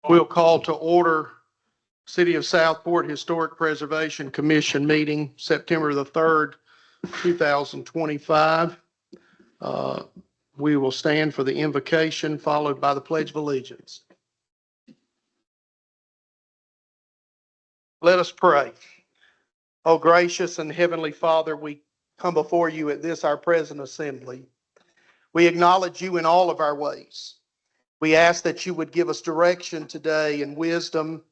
We'll call to order City of Southport Historic Preservation Commission meeting, September the 3rd, 2025. We will stand for the invocation followed by the Pledge of Allegiance. Let us pray. Oh, gracious and heavenly Father, we come before you at this, our present assembly. We acknowledge you in all of our ways. We ask that you would give us direction today and wisdom,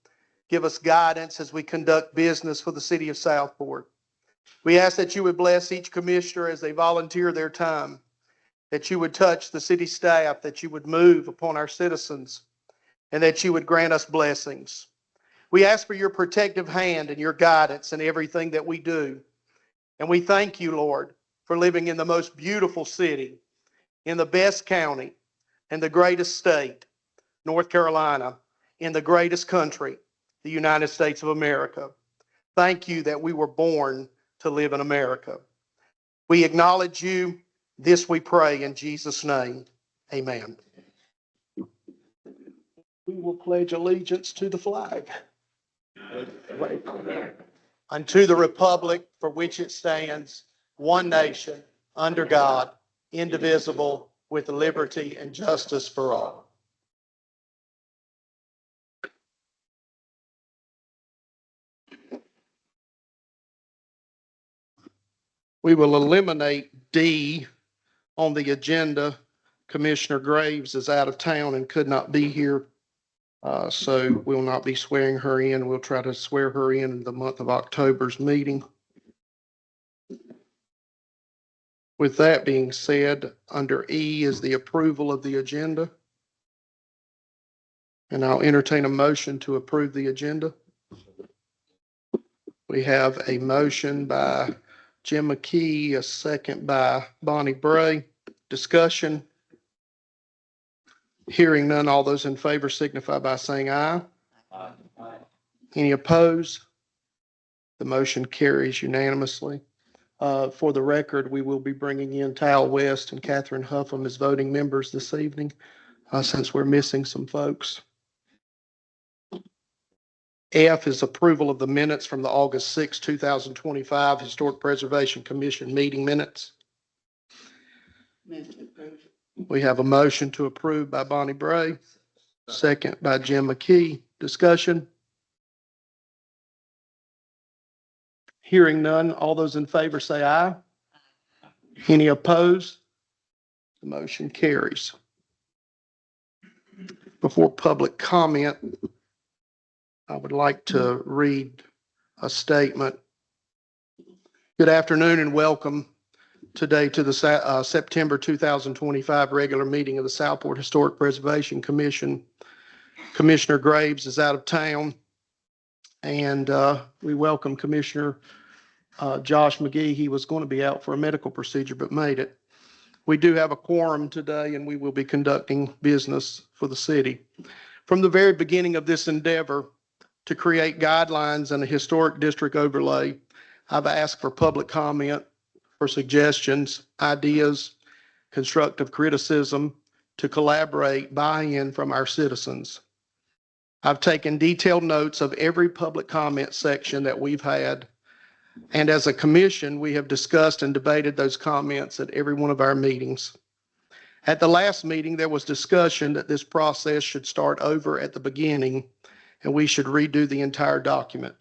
give us guidance as we conduct business for the City of Southport. We ask that you would bless each commissioner as they volunteer their time, that you would touch the city staff, that you would move upon our citizens, and that you would grant us blessings. We ask for your protective hand and your guidance in everything that we do. And we thank you, Lord, for living in the most beautiful city, in the best county, in the greatest state, North Carolina, in the greatest country, the United States of America. Thank you that we were born to live in America. We acknowledge you. This we pray in Jesus' name. Amen. We will pledge allegiance to the flag. Unto the republic for which it stands, one nation, under God, indivisible, with liberty and justice for all. We will eliminate D on the agenda. Commissioner Graves is out of town and could not be here. So we'll not be swearing her in. We'll try to swear her in the month of October's meeting. With that being said, under E is the approval of the agenda. And I'll entertain a motion to approve the agenda. We have a motion by Jim McKee, a second by Bonnie Bray. Discussion. Hearing none, all those in favor signify by saying aye. Aye. Any opposed? The motion carries unanimously. For the record, we will be bringing in Tal West and Catherine Huffam as voting members this evening, since we're missing some folks. F is approval of the minutes from the August 6, 2025 Historic Preservation Commission meeting minutes. We have a motion to approve by Bonnie Bray, second by Jim McKee. Discussion. Hearing none, all those in favor say aye. Any opposed? The motion carries. Before public comment, I would like to read a statement. Good afternoon and welcome today to the September 2025 regular meeting of the Southport Historic Preservation Commission. Commissioner Graves is out of town, and we welcome Commissioner Josh McGee. He was going to be out for a medical procedure, but made it. We do have a quorum today, and we will be conducting business for the city. From the very beginning of this endeavor to create guidelines and a historic district overlay, I've asked for public comment, for suggestions, ideas, constructive criticism, to collaborate, buy-in from our citizens. I've taken detailed notes of every public comment section that we've had, and as a commission, we have discussed and debated those comments at every one of our meetings. At the last meeting, there was discussion that this process should start over at the beginning, and we should redo the entire document.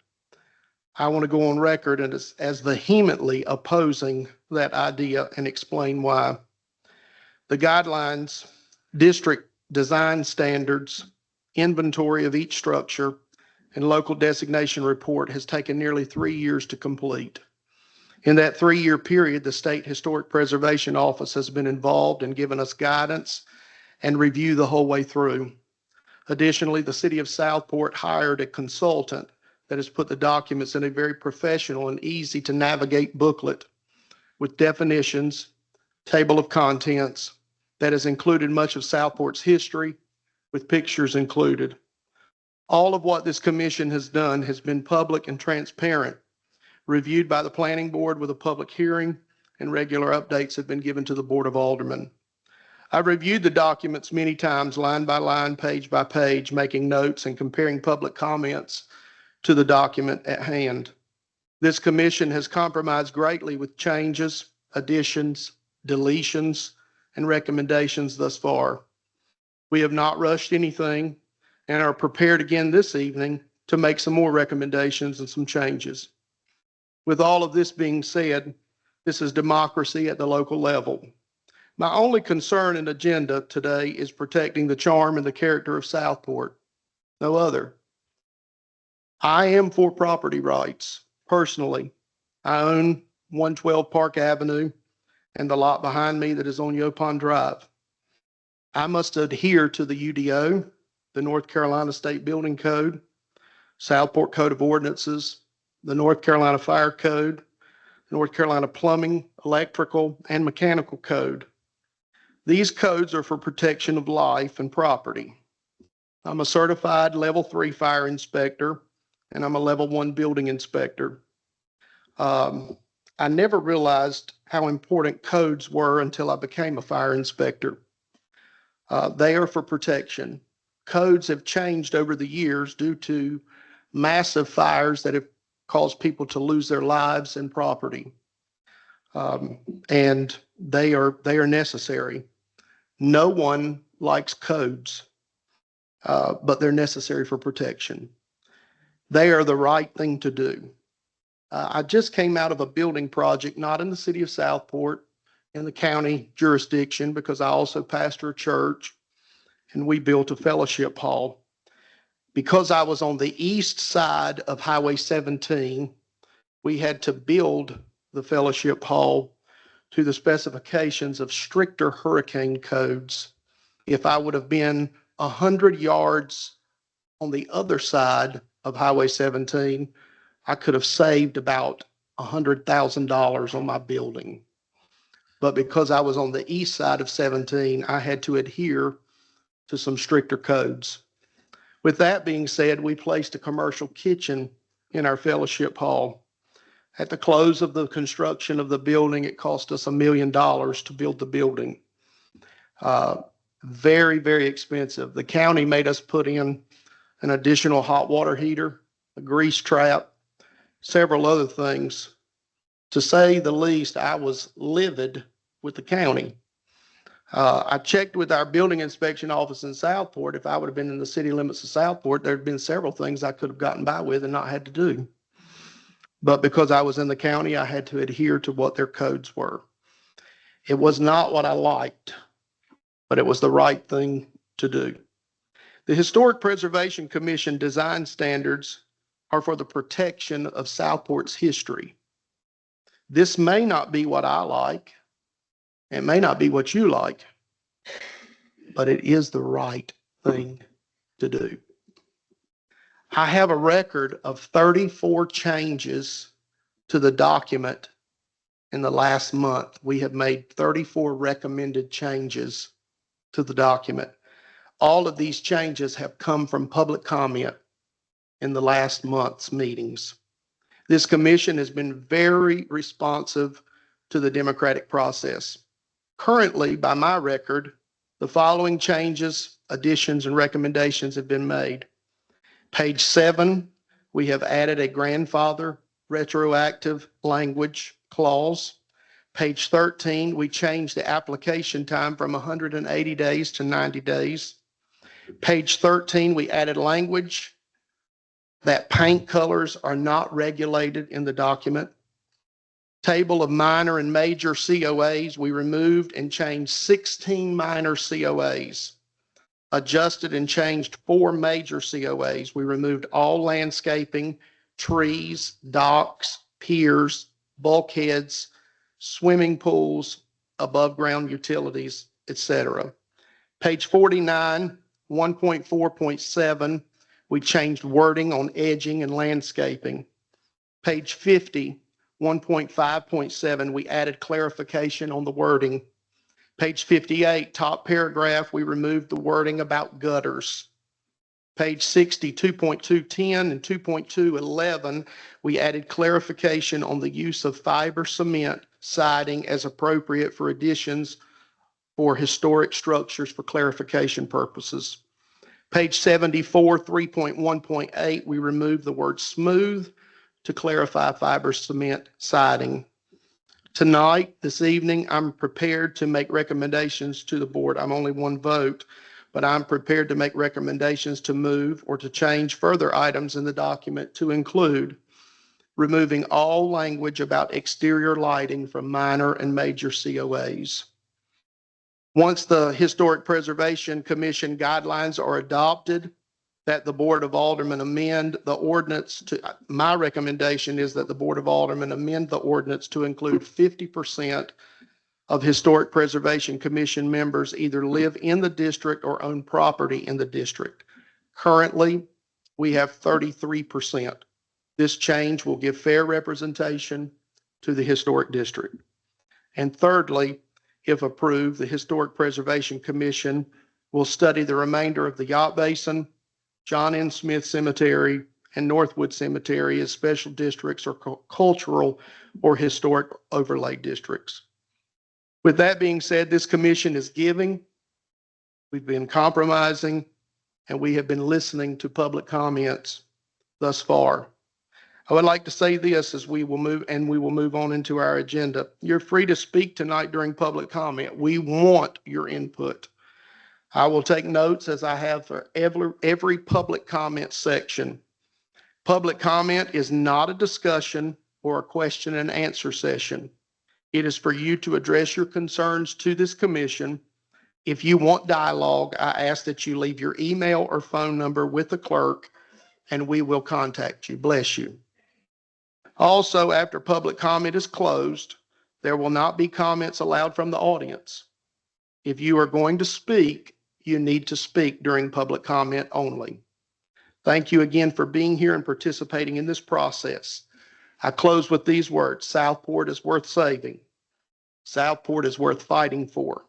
I want to go on record as vehemently opposing that idea and explain why. The guidelines, district design standards, inventory of each structure, and local designation report has taken nearly 3 years to complete. In that 3-year period, the State Historic Preservation Office has been involved and given us guidance and review the whole way through. Additionally, the City of Southport hired a consultant that has put the documents in a very professional and easy to navigate booklet with definitions, table of contents that has included much of Southport's history with pictures included. All of what this commission has done has been public and transparent, reviewed by the planning board with a public hearing and regular updates have been given to the Board of Aldermen. I've reviewed the documents many times, line by line, page by page, making notes and comparing public comments to the document at hand. This commission has compromised greatly with changes, additions, deletions, and recommendations thus far. We have not rushed anything and are prepared again this evening to make some more recommendations and some changes. With all of this being said, this is democracy at the local level. My only concern and agenda today is protecting the charm and the character of Southport. No other. I am for property rights. Personally, I own 112 Park Avenue and the lot behind me that is on Yopon Drive. I must adhere to the UDO, the North Carolina State Building Code, Southport Code of Ordinances, the North Carolina Fire Code, North Carolina Plumbing, Electrical, and Mechanical Code. These codes are for protection of life and property. I'm a certified level 3 fire inspector, and I'm a level 1 building inspector. I never realized how important codes were until I became a fire inspector. They are for protection. Codes have changed over the years due to massive fires that have caused people to lose their lives and property. And they are necessary. No one likes codes, but they're necessary for protection. They are the right thing to do. I just came out of a building project, not in the city of Southport, in the county jurisdiction, because I also pastor a church, and we built a fellowship hall. Because I was on the east side of Highway 17, we had to build the fellowship hall to the specifications of stricter hurricane codes. If I would have been 100 yards on the other side of Highway 17, I could have saved about $100,000 on my building. But because I was on the east side of 17, I had to adhere to some stricter codes. With that being said, we placed a commercial kitchen in our fellowship hall. At the close of the construction of the building, it cost us $1 million to build the building. Very, very expensive. The county made us put in an additional hot water heater, a grease trap, several other things. To say the least, I was livid with the county. I checked with our building inspection office in Southport. If I would have been in the city limits of Southport, there'd been several things I could have gotten by with and not had to do. But because I was in the county, I had to adhere to what their codes were. It was not what I liked, but it was the right thing to do. The Historic Preservation Commission design standards are for the protection of Southport's history. This may not be what I like. It may not be what you like, but it is the right thing to do. I have a record of 34 changes to the document in the last month. We have made 34 recommended changes to the document. All of these changes have come from public comment in the last month's meetings. This commission has been very responsive to the democratic process. Currently, by my record, the following changes, additions, and recommendations have been made. Page 7, we have added a grandfather retroactive language clause. Page 13, we changed the application time from 180 days to 90 days. Page 13, we added language that paint colors are not regulated in the document. Table of minor and major COAs, we removed and changed 16 minor COAs. Adjusted and changed 4 major COAs. We removed all landscaping, trees, docks, piers, bulkheads, swimming pools, above ground utilities, etc. Page 49, 1.4.7, we changed wording on edging and landscaping. Page 50, 1.5.7, we added clarification on the wording. Page 58, top paragraph, we removed the wording about gutters. Page 60, 2.210 and 2.211, we added clarification on the use of fiber cement siding as appropriate for additions for historic structures for clarification purposes. Page 74, 3.1.8, we remove the word smooth to clarify fiber cement siding. Tonight, this evening, I'm prepared to make recommendations to the board. I'm only one vote, but I'm prepared to make recommendations to move or to change further items in the document to include removing all language about exterior lighting from minor and major COAs. Once the Historic Preservation Commission guidelines are adopted, that the Board of Aldermen amend the ordinance to, my recommendation is that the Board of Aldermen amend the ordinance to include 50% of Historic Preservation Commission members either live in the district or own property in the district. Currently, we have 33%. This change will give fair representation to the historic district. And thirdly, if approved, the Historic Preservation Commission will study the remainder of the Yacht Basin, John N. Smith Cemetery, and Northwood Cemetery as special districts or cultural or historic overlay districts. With that being said, this commission is giving, we've been compromising, and we have been listening to public comments thus far. I would like to say this as we will move on into our agenda. You're free to speak tonight during public comment. We want your input. I will take notes as I have for every public comment section. Public comment is not a discussion or a question and answer session. It is for you to address your concerns to this commission. If you want dialogue, I ask that you leave your email or phone number with the clerk and we will contact you. Bless you. Also, after public comment is closed, there will not be comments allowed from the audience. If you are going to speak, you need to speak during public comment only. Thank you again for being here and participating in this process. I close with these words: Southport is worth saving. Southport is worth fighting for.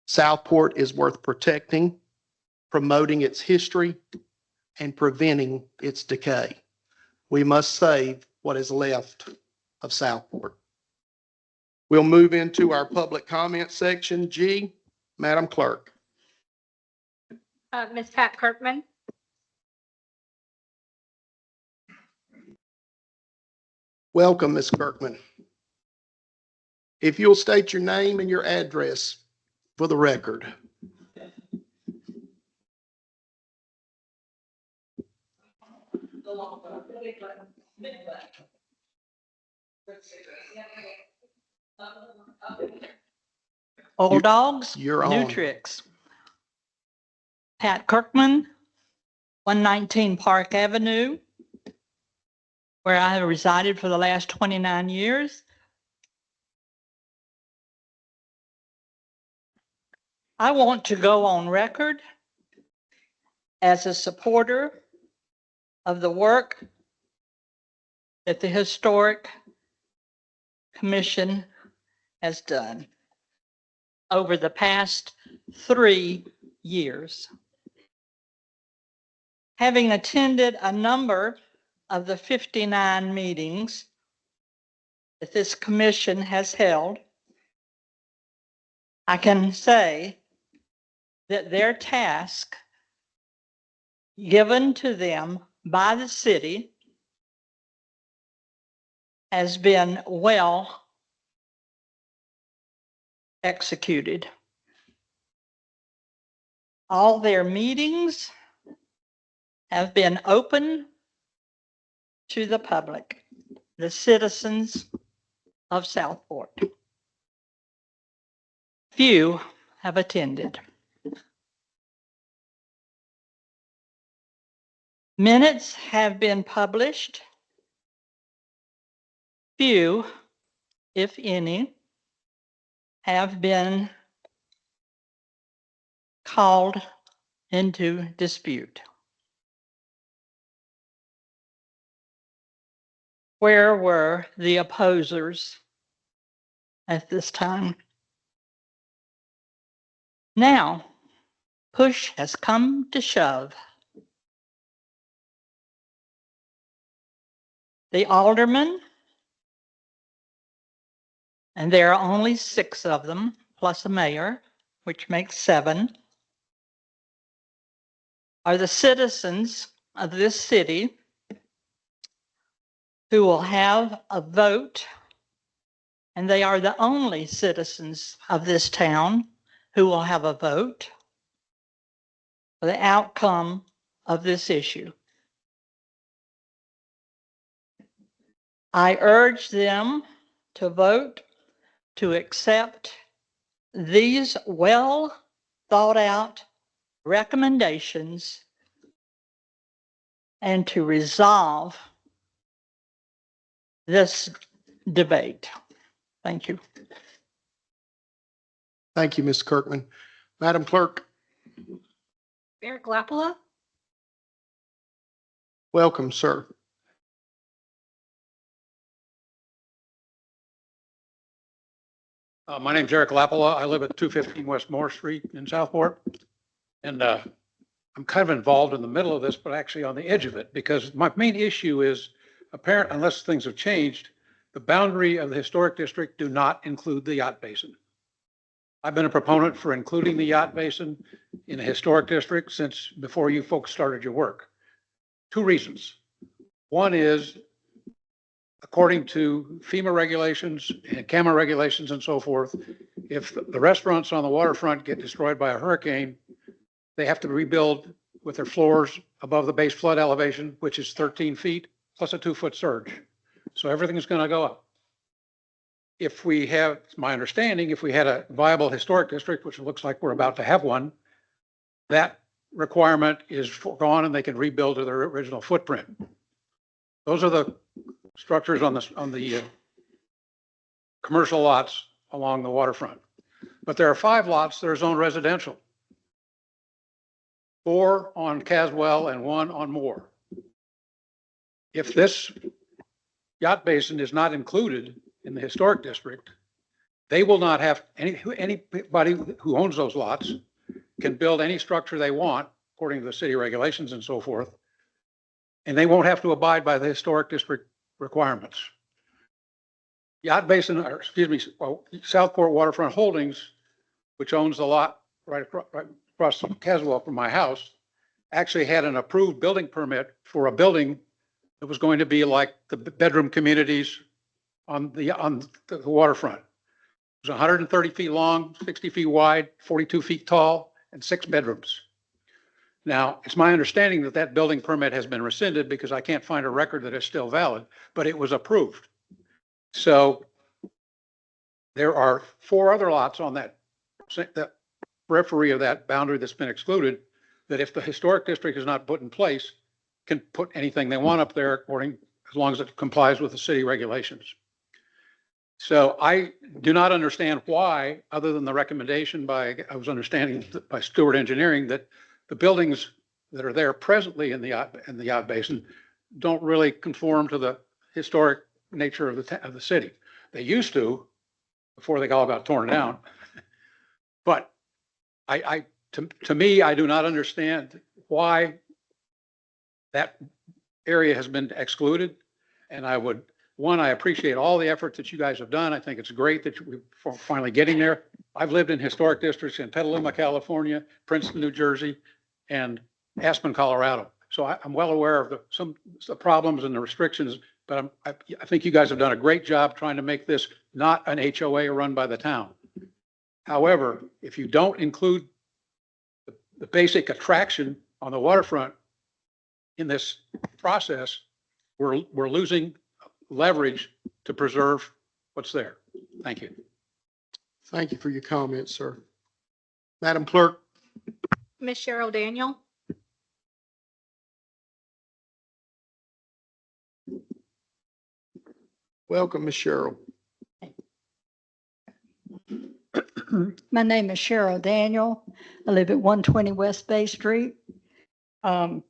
Southport is worth protecting, promoting its history, and preventing its decay. We must save what is left of Southport. We'll move into our public comment section. G, Madam Clerk. Ms. Pat Kirkman. Welcome, Ms. Kirkman. If you'll state your name and your address for the record. Old dogs, You're new on. tricks. Pat Kirkman, 119 Park Avenue, where I have resided for the last 29 years. I want to go on record as a supporter of the work that the Historic Commission has done over the past 3 years. Having attended a number of the 59 meetings that this commission has held, I can say that their task given to them by the city has been well executed. All their meetings have been open to the public, the citizens of Southport. Few have attended. Minutes have been published. Few, if any, have been called into dispute. Where were the opposers at this time? Now, push has come to shove. The aldermen and there are only 6 of them, plus a mayor, which makes 7, are the citizens of this city who will have a vote, and they are the only citizens of this town who will have a vote for the outcome of this issue. I urge them to vote to accept these well thought out recommendations and to resolve this debate. Thank you. Thank you, Ms. Kirkman. Madam Clerk, Eric Lapola. welcome, sir. My name's Eric Lapola. I live at 215 West Moore Street in Southport. And I'm kind of involved in the middle of this, but actually on the edge of it, because my main issue is apparent, unless things have changed, the boundary of the historic district do not include the yacht basin. I've been a proponent for including the yacht basin in the historic district since before you folks started your work. 2 reasons. One is, according to FEMA regulations and CAMA regulations and so forth, if the restaurants on the waterfront get destroyed by a hurricane, they have to rebuild with their floors above the base flood elevation, which is 13 feet plus a 2-foot surge. So everything is going to go up. If we have, it's my understanding, if we had a viable historic district, which it looks like we're about to have one, that requirement is foregone and they can rebuild to their original footprint. Those are the structures on the commercial lots along the waterfront. But there are 5 lots that are zoned residential. 4 on Caswell and 1 on Moore. If this yacht basin is not included in the historic district, they will not have anybody who owns those lots can build any structure they want according to the city regulations and so forth. And they won't have to abide by the historic district requirements. Yacht Basin, or excuse me, Southport Waterfront Holdings, which owns the lot right across from Caswell from my house, actually had an approved building permit for a building that was going to be like the bedroom communities on the waterfront. It was 130 feet long, 60 feet wide, 42 feet tall, and 6 bedrooms. Now, it's my understanding that that building permit has been rescinded because I can't find a record that is still valid, but it was approved. So there are 4 other lots on that periphery of that boundary that's been excluded, that if the historic district is not put in place, can put anything they want up there according, as long as it complies with the city regulations. So I do not understand why, other than the recommendation by, I was understanding by Stewart Engineering, that the buildings that are there presently in the yacht basin don't really conform to the historic nature of the city. They used to before they all got torn down. But to me, I do not understand why that area has been excluded. And I appreciate all the effort that you guys have done. I think it's great that we're finally getting there. I've lived in historic districts in Petaluma, California, Princeton, New Jersey, and Aspen, Colorado. So I'm well aware of the problems and the restrictions, but I think you guys have done a great job trying to make this not an HOA run by the town. However, if you don't include the basic attraction on the waterfront in this process, we're losing leverage to preserve what's there. Thank you. Thank you for your comments, sir. Madam Clerk, Miss Cheryl Daniel. welcome, Ms. Cheryl. My name is Cheryl Daniel. I live at 120 West Bay Street. I've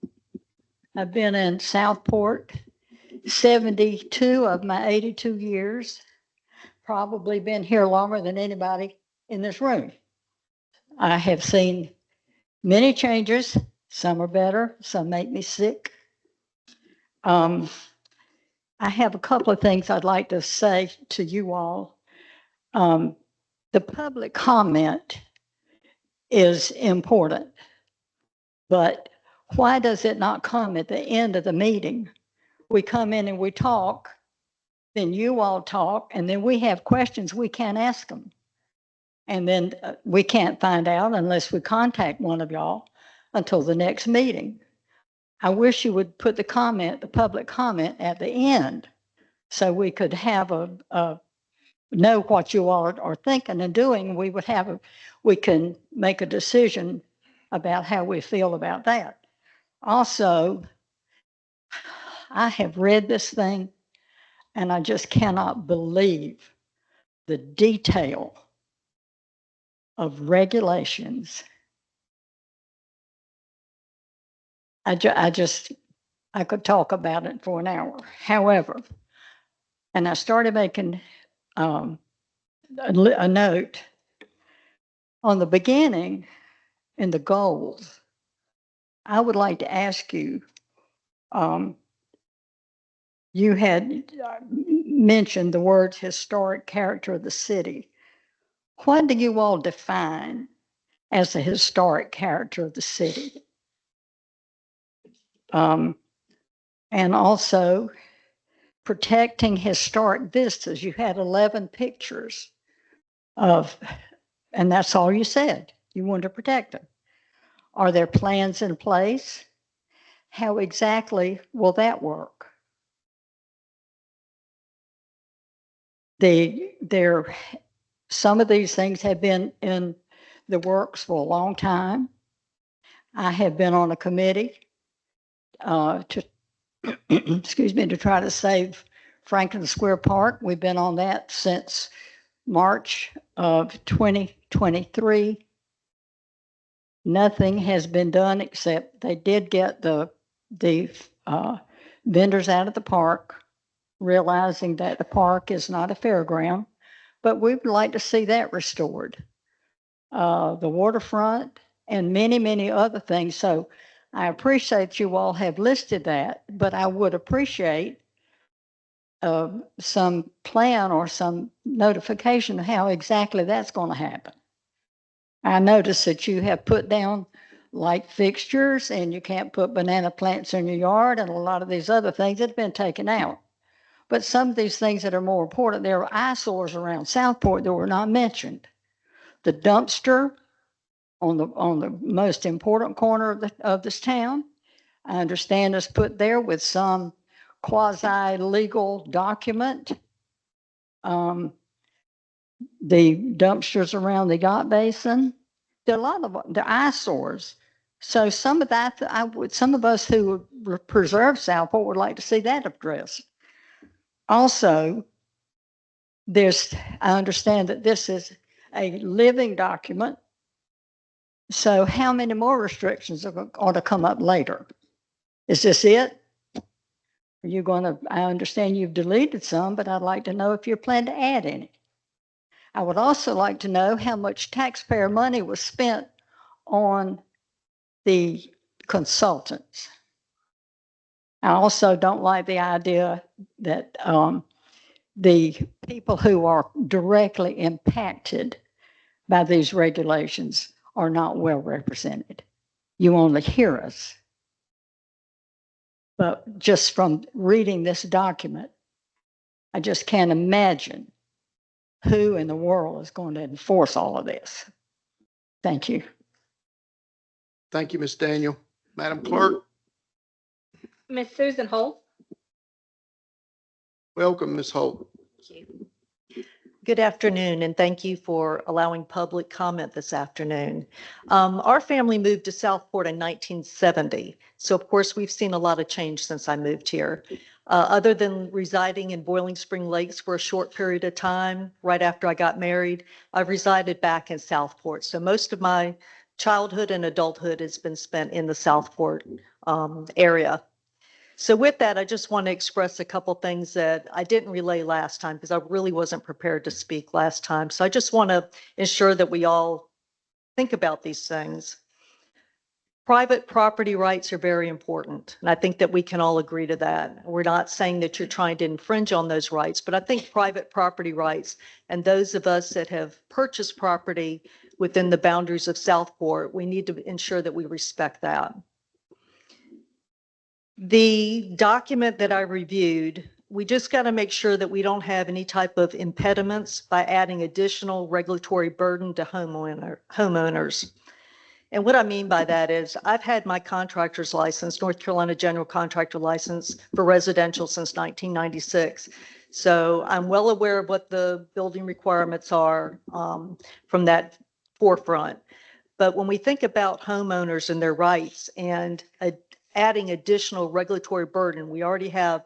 been in Southport 72 of my 82 years. Probably been here longer than anybody in this room. I have seen many changes. Some are better, some make me sick. I have a couple of things I'd like to say to you all. The public comment is important, but why does it not come at the end of the meeting? We come in and we talk, then you all talk, and then we have questions, we can't ask them. And then we can't find out unless we contact one of y'all until the next meeting. I wish you would put the public comment at the end, so we could have know what you all are thinking and doing. We can make a decision about how we feel about that. Also, I have read this thing and I just cannot believe the detail of regulations. I could talk about it for an hour. However, and I started making a note on the beginning in the goals. I would like to ask you, you had mentioned the words historic character of the city. What do you all define as a historic character of the city? And also protecting historic vistas. You had 11 pictures of, and that's all you said. You wanted to protect them. Are there plans in place? How exactly will that work? Some of these things have been in the works for a long time. I have been on a committee to excuse me, to try to save Franklin Square Park. We've been on that since March of 2023. Nothing has been done except they did get the vendors out of the park, realizing that the park is not a fairground, but we would like to see that restored. The waterfront and many, many other things. So I appreciate you all have listed that, but I would appreciate some plan or some notification of how exactly that's going to happen. I noticed that you have put down light fixtures and you can't put banana plants in your yard and a lot of these other things that have been taken out. But some of these things that are more important, there are eyesores around Southport that were not mentioned. The dumpster on the most important corner of this town, I understand is put there with some quasi-legal document. The dumpsters around the yacht basin, there are a lot of the eyesores. So some of that, some of us who preserve Southport would like to see that addressed. Also, I understand that this is a living document. So how many more restrictions are to come up later? Is this it? Are you going to, I understand you've deleted some, but I'd like to know if you plan to add any. I would also like to know how much taxpayer money was spent on the consultants. I also don't like the idea that the people who are directly impacted by these regulations are not well represented. You only hear us. But just from reading this document, I just can't imagine who in the world is going to enforce all of this. Thank you. Thank you, Ms. Daniel. Madam Clerk, Miss Susan Holt. welcome, Ms. Holt. Good afternoon, and thank you for allowing public comment this afternoon. Our family moved to Southport in 1970, so of course we've seen a lot of change since I moved here. Other than residing in Boiling Spring Lakes for a short period of time right after I got married, I've resided back in Southport. So most of my childhood and adulthood has been spent in the Southport area. So with that, I just want to express a couple things that I didn't relay last time because I really wasn't prepared to speak last time. So I just want to ensure that we all think about these things. Private property rights are very important, and I think that we can all agree to that. We're not saying that you're trying to infringe on those rights, but I think private property rights and those of us that have purchased property within the boundaries of Southport, we need to ensure that we respect that. The document that I reviewed, we just got to make sure that we don't have any type of impediments by adding additional regulatory burden to homeowners. And what I mean by that is I've had my contractor's license, North Carolina General Contractor License for residential since 1996. So I'm well aware of what the building requirements are from that forefront. But when we think about homeowners and their rights and adding additional regulatory burden, we already have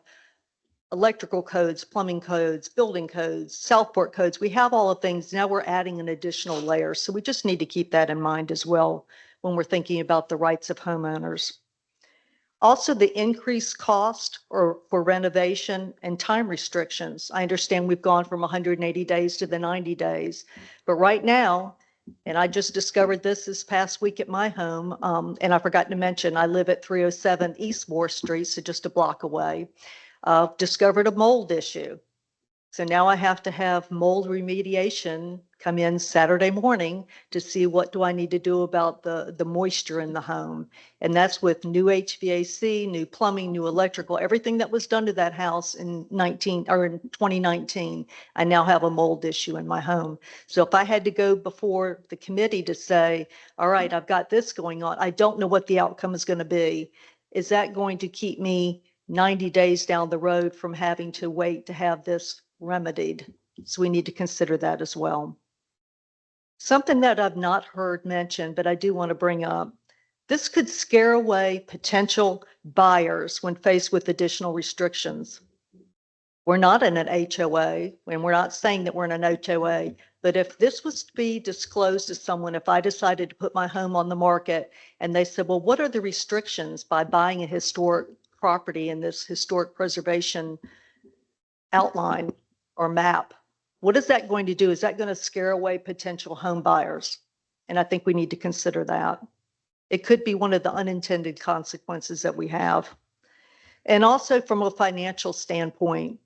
electrical codes, plumbing codes, building codes, Southport codes. We have all of things. Now we're adding an additional layer. So we just need to keep that in mind as well when we're thinking about the rights of homeowners. Also, the increased cost for renovation and time restrictions. I understand we've gone from 180 days to the 90 days, but right now, and I just discovered this past week at my home, and I forgot to mention, I live at 307 East Moore Street, so just a block away. Discovered a mold issue. So now I have to have mold remediation come in Saturday morning to see what do I need to do about the moisture in the home. And that's with new HVAC, new plumbing, new electrical, everything that was done to that house in 2019. I now have a mold issue in my home. So if I had to go before the committee to say, all right, I've got this going on, I don't know what the outcome is going to be. Is that going to keep me 90 days down the road from having to wait to have this remedied? So we need to consider that as well. Something that I've not heard mentioned, but I do want to bring up, this could scare away potential buyers when faced with additional restrictions. We're not in an HOA, and we're not saying that we're in an HOA, but if this was to be disclosed to someone, if I decided to put my home on the market and they said, well, what are the restrictions by buying a historic property in this historic preservation outline or map? What is that going to do? Is that going to scare away potential home buyers? And I think we need to consider that. It could be one of the unintended consequences that we have. And also from a financial standpoint,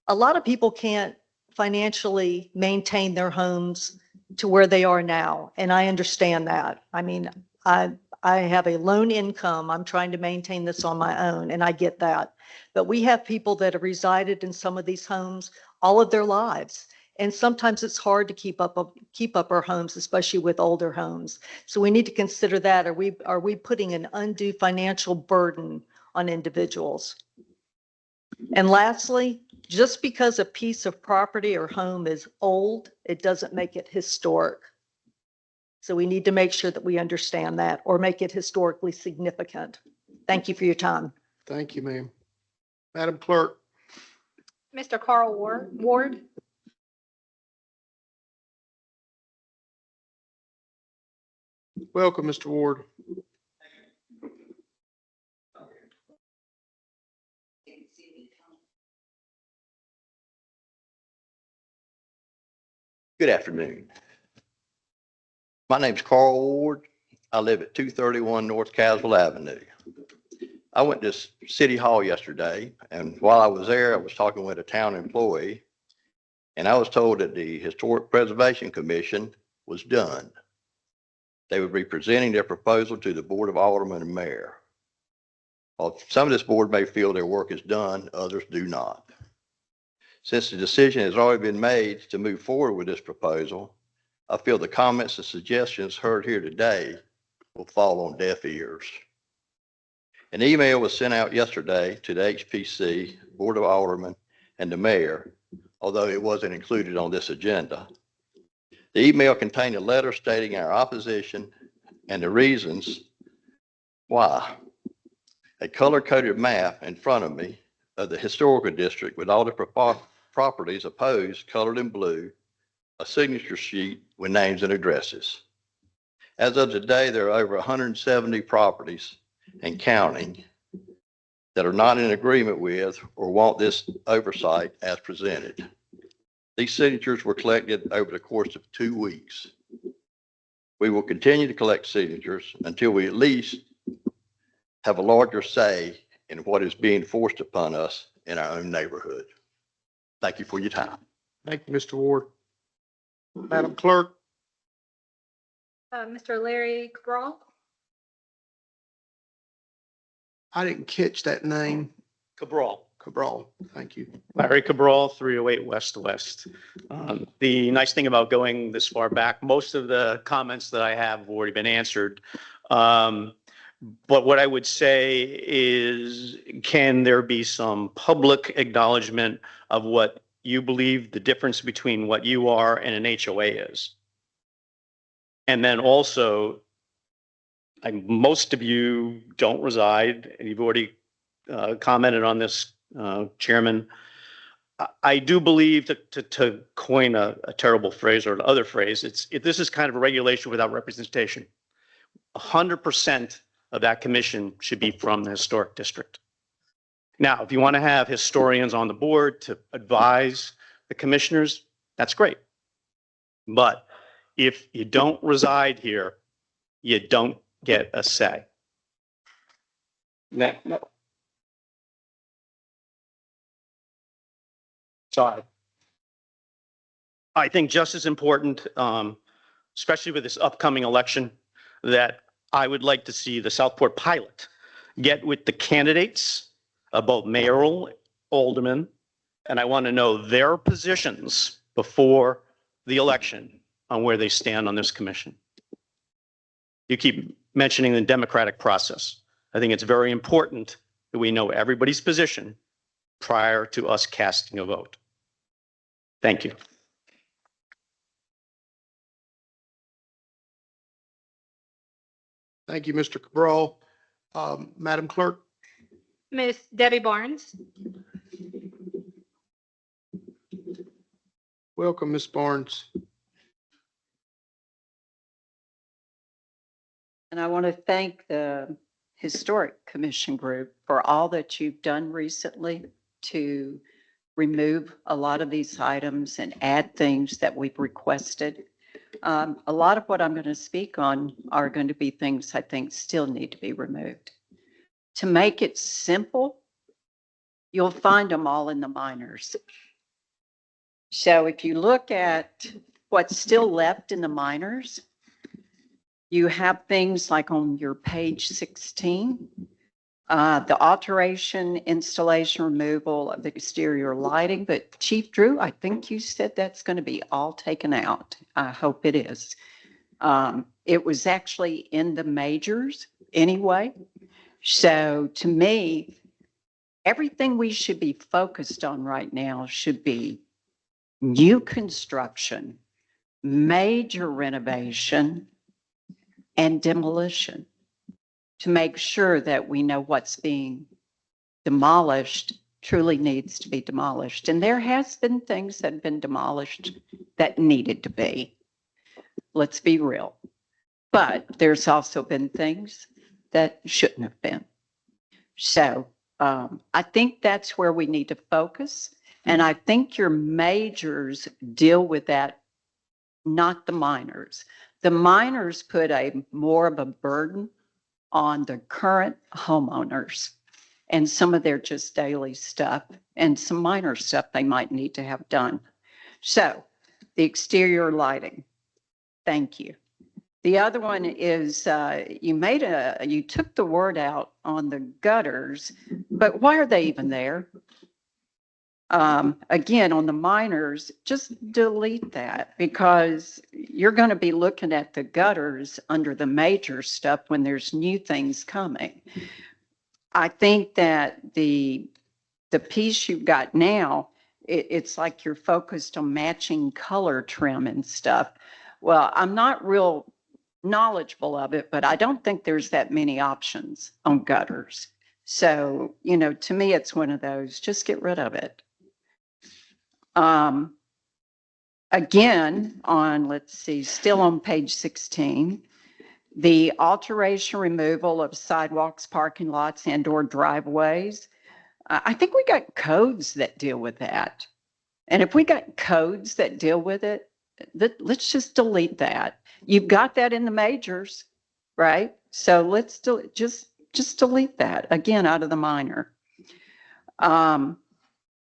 a lot of people can't financially maintain their homes to where they are now. And I understand that. I mean, I have a loan income. I'm trying to maintain this on my own, and I get that. But we have people that have resided in some of these homes all of their lives. And sometimes it's hard to keep up our homes, especially with older homes. So we need to consider that. Are we putting an undue financial burden on individuals? And lastly, just because a piece of property or home is old, it doesn't make it historic. So we need to make sure that we understand that or make it historically significant. Thank you for your time. Thank you, ma'am. Madam Clerk. Mr. Carl Ward. Welcome, Mr. Ward. Good afternoon. My name's Carl Ward. I live at 231 North Caswell Avenue. I went to City Hall yesterday, and while I was there, I was talking with a town employee, and I was told that the Historic Preservation Commission was done. They would be presenting their proposal to the Board of Aldermen and Mayor. While some of this board may feel their work is done, others do not. Since the decision has already been made to move forward with this proposal, I feel the comments and suggestions heard here today will fall on deaf ears. An email was sent out yesterday to the HPC, Board of Aldermen, and the mayor, although it wasn't included on this agenda. The email contained a letter stating our opposition and the reasons why. A color-coded map in front of me of the historical district with all the properties opposed colored in blue, a signature sheet with names and addresses. As of today, there are over 170 properties and counting that are not in agreement with or want this oversight as presented. These signatures were collected over the course of 2 weeks. We will continue to collect signatures until we at least have a larger say in what is being forced upon us in our own neighborhood. Thank you for your time. Thank you, Mr. Ward. Madam Clerk, Mr. Larry Cabral. I didn't catch that name. Cabral. Cabral, thank you. Larry Cabral, 308 West West. The nice thing about going this far back, most of the comments that I have already been answered. But what I would say is, can there be some public acknowledgement of what you believe the difference between what you are and an HOA is? And then also, most of you don't reside, and you've already commented on this, Chairman. I do believe that to coin a terrible phrase or another phrase, this is kind of a regulation without representation. 100% of that commission should be from the historic district. Now, if you want to have historians on the board to advise the commissioners, that's great. But if you don't reside here, you don't get a say. Sorry. I think just as important, especially with this upcoming election, that I would like to see the Southport pilot get with the candidates, both mayoral, aldermen, and I want to know their positions before the election on where they stand on this commission. You keep mentioning the democratic process. I think it's very important that we know everybody's position prior to us casting a vote. Thank you. Thank you, Mr. Cabral. Madam Clerk, Miss Debbie Barnes. welcome, Ms. Barnes. And I want to thank the Historic Commission Group for all that you've done recently to remove a lot of these items and add things that we've requested. A lot of what I'm going to speak on are going to be things I think still need to be removed. To make it simple, you'll find them all in the minors. So if you look at what's still left in the minors, you have things like on your page 16, the alteration, installation, removal of the exterior lighting. But Chief Drew, I think you said that's going to be all taken out. I hope it is. It was actually in the majors anyway. So to me, everything we should be focused on right now should be new construction, major renovation, and demolition, to make sure that we know what's being demolished truly needs to be demolished. And there has been things that have been demolished that needed to be. Let's be real. But there's also been things that shouldn't have been. So I think that's where we need to focus. And I think your majors deal with that, not the minors. The minors put more of a burden on the current homeowners and some of their just daily stuff and some minor stuff they might need to have done. So the exterior lighting, thank you. The other one is you took the word out on the gutters, but why are they even there? Again, on the minors, just delete that, because you're going to be looking at the gutters under the major stuff when there's new things coming. I think that the piece you've got now, it's like you're focused on matching color trim and stuff. Well, I'm not real knowledgeable of it, but I don't think there's that many options on gutters. So, to me, it's one of those, just get rid of it. Again, let's see, still on page 16, the alteration removal of sidewalks, parking lots, and/or driveways. I think we got codes that deal with that. And if we got codes that deal with it, let's just delete that. You've got that in the majors, right? So let's just delete that again out of the minor.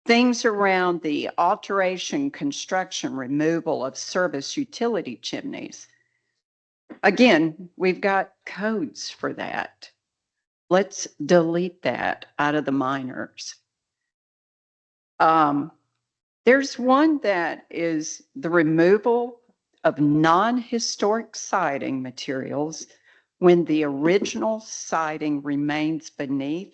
Things around the alteration, construction, removal of service utility chimneys. Again, we've got codes for that. Let's delete that out of the minors. There's one that is the removal of non-historic siding materials when the original siding remains beneath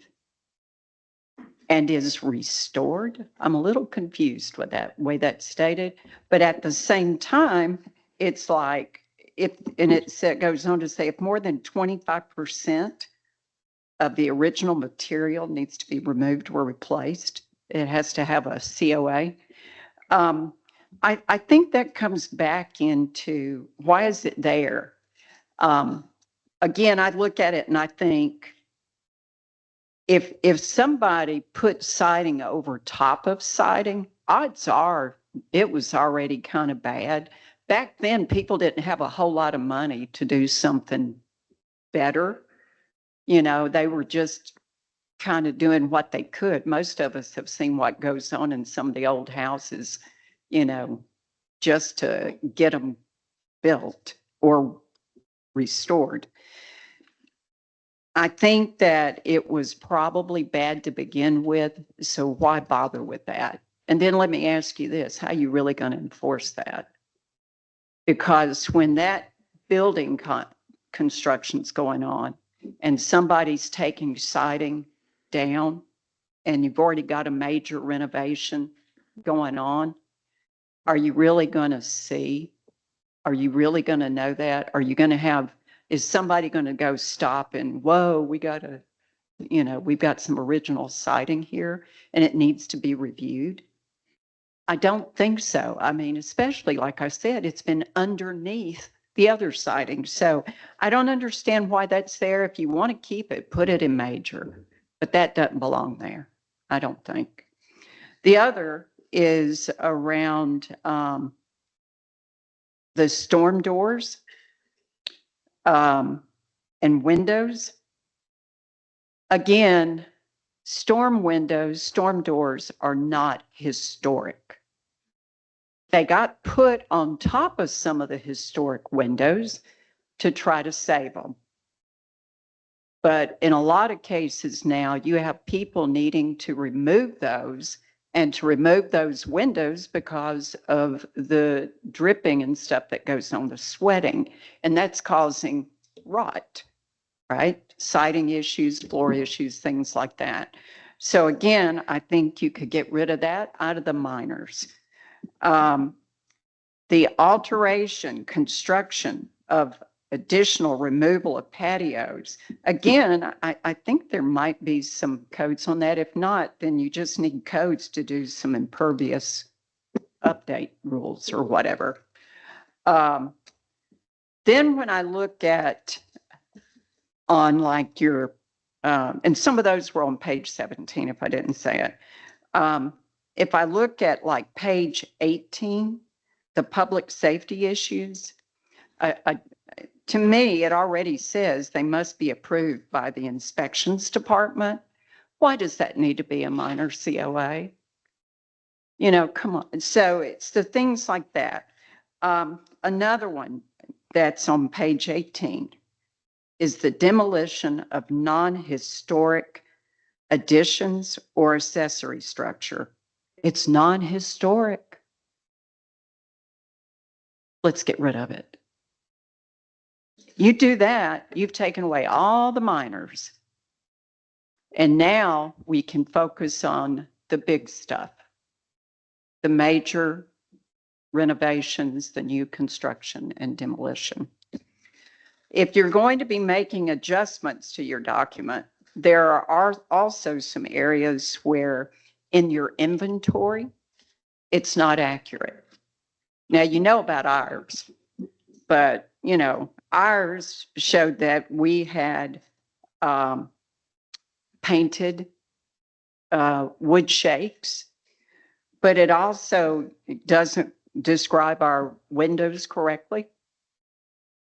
and is restored. I'm a little confused with that way that's stated, but at the same time, it's like it goes on to say if more than 25% of the original material needs to be removed or replaced, it has to have a COA. I think that comes back into why is it there? Again, I look at it and I think if somebody put siding over top of siding, odds are it was already kind of bad. Back then, people didn't have a whole lot of money to do something better. You know, they were just kind of doing what they could. Most of us have seen what goes on in some of the old houses, you know, just to get them built or restored. I think that it was probably bad to begin with, so why bother with that? And then let me ask you this, how are you really going to enforce that? Because when that building construction's going on and somebody's taking siding down and you've already got a major renovation going on, are you really going to see? Are you really going to know that? Are you going to have, is somebody going to go stop and, whoa, we got to, you know, we've got some original siding here and it needs to be reviewed? I don't think so. I mean, especially like I said, it's been underneath the other siding. So I don't understand why that's there. If you want to keep it, put it in major, but that doesn't belong there, I don't think. The other is around the storm doors and windows. Again, storm windows, storm doors are not historic. They got put on top of some of the historic windows to try to save them. But in a lot of cases now, you have people needing to remove those and to remove those windows because of the dripping and stuff that goes on, the sweating, and that's causing rot, right? Siding issues, floor issues, things like that. So again, I think you could get rid of that out of the minors. The alteration, construction of additional removal of patios. Again, I think there might be some codes on that. If not, then you just need codes to do some impervious update rules or whatever. Then when I look at on like your, and some of those were on page 17, if I didn't say it. If I look at like page 18, the public safety issues, to me, it already says they must be approved by the inspections department. Why does that need to be a minor COA? You know, come on. So it's the things like that. Another one that's on page 18 is the demolition of non-historic additions or accessory structure. It's non-historic. Let's get rid of it. You do that, you've taken away all the minors. And now we can focus on the big stuff, the major renovations, the new construction and demolition. If you're going to be making adjustments to your document, there are also some areas where in your inventory, it's not accurate. Now, you know about ours, but you know, ours showed that we had painted wood shakes, but it also doesn't describe our windows correctly.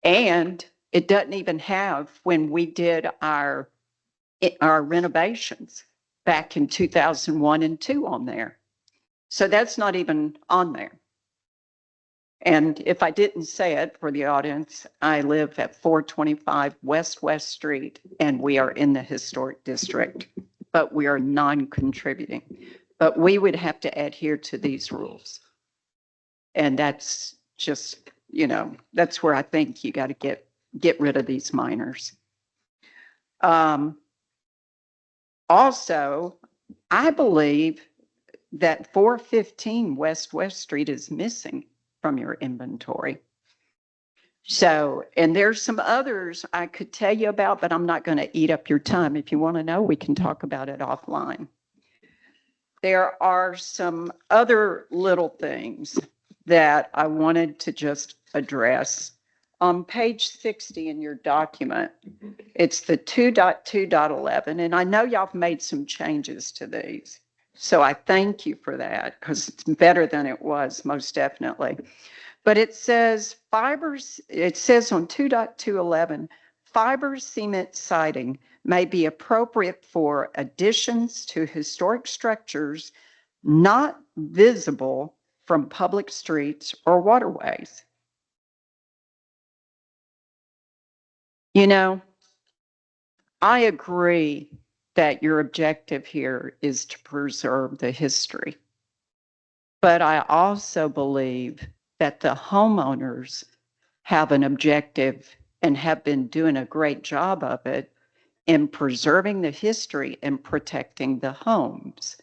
And it doesn't even have when we did our renovations back in 2001 and 2 on there. So that's not even on there. And if I didn't say it for the audience, I live at 425 West Street, and we are in the historic district, but we are non-contributing. But we would have to adhere to these rules. And that's just, that's where I think you got to get rid of these minors. Also, I believe that 415 West Street is missing from your inventory. So, and there's some others I could tell you about, but I'm not going to eat up your time. If you want to know, we can talk about it offline. There are some other little things that I wanted to just address. On page 60 in your document, it's the 2.2.11, and I know y'all have made some changes to these. So I thank you for that because it's better than it was, most definitely. But it says fibers, it says on 2.211, fiber cement siding may be appropriate for additions to historic structures not visible from public streets or waterways. I agree that your objective here is to preserve the history. But I also believe that the homeowners have an objective and have been doing a great job of it in preserving the history and protecting the homes.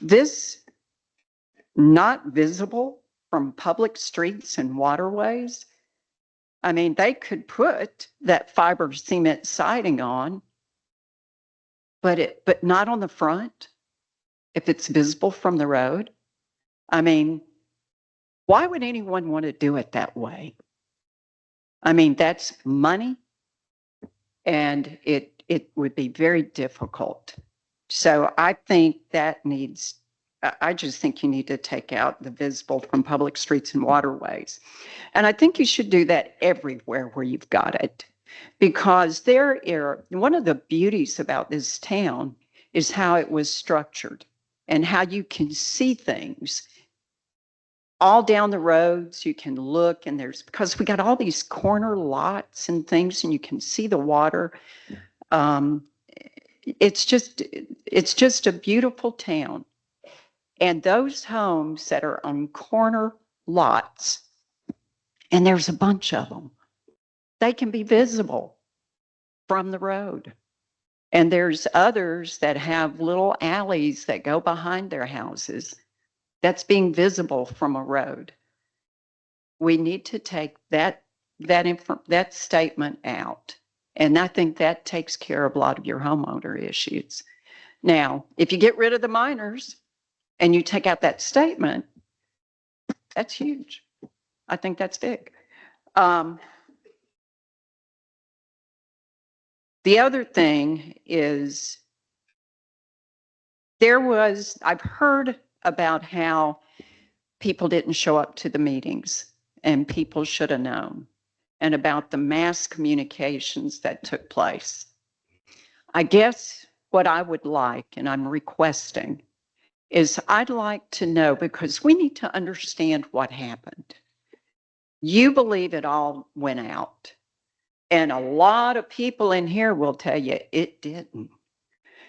This not visible from public streets and waterways, I mean, they could put that fiber cement siding on, but not on the front if it's visible from the road. I mean, why would anyone want to do it that way? I mean, that's money, and it would be very difficult. So I think I just think you need to take out the visible from public streets and waterways. And I think you should do that everywhere where you've got it. Because one of the beauties about this town is how it was structured and how you can see things all down the roads. You can look, and because we got all these corner lots and things, and you can see the water. It's just a beautiful town. And those homes that are on corner lots, and there's a bunch of them, they can be visible from the road. And there's others that have little alleys that go behind their houses that's being visible from a road. We need to take that statement out. And I think that takes care of a lot of your homeowner issues. Now, if you get rid of the minors and you take out that statement, that's huge. I think that's big. The other thing is I've heard about how people didn't show up to the meetings and people should have known, and about the mass communications that took place. I guess what I would like, and I'm requesting, is I'd like to know, because we need to understand what happened. You believe it all went out. And a lot of people in here will tell you it didn't.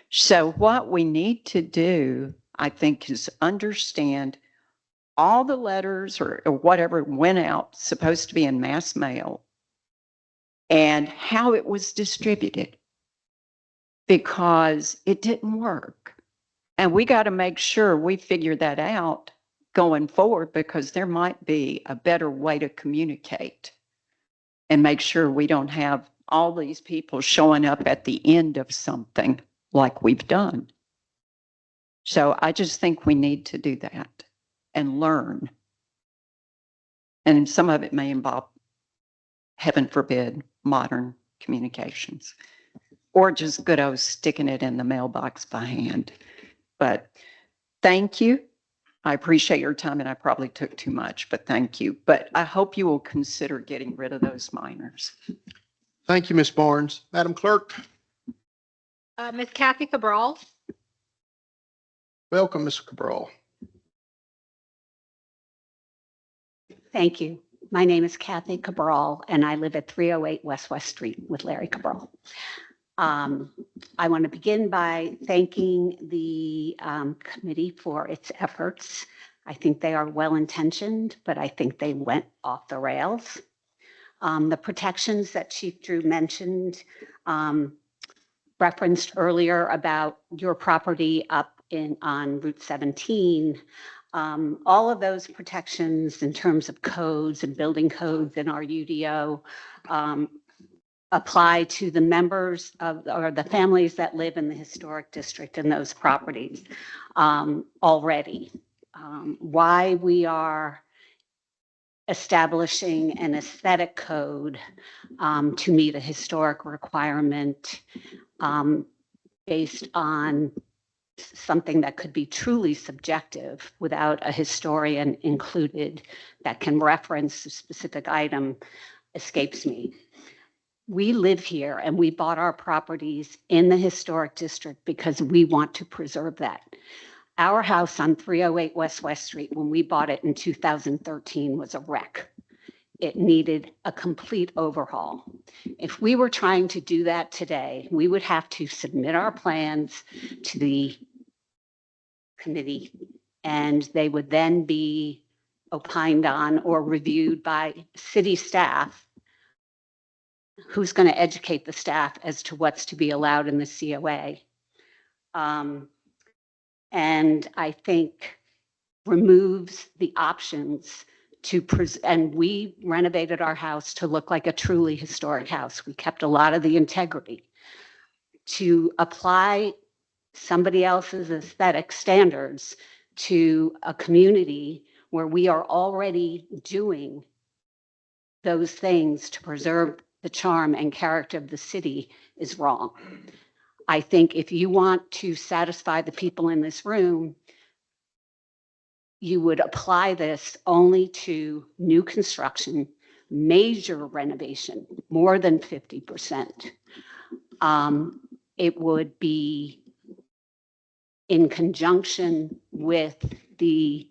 So what we need to do, I think, is understand all the letters or whatever went out, supposed to be in mass mail, and how it was distributed, because it didn't work. And we got to make sure we figure that out going forward, because there might be a better way to communicate and make sure we don't have all these people showing up at the end of something like we've done. So I just think we need to do that and learn. And some of it may involve, heaven forbid, modern communications, or just good old sticking it in the mailbox by hand. But thank you. I appreciate your time and I probably took too much, but thank you. But I hope you will consider getting rid of those minors. Thank you, Ms. Barnes. Madam Clerk, Ms. Kathy Cabral, welcome, Mr. Cabral. Thank you. My name is Kathy Cabral, and I live at 308 West West Street with Larry Cabral. I want to begin by thanking the committee for its efforts. I think they are well-intentioned, but I think they went off the rails. The protections that Chief Drew mentioned, referenced earlier about your property up on Route 17, all of those protections in terms of codes and building codes in our UDO apply to the members of, or the families that live in the historic district in those properties already. Why we are establishing an aesthetic code to meet a historic requirement based on something that could be truly subjective without a historian included that can reference a specific item escapes me. We live here and we bought our properties in the historic district because we want to preserve that. Our house on 308 West West Street, when we bought it in 2013, was a wreck. It needed a complete overhaul. If we were trying to do that today, we would have to submit our plans to the committee, and they would then be opined on or reviewed by city staff, who's going to educate the staff as to what's to be allowed in the COA. And I think removes the options to and we renovated our house to look like a truly historic house. We kept a lot of the integrity. To apply somebody else's aesthetic standards to a community where we are already doing those things to preserve the charm and character of the city is wrong. I think if you want to satisfy the people in this room, you would apply this only to new construction, major renovation, more than 50%. It would be in conjunction with the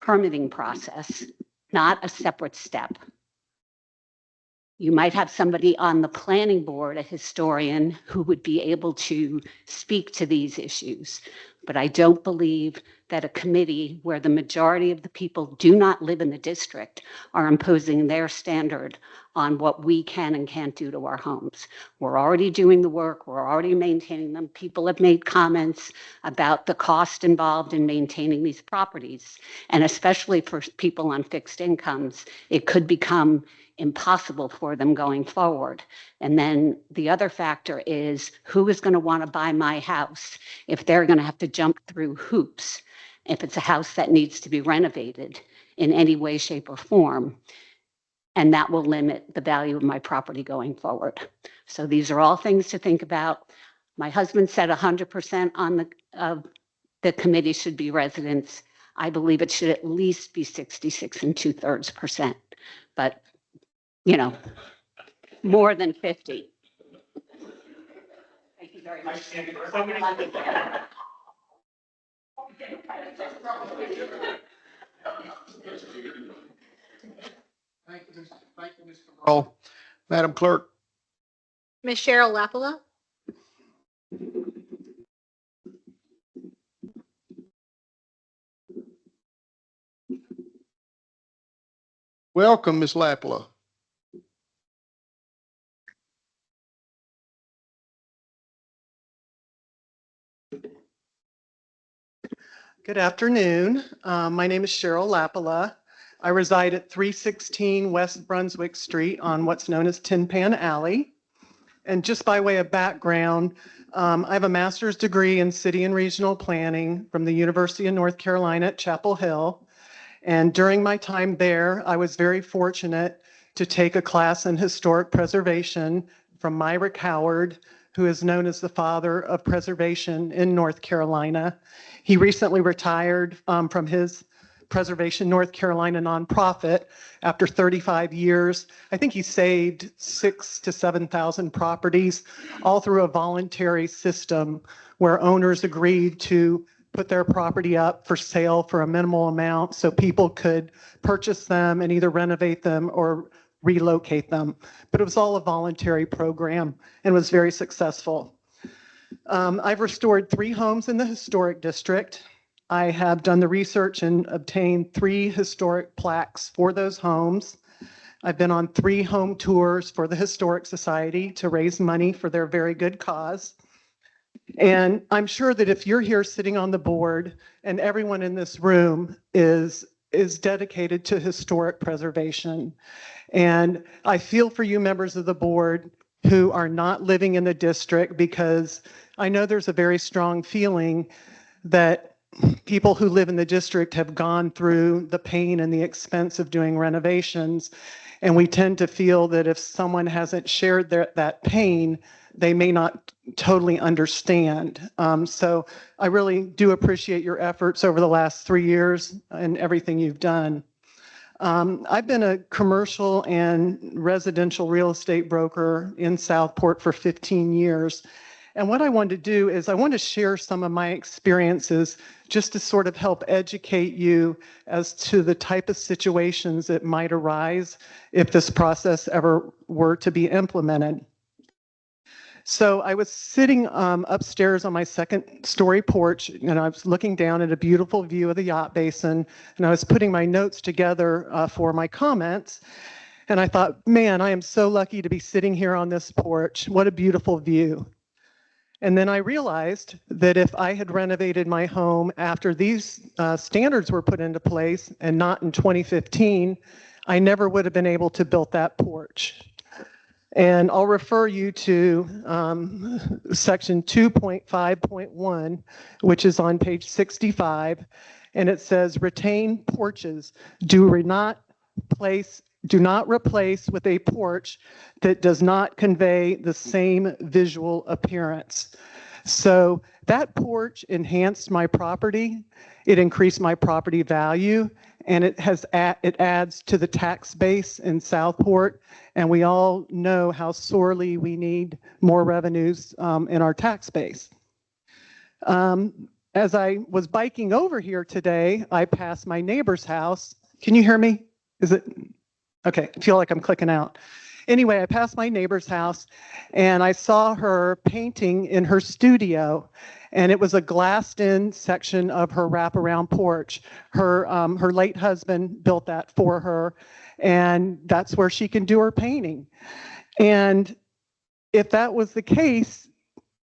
permitting process, not a separate step. You might have somebody on the planning board, a historian, who would be able to speak to these issues. But I don't believe that a committee where the majority of the people do not live in the district are imposing their standard on what we can and can't do to our homes. We're already doing the work. We're already maintaining them. People have made comments about the cost involved in maintaining these properties. And especially for people on fixed incomes, it could become impossible for them going forward. And then the other factor is who is going to want to buy my house if they're going to have to jump through hoops if it's a house that needs to be renovated in any way, shape, or form. And that will limit the value of my property going forward. So these are all things to think about. My husband said 100% on the committee should be residents. I believe it should at least be 66 2/3%. But you know, more than 50. Thank you very much. Thank you, Mr. Cabral. Madam Clerk, Ms. Cheryl Lapola, welcome, Ms. Lapola. Good afternoon. My name is Cheryl Lapola. I reside at 316 West Brunswick Street on what's known as Tin Pan Alley. And just by way of background, I have a master's degree in city and regional planning from the University of North Carolina at Chapel Hill. And during my time there, I was very fortunate to take a class in historic preservation from Myrick Howard, who is known as the father of preservation in North Carolina. He recently retired from his Preservation North Carolina nonprofit after 35 years. I think he saved 6,000 to 7,000 properties, all through a voluntary system where owners agreed to put their property up for sale for a minimal amount so people could purchase them and either renovate them or relocate them. But it was all a voluntary program and was very successful. I've restored 3 homes in the historic district. I have done the research and obtained 3 historic plaques for those homes. I've been on 3 home tours for the Historic Society to raise money for their very good cause. And I'm sure that if you're here sitting on the board and everyone in this room is dedicated to historic preservation. And I feel for you members of the board who are not living in the district, because I know there's a very strong feeling that people who live in the district have gone through the pain and the expense of doing renovations. And we tend to feel that if someone hasn't shared that pain, they may not totally understand. So I really do appreciate your efforts over the last 3 years and everything you've done. I've been a commercial and residential real estate broker in Southport for 15 years. And what I want to do is I want to share some of my experiences just to sort of help educate you as to the type of situations that might arise if this process ever were to be implemented. So I was sitting upstairs on my 2nd story porch, and I was looking down at a beautiful view of the yacht basin, and I was putting my notes together for my comments. And I thought, man, I am so lucky to be sitting here on this porch. What a beautiful view. And then I realized that if I had renovated my home after these standards were put into place and not in 2015, I never would have been able to build that porch. And I'll refer you to section 2.5.1, which is on page 65. And it says, retained porches do not replace with a porch that does not convey the same visual appearance. So that porch enhanced my property. It increased my property value, and it adds to the tax base in Southport. And we all know how sorely we need more revenues in our tax base. As I was biking over here today, I passed my neighbor's house. Can you hear me? Is it? Okay, I feel like I'm clicking out. Anyway, I passed my neighbor's house and I saw her painting in her studio, and it was a glassed-in section of her wraparound porch. Her late husband built that for her, and that's where she can do her painting. And if that was the case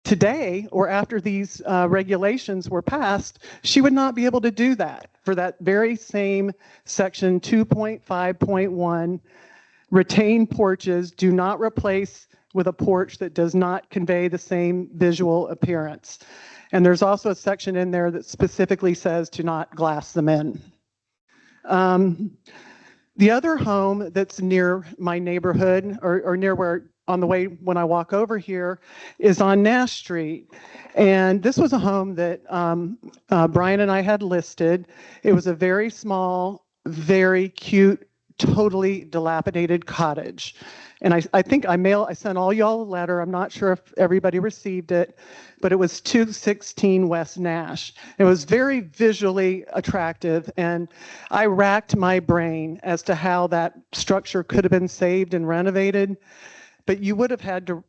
today, or after these regulations were passed, she would not be able to do that. For that very same section 2.5.1, retained porches do not replace with a porch that does not convey the same visual appearance. And there's also a section in there that specifically says to not glass them in. The other home that's near my neighborhood, or near where, on the way when I walk over here, is on Nash Street. And this was a home that Brian and I had listed. It was a very small, very cute, totally dilapidated cottage. And I think I sent all y'all a letter. I'm not sure if everybody received it, but it was 216 West Nash. It was very visually attractive, and I racked my brain as to how that structure could have been saved and renovated. But you would have had to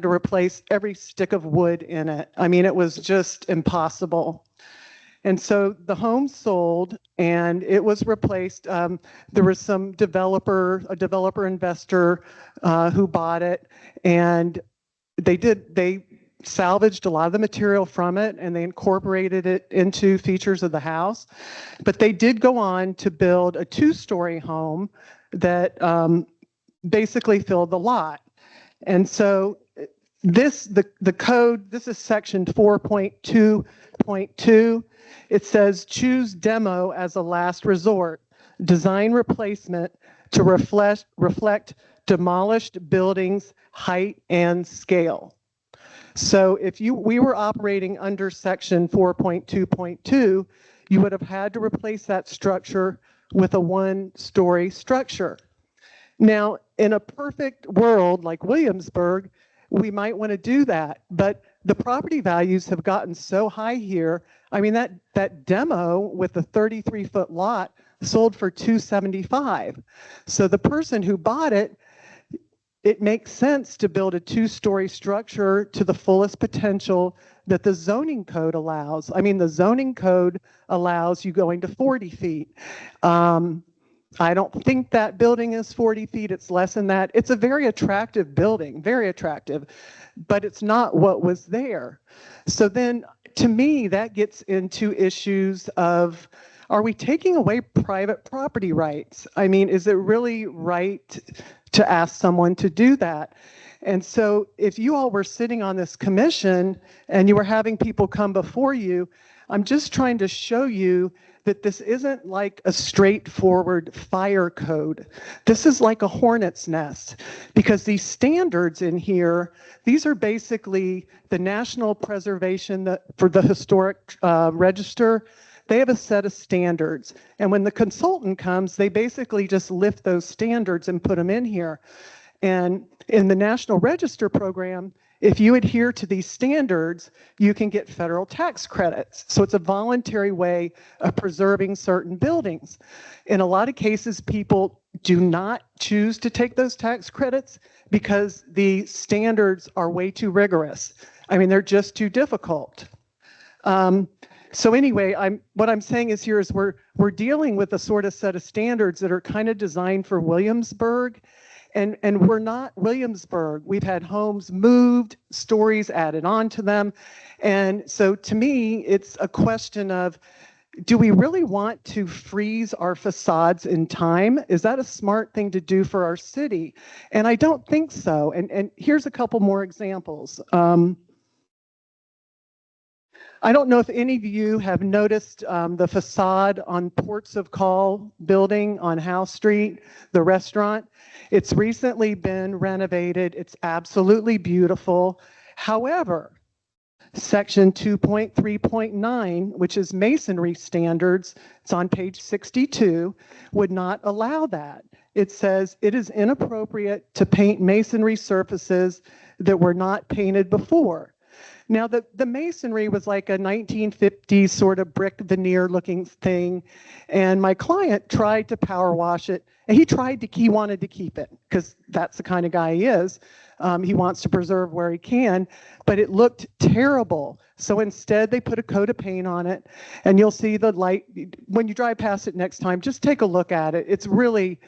replace every stick of wood in it. I mean, it was just impossible. And so the home sold and it was replaced. There was a developer investor who bought it, and they salvaged a lot of the material from it and they incorporated it into features of the house. But they did go on to build a 2-story home that basically filled the lot. And so the code, this is section 4.2.2. It says choose demo as a last resort, design replacement to reflect demolished buildings' height and scale. So if we were operating under section 4.2.2, you would have had to replace that structure with a one-story structure. Now, in a perfect world like Williamsburg, we might want to do that, but the property values have gotten so high here. I mean, that demo with the 33-foot lot sold for $275. So the person who bought it, it makes sense to build a two-story structure to the fullest potential that the zoning code allows. I mean, the zoning code allows you going to 40 feet. I don't think that building is 40 feet. It's less than that. It's a very attractive building, very attractive, but it's not what was there. So then, to me, that gets into issues of, are we taking away private property rights? I mean, is it really right to ask someone to do that? And so if you all were sitting on this commission and you were having people come before you, I'm just trying to show you that this isn't like a straightforward fire code. This is like a hornet's nest, because these standards in here, these are basically the National Preservation for the Historic Register. They have a set of standards. And when the consultant comes, they basically just lift those standards and put them in here. And in the National Register program, if you adhere to these standards, you can get federal tax credits. So it's a voluntary way of preserving certain buildings. In a lot of cases, people do not choose to take those tax credits because the standards are way too rigorous. I mean, they're just too difficult. So anyway, what I'm saying is here is we're dealing with a sort of set of standards that are kind of designed for Williamsburg. And we're not Williamsburg. We've had homes moved, stories added on to them. And so to me, it's a question of, do we really want to freeze our facades in time? Is that a smart thing to do for our city? And I don't think so. And here's a couple more examples. I don't know if any of you have noticed the facade on Ports of Call building on House Street, the restaurant. It's recently been renovated. It's absolutely beautiful. However, section 2.3.9, which is masonry standards, it's on page 62, would not allow that. It says it is inappropriate to paint masonry surfaces that were not painted before. Now, the masonry was like a 1950s sort of brick veneer looking thing. And my client tried to power wash it. And he wanted to keep it because that's the kind of guy he is. He wants to preserve where he can, but it looked terrible. So instead they put a coat of paint on it, and you'll see the light. When you drive past it next time, just take a look at it. It's really,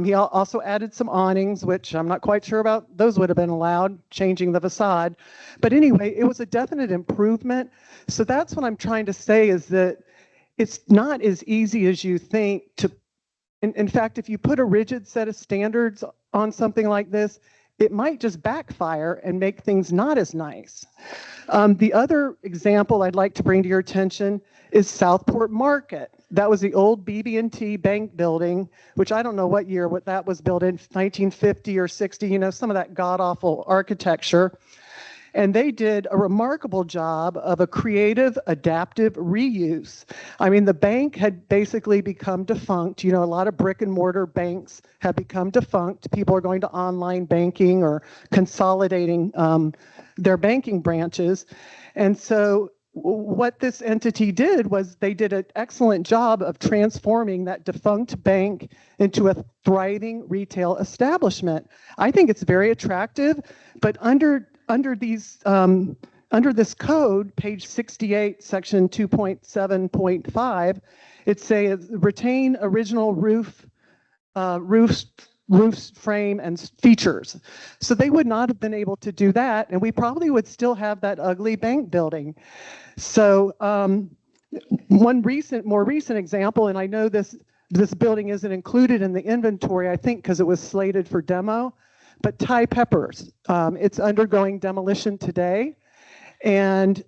he also added some awnings, which I'm not quite sure about. Those would have been allowed, changing the facade. But anyway, it was a definite improvement. So that's what I'm trying to say, is that it's not as easy as you think to, in fact, if you put a rigid set of standards on something like this, it might just backfire and make things not as nice. The other example I'd like to bring to your attention is Southport Market. That was the old BB&T bank building, which I don't know what year that was built in, 1950 or 60, you know, some of that god-awful architecture. And they did a remarkable job of a creative, adaptive reuse. I mean, the bank had basically become defunct. You know, a lot of brick and mortar banks have become defunct. People are going to online banking or consolidating their banking branches. And so what this entity did was they did an excellent job of transforming that defunct bank into a thriving retail establishment. I think it's very attractive, but under this code, page 68, section 2.7.5, it says retain original roof frame and features. So they would not have been able to do that, and we probably would still have that ugly bank building. So one more recent example, and I know this building isn't included in the inventory, I think because it was slated for demo, but Thai Peppers, it's undergoing demolition today, and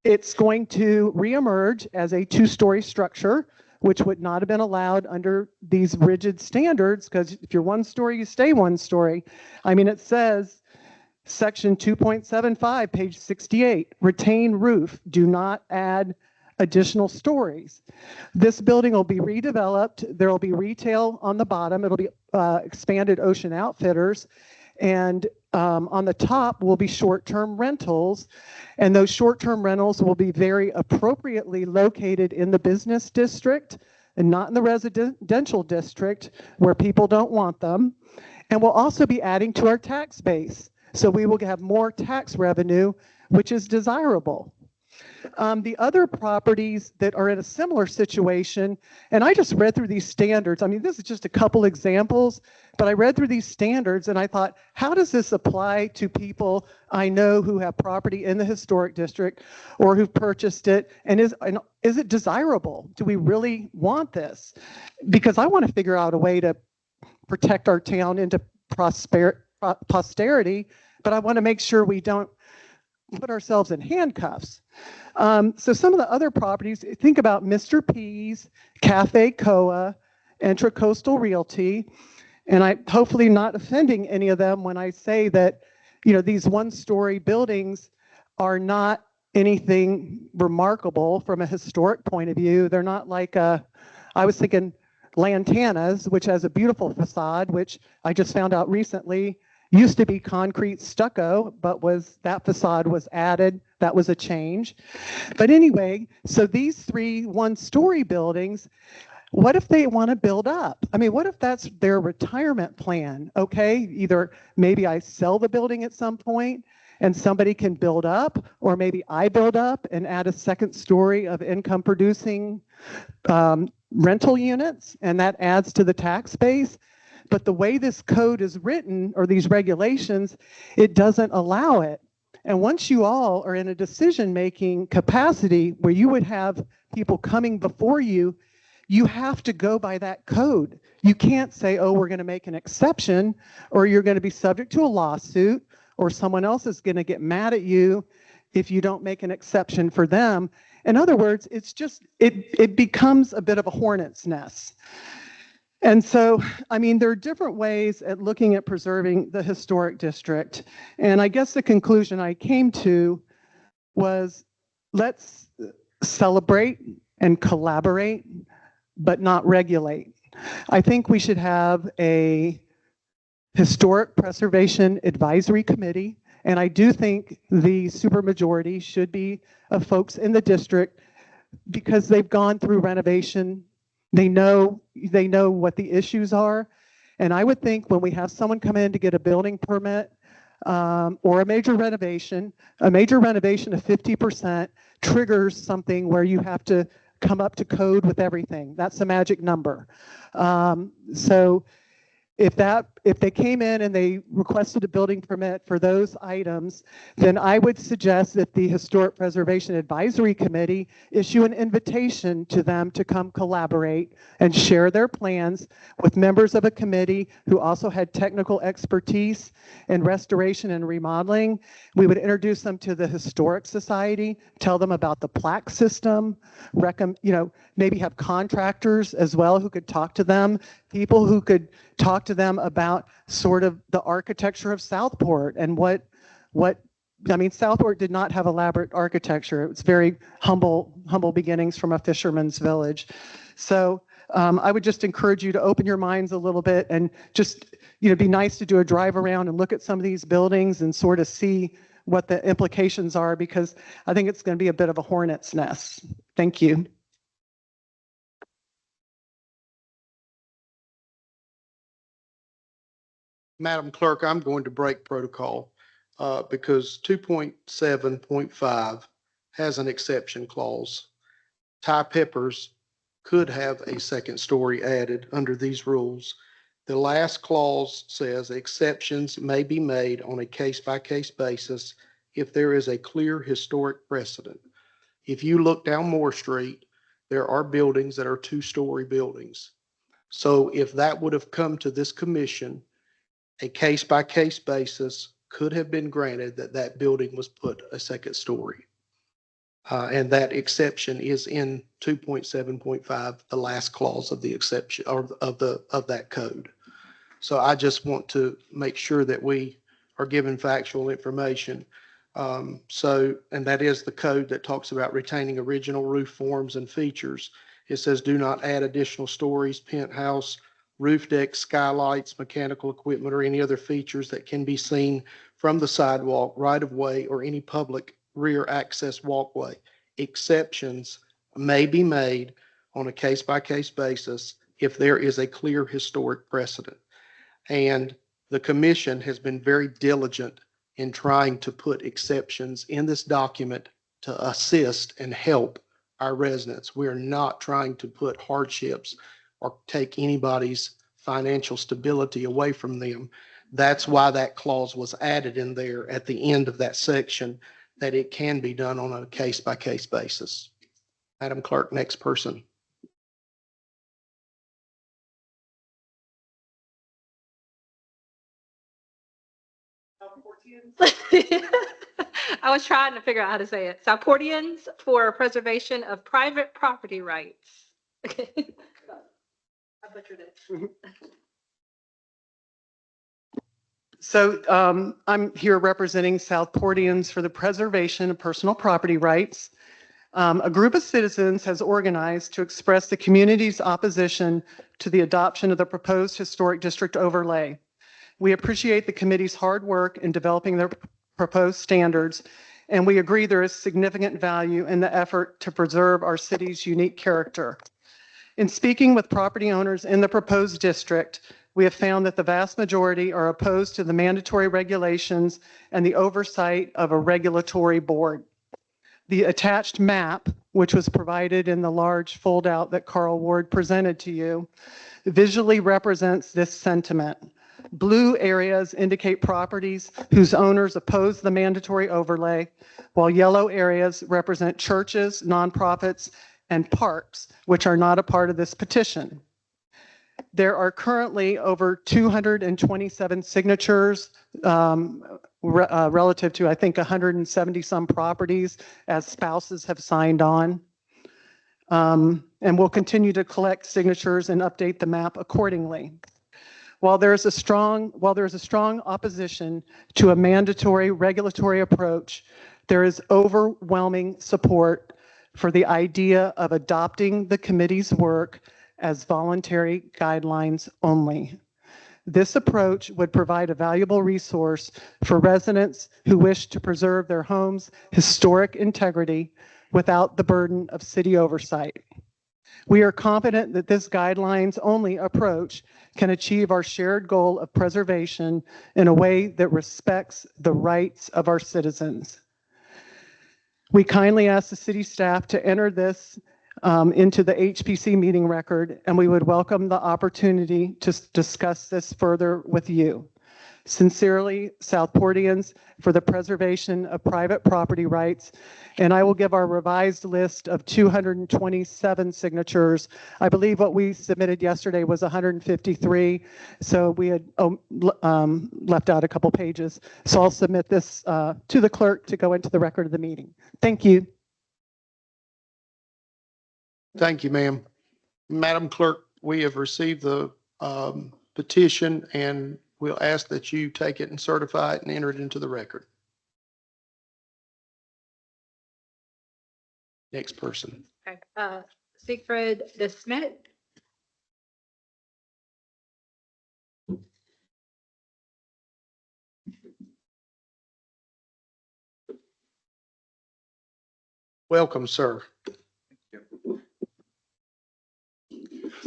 it's going to reemerge as a two-story structure, which would not have been allowed under these rigid standards, because if you're one story, you stay one story. I mean, it says Section 2.75, page 68, retain roof, do not add additional stories. This building will be redeveloped. There will be retail on the bottom. It'll be expanded Ocean Outfitters. And on the top will be short-term rentals. And those short-term rentals will be very appropriately located in the business district and not in the residential district where people don't want them. And we'll also be adding to our tax base. So we will have more tax revenue, which is desirable. The other properties that are in a similar situation, and I just read through these standards. I mean, this is just a couple examples, but I read through these standards and I thought, how does this apply to people I know who have property in the historic district or who've purchased it? And is it desirable? Do we really want this? Because I want to figure out a way to protect our town into posterity, but I want to make sure we don't put ourselves in handcuffs. So some of the other properties, think about Mr. P's, Cafe Coa, Intracoastal Realty, and I hopefully not offending any of them when I say that, you know, these one-story buildings are not anything remarkable from a historic point of view. They're not like I was thinking Lantana's, which has a beautiful facade, which I just found out recently used to be concrete stucco, but that facade was added. That was a change. But anyway, so these 3 one-story buildings, what if they want to build up? I mean, what if that's their retirement plan? Okay, either maybe I sell the building at some point and somebody can build up, or maybe I build up and add a second story of income producing rental units, and that adds to the tax base. But the way this code is written, or these regulations, it doesn't allow it. And once you all are in a decision-making capacity where you would have people coming before you, you have to go by that code. You can't say, oh, we're going to make an exception, or you're going to be subject to a lawsuit, or someone else is going to get mad at you if you don't make an exception for them. In other words, it's just, it becomes a bit of a hornet's nest. And so, I mean, there are different ways at looking at preserving the historic district. And I guess the conclusion I came to was, let's celebrate and collaborate, but not regulate. I think we should have a historic preservation advisory committee. And I do think the supermajority should be of folks in the district because they've gone through renovation. They know what the issues are. And I would think when we have someone come in to get a building permit or a major renovation of 50% triggers something where you have to come up to code with everything. That's the magic number. So if they came in and they requested a building permit for those items, then I would suggest that the Historic Preservation Advisory Committee issue an invitation to them to come collaborate and share their plans with members of a committee who also had technical expertise in restoration and remodeling. We would introduce them to the Historic Society, tell them about the plaque system, maybe have contractors as well who could talk to them, people who could talk to them about sort of the architecture of Southport and Southport did not have elaborate architecture. It was very humble beginnings from a fisherman's village. So I would just encourage you to open your minds a little bit and just, be nice to do a drive around and look at some of these buildings and sort of see what the implications are, because I think it's going to be a bit of a hornet's nest. Thank you. Madam Clerk, I'm going to break protocol because 2.7.5 has an exception clause. Thai Peppers could have a second story added under these rules. The last clause says exceptions may be made on a case-by-case basis if there is a clear historic precedent. If you look down Moore Street, there are buildings that are 2-story buildings. So if that would have come to this commission, a case-by-case basis could have been granted that building was put a second story. And that exception is in 2.7.5, the last clause of the exception or of that code. So I just want to make sure that we are given factual information. And that is the code that talks about retaining original roof forms and features. It says, do not add additional stories, penthouse, roof deck, skylights, mechanical equipment, or any other features that can be seen from the sidewalk, right of way, or any public rear access walkway. Exceptions may be made on a case-by-case basis if there is a clear historic precedent. And the commission has been very diligent in trying to put exceptions in this document to assist and help our residents. We are not trying to put hardships or take anybody's financial stability away from them. That's why that clause was added in there at the end of that section, that it can be done on a case-by-case basis. Madam Clerk, next person. I was trying to figure out how to say it. Southportians for preservation of private property rights. I butchered it. So I'm here representing Southportians for the preservation of personal property rights. A group of citizens has organized to express the community's opposition to the adoption of the proposed historic district overlay. We appreciate the committee's hard work in developing their proposed standards, and we agree there is significant value in the effort to preserve our city's unique character. In speaking with property owners in the proposed district, we have found that the vast majority are opposed to the mandatory regulations and the oversight of a regulatory board. The attached map, which was provided in the large foldout that Carl Ward presented to you, visually represents this sentiment. Blue areas indicate properties whose owners oppose the mandatory overlay, while yellow areas represent churches, nonprofits, and parks, which are not a part of this petition. There are currently over 227 signatures relative to, I think, 170 some properties as spouses have signed on. And we'll continue to collect signatures and update the map accordingly. While there is a strong opposition to a mandatory regulatory approach, there is overwhelming support for the idea of adopting the committee's work as voluntary guidelines only. This approach would provide a valuable resource for residents who wish to preserve their home's historic integrity without the burden of city oversight. We are confident that this guidelines-only approach can achieve our shared goal of preservation in a way that respects the rights of our citizens. We kindly ask the city staff to enter this into the HPC meeting record, and we would welcome the opportunity to discuss this further with you. Sincerely, Southportians for the preservation of private property rights. And I will give our revised list of 227 signatures. I believe what we submitted yesterday was 153. So we had left out a couple pages. So I'll submit this to the clerk to go into the record of the meeting. Thank you. Thank you, ma'am. Madam Clerk, we have received the petition, and we'll ask that you take it and certify it and enter it into the record. Next person. Okay. Siegfried DeSmit. Welcome, sir.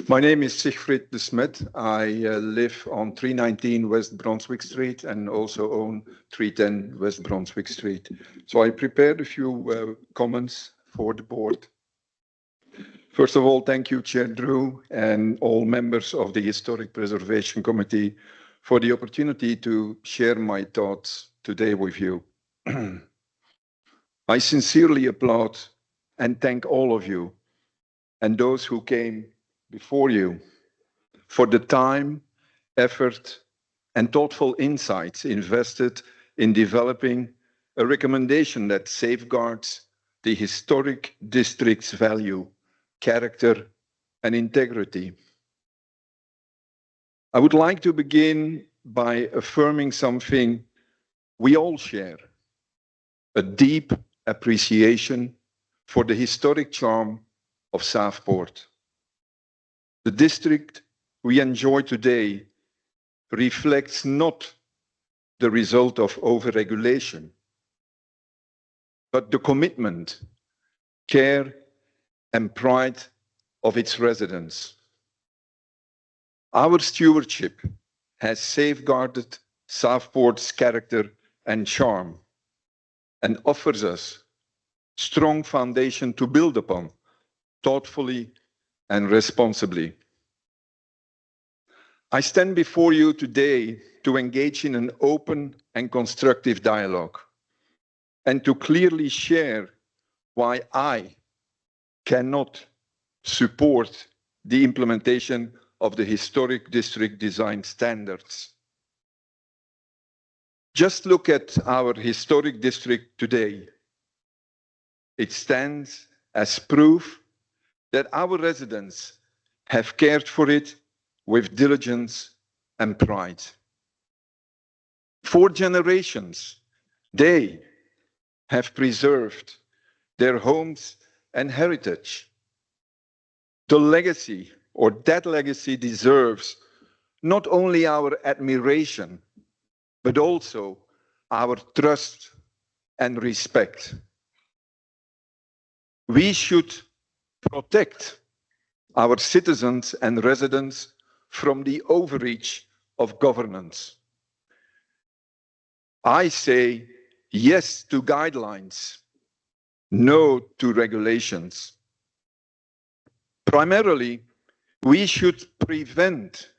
My name is Siegfried DeSmit. I live on 319 West Brunswick Street and also own 310 West Brunswick Street. So I prepared a few comments for the board. First of all, thank you, Chair Drew, and all members of the Historic Preservation Committee for the opportunity to share my thoughts today with you. I sincerely applaud and thank all of you and those who came before you for the time, effort, and thoughtful insights invested in developing a recommendation that safeguards the historic district's value, character, and integrity. I would like to begin by affirming something we all share a deep appreciation for the historic charm of Southport. The district we enjoy today reflects not the result of overregulation, but the commitment, care, and pride of its residents. Our stewardship has safeguarded Southport's character and charm and offers us strong foundation to build upon thoughtfully and responsibly. I stand before you today to engage in an open and constructive dialogue and to clearly share why I cannot support the implementation of the historic district design standards. Just look at our historic district today. It stands as proof that our residents have cared for it with diligence and pride. For generations, they have preserved their homes and heritage. The legacy, or that legacy, deserves not only our admiration, but also our trust and respect. We should protect our citizens and residents from the overreach of governance. I say yes to guidelines, no to regulations. Primarily, we should prevent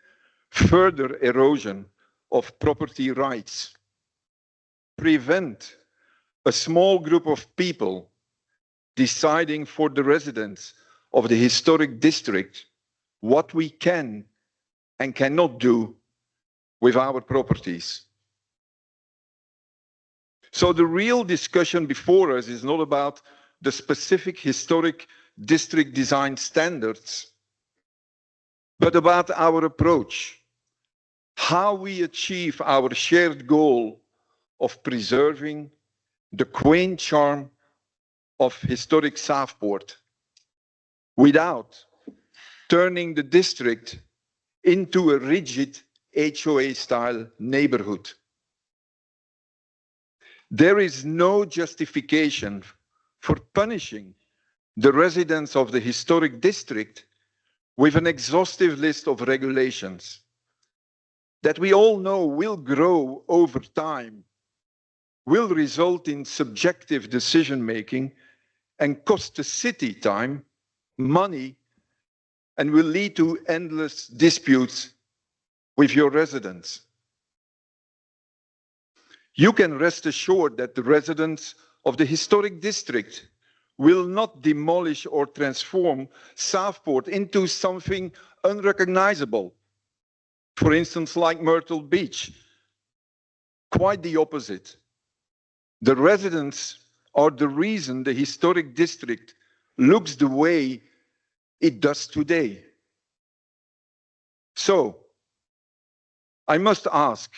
further erosion of property rights, prevent a small group of people deciding for the residents of the historic district what we can and cannot do with our properties. So the real discussion before us is not about the specific historic district design standards, but about our approach, how we achieve our shared goal of preserving the quaint charm of historic Southport without turning the district into a rigid HOA-style neighborhood. There is no justification for punishing the residents of the historic district with an exhaustive list of regulations that we all know will grow over time, will result in subjective decision-making and cost the city time, money, and will lead to endless disputes with your residents. You can rest assured that the residents of the historic district will not demolish or transform Southport into something unrecognizable. For instance, like Myrtle Beach. Quite the opposite. The residents are the reason the historic district looks the way it does today. So, I must ask,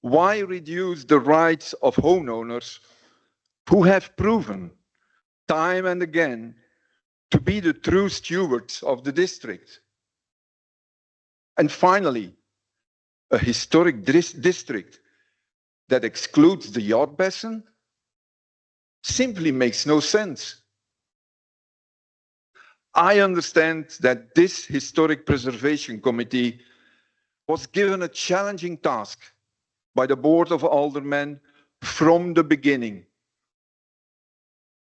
why reduce the rights of homeowners who have proven time and again to be the true stewards of the district? And finally, a historic district that excludes the yacht basin simply makes no sense. I understand that this Historic Preservation Committee was given a challenging task by the Board of Aldermen from the beginning.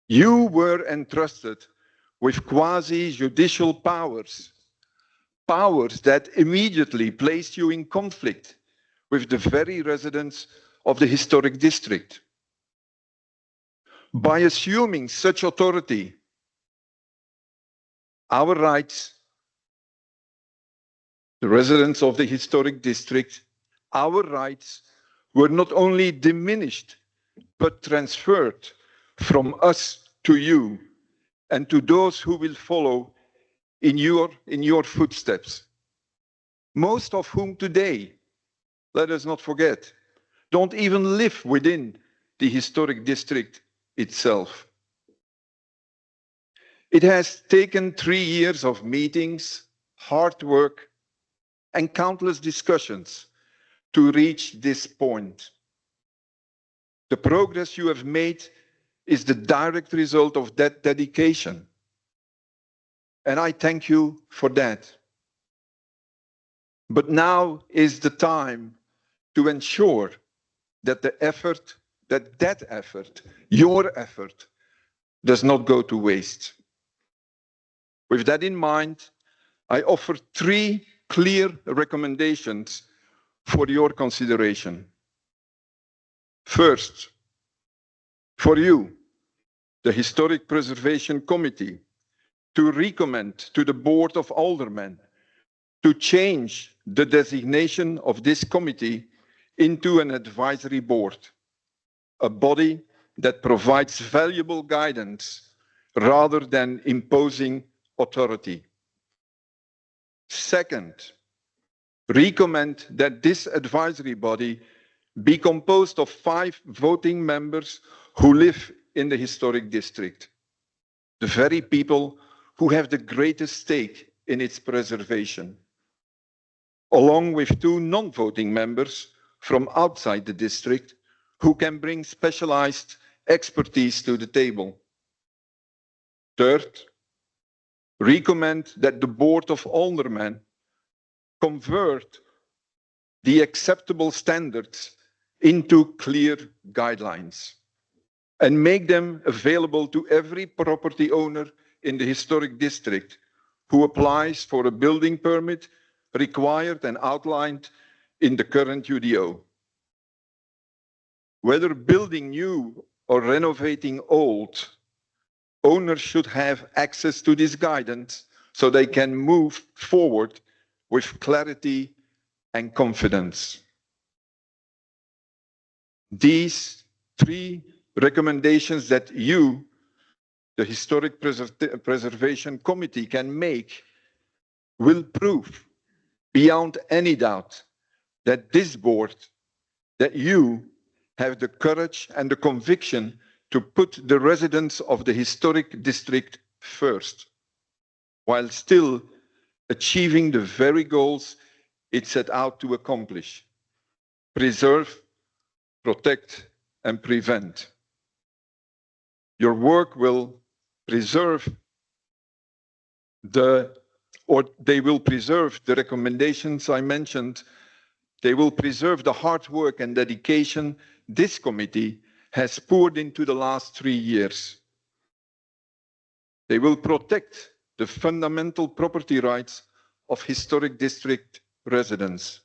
You were entrusted with quasi-judicial powers, powers that immediately placed you in conflict with the very residents of the historic district. By assuming such authority, our rights, the residents of the historic district, our rights were not only diminished, but transferred from us to you and to those who will follow in your footsteps. Most of whom today, let us not forget, don't even live within the historic district itself. It has taken 3 years of meetings, hard work, and countless discussions to reach this point. The progress you have made is the direct result of that dedication. And I thank you for that. But now is the time to ensure that that effort, your effort, does not go to waste. With that in mind, I offer 3 clear recommendations for your consideration. First, for you, the Historic Preservation Committee, to recommend to the Board of Aldermen to change the designation of this committee into an advisory board, a body that provides valuable guidance rather than imposing authority. Second, recommend that this advisory body be composed of 5 voting members who live in the historic district, the very people who have the greatest stake in its preservation, along with 2 non-voting members from outside the district who can bring specialized expertise to the table. Third, recommend that the Board of Aldermen convert the acceptable standards into clear guidelines and make them available to every property owner in the historic district who applies for a building permit required and outlined in the current UDO. Whether building new or renovating old, owners should have access to this guidance so they can move forward with clarity and confidence. These 3 recommendations that you, the Historic Preservation Committee, can make will prove beyond any doubt that this board, that you have the courage and the conviction to put the residents of the historic district first, while still achieving the very goals it set out to accomplish: preserve, protect, and prevent. Your work will preserve they will preserve the recommendations I mentioned. They will preserve the hard work and dedication this committee has poured into the last 3 years. They will protect the fundamental property rights of historic district residents,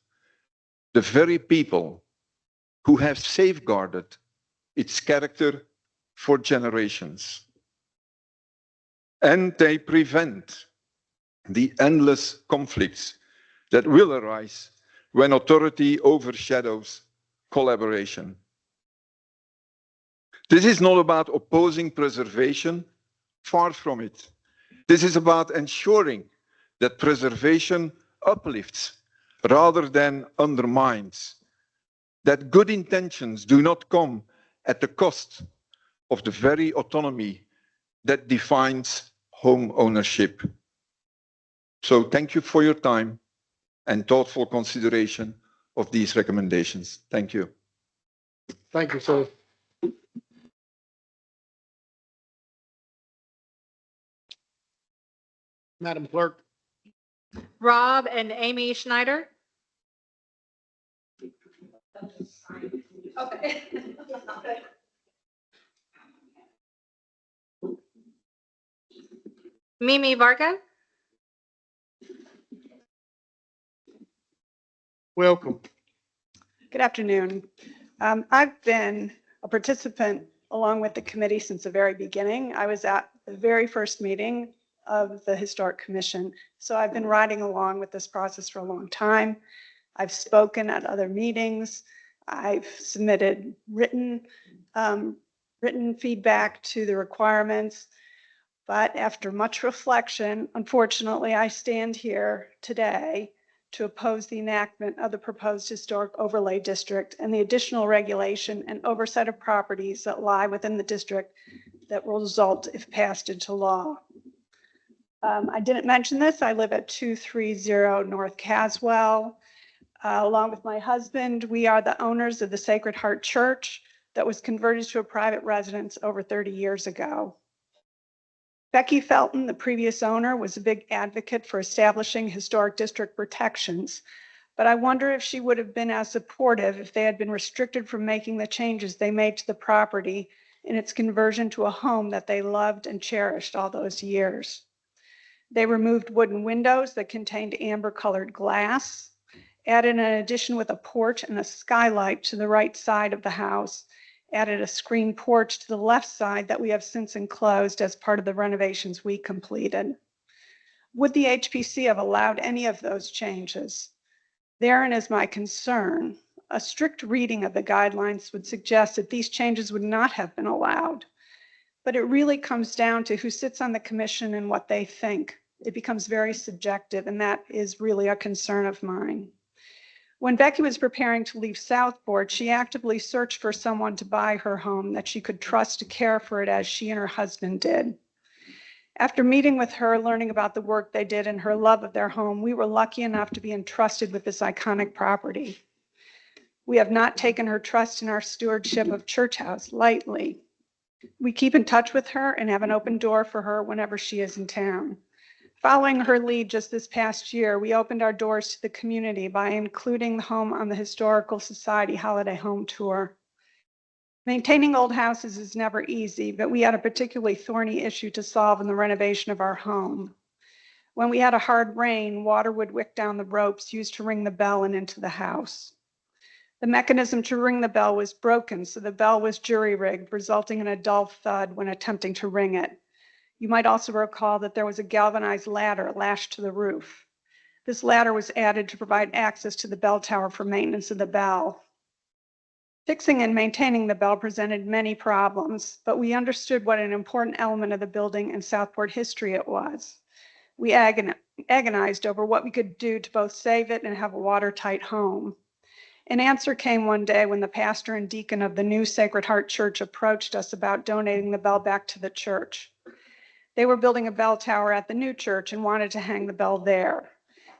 the very people who have safeguarded its character for generations. And they prevent the endless conflicts that will arise when authority overshadows collaboration. This is not about opposing preservation, far from it. This is about ensuring that preservation uplifts rather than undermines, that good intentions do not come at the cost of the very autonomy that defines home ownership. So thank you for your time and thoughtful consideration of these recommendations. Thank you. Thank you, sir. Madam Clerk. Rob and Amy Schneider. Okay. Mimi Varga. Welcome. Good afternoon. I've been a participant along with the committee since the very beginning. I was at the very first meeting of the Historic Commission, so I've been riding along with this process for a long time. I've spoken at other meetings. I've submitted written feedback to the requirements. But after much reflection, unfortunately, I stand here today to oppose the enactment of the proposed historic overlay district and the additional regulation and oversight of properties that lie within the district that will result if passed into law. I didn't mention this. I live at 230 North Caswell. Along with my husband, we are the owners of the Sacred Heart Church that was converted to a private residence over 30 years ago. Becky Felton, the previous owner, was a big advocate for establishing historic district protections, but I wonder if she would have been as supportive if they had been restricted from making the changes they made to the property in its conversion to a home that they loved and cherished all those years. They removed wooden windows that contained amber-colored glass, added an addition with a porch and a skylight to the right side of the house, added a screen porch to the left side that we have since enclosed as part of the renovations we completed. Would the HPC have allowed any of those changes? Therein is my concern. A strict reading of the guidelines would suggest that these changes would not have been allowed. But it really comes down to who sits on the commission and what they think. It becomes very subjective, and that is really a concern of mine. When Becky was preparing to leave Southport, she actively searched for someone to buy her home that she could trust to care for it as she and her husband did. After meeting with her, learning about the work they did and her love of their home, we were lucky enough to be entrusted with this iconic property. We have not taken her trust in our stewardship of Church House lightly. We keep in touch with her and have an open door for her whenever she is in town. Following her lead just this past year, we opened our doors to the community by including the home on the Historical Society Holiday Home Tour. Maintaining old houses is never easy, but we had a particularly thorny issue to solve in the renovation of our home. When we had a hard rain, water would wick down the ropes used to ring the bell and into the house. The mechanism to ring the bell was broken, so the bell was jury-rigged, resulting in a dull thud when attempting to ring it. You might also recall that there was a galvanized ladder lashed to the roof. This ladder was added to provide access to the bell tower for maintenance of the bell. Fixing and maintaining the bell presented many problems, but we understood what an important element of the building and Southport history it was. We agonized over what we could do to both save it and have a watertight home. An answer came one day when the pastor and deacon of the new Sacred Heart Church approached us about donating the bell back to the church. They were building a bell tower at the new church and wanted to hang the bell there.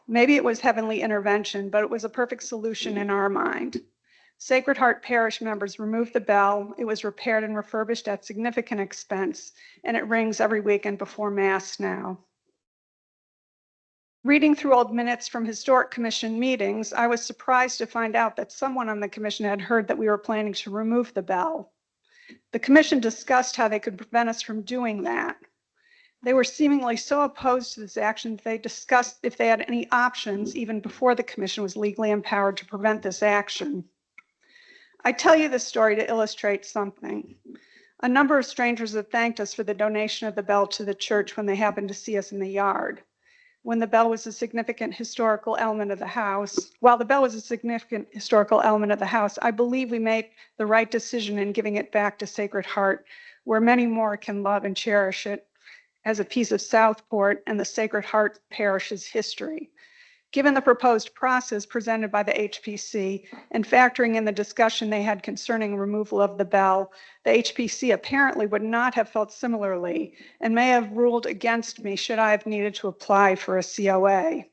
Maybe it was heavenly intervention, but it was a perfect solution in our mind. Sacred Heart Parish members removed the bell. It was repaired and refurbished at significant expense, and it rings every weekend before Mass now. Reading through old minutes from Historic Commission meetings, I was surprised to find out that someone on the commission had heard that we were planning to remove the bell. The commission discussed how they could prevent us from doing that. They were seemingly so opposed to this action that they discussed if they had any options even before the commission was legally empowered to prevent this action. I tell you this story to illustrate something. A number of strangers have thanked us for the donation of the bell to the church when they happened to see us in the yard. When the bell was a significant historical element of the house, while the bell was a significant historical element of the house, I believe we made the right decision in giving it back to Sacred Heart, where many more can love and cherish it as a piece of Southport and the Sacred Heart Parish's history. Given the proposed process presented by the HPC and factoring in the discussion they had concerning removal of the bell, the HPC apparently would not have felt similarly and may have ruled against me should I have needed to apply for a COA.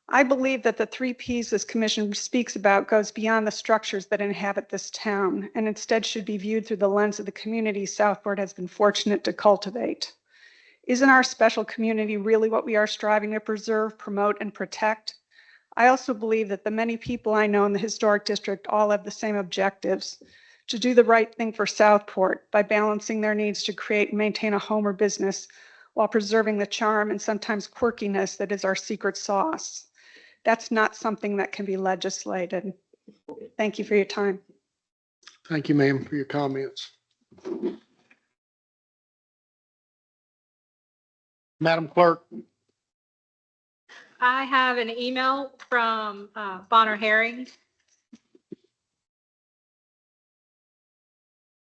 I believe that the 3 Ps this commission speaks about goes beyond the structures that inhabit this town and instead should be viewed through the lens of the community Southport has been fortunate to cultivate. Isn't our special community really what we are striving to preserve, promote, and protect? I also believe that the many people I know in the historic district all have the same objectives: to do the right thing for Southport by balancing their needs to create and maintain a home or business while preserving the charm and sometimes quirkiness that is our secret sauce. That's not something that can be legislated. Thank you for your time. Thank you, ma'am, for your comments. Madam Clerk. I have an email from Bonner Herring.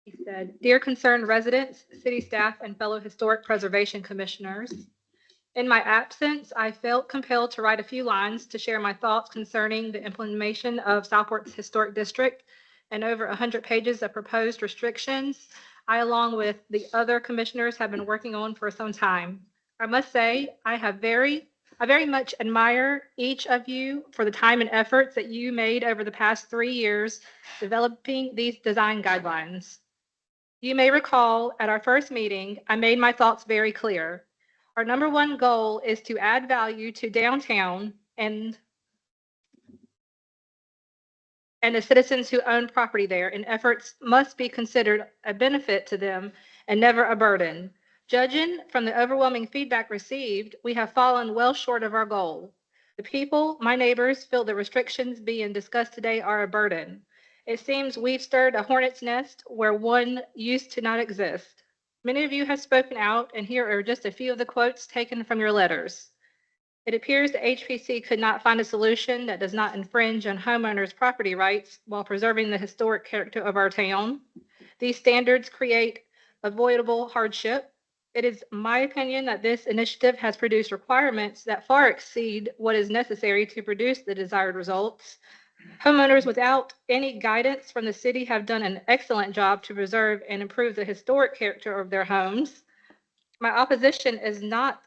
He said, "Dear concerned residents, city staff, and fellow historic preservation commissioners, In my absence, I felt compelled to write a few lines to share my thoughts concerning the implementation of Southport's historic district and over 100 pages of proposed restrictions I, along with the other commissioners, have been working on for some time. I must say, I very much admire each of you for the time and efforts that you made over the past 3 years developing these design guidelines. You may recall at our first meeting, I made my thoughts very clear. Our number one goal is to add value to downtown and the citizens who own property there, and efforts must be considered a benefit to them and never a burden. Judging from the overwhelming feedback received, we have fallen well short of our goal. The people, my neighbors, feel the restrictions being discussed today are a burden. It seems we've stirred a hornet's nest where one used to not exist. Many of you have spoken out, and here are just a few of the quotes taken from your letters. It appears the HPC could not find a solution that does not infringe on homeowners' property rights while preserving the historic character of our town. These standards create avoidable hardship. It is my opinion that this initiative has produced requirements that far exceed what is necessary to produce the desired results. Homeowners without any guidance from the city have done an excellent job to preserve and improve the historic character of their homes. My opposition is not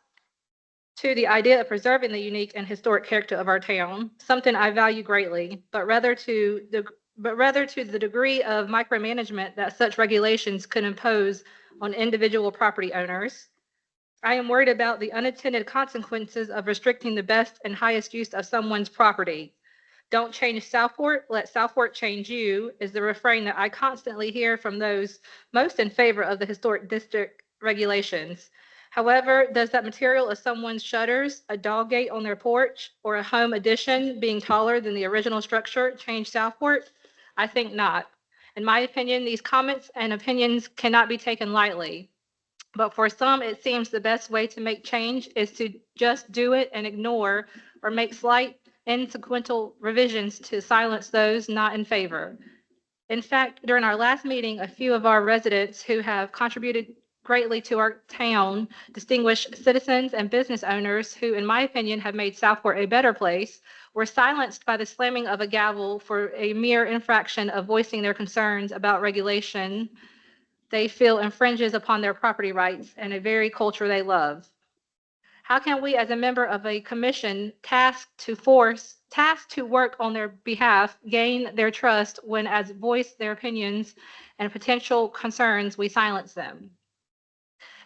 to the idea of preserving the unique and historic character of our town, something I value greatly, but rather to the degree of micromanagement that such regulations could impose on individual property owners. I am worried about the unintended consequences of restricting the best and highest use of someone's property. Don't change Southport, let Southport change you is the refrain that I constantly hear from those most in favor of the historic district regulations. However, does that material of someone's shutters, a dog gate on their porch, or a home addition being taller than the original structure change Southport? I think not. In my opinion, these comments and opinions cannot be taken lightly. But for some, it seems the best way to make change is to just do it and ignore or make slight insequential revisions to silence those not in favor. In fact, during our last meeting, a few of our residents who have contributed greatly to our town, distinguished citizens and business owners who, in my opinion, have made Southport a better place, were silenced by the slamming of a gavel for a mere infraction of voicing their concerns about regulation they feel infringes upon their property rights and a very culture they love. How can we, as a member of a commission tasked to work on their behalf, gain their trust when, as voice their opinions and potential concerns, we silence them?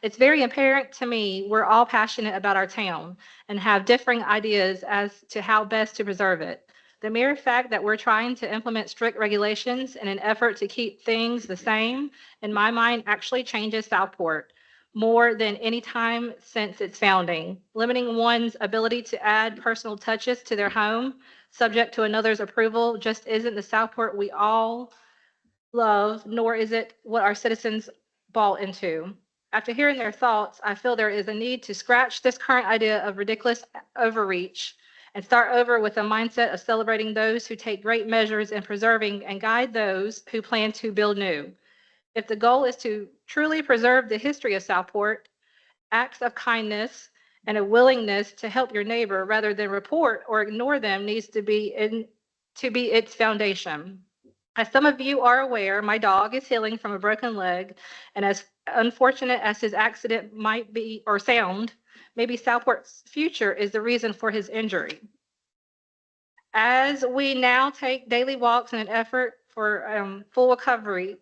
It's very apparent to me we're all passionate about our town and have differing ideas as to how best to preserve it. The mere fact that we're trying to implement strict regulations in an effort to keep things the same, in my mind, actually changes Southport more than any time since its founding. Limiting one's ability to add personal touches to their home, subject to another's approval, just isn't the Southport we all love, nor is it what our citizens bought into. After hearing their thoughts, I feel there is a need to scratch this current idea of ridiculous overreach and start over with a mindset of celebrating those who take great measures in preserving and guide those who plan to build new. If the goal is to truly preserve the history of Southport, acts of kindness and a willingness to help your neighbor rather than report or ignore them needs to be its foundation. As some of you are aware, my dog is healing from a broken leg, and as unfortunate as his accident might be or sound, maybe Southport's future is the reason for his injury. As we now take daily walks in an effort for full recovery,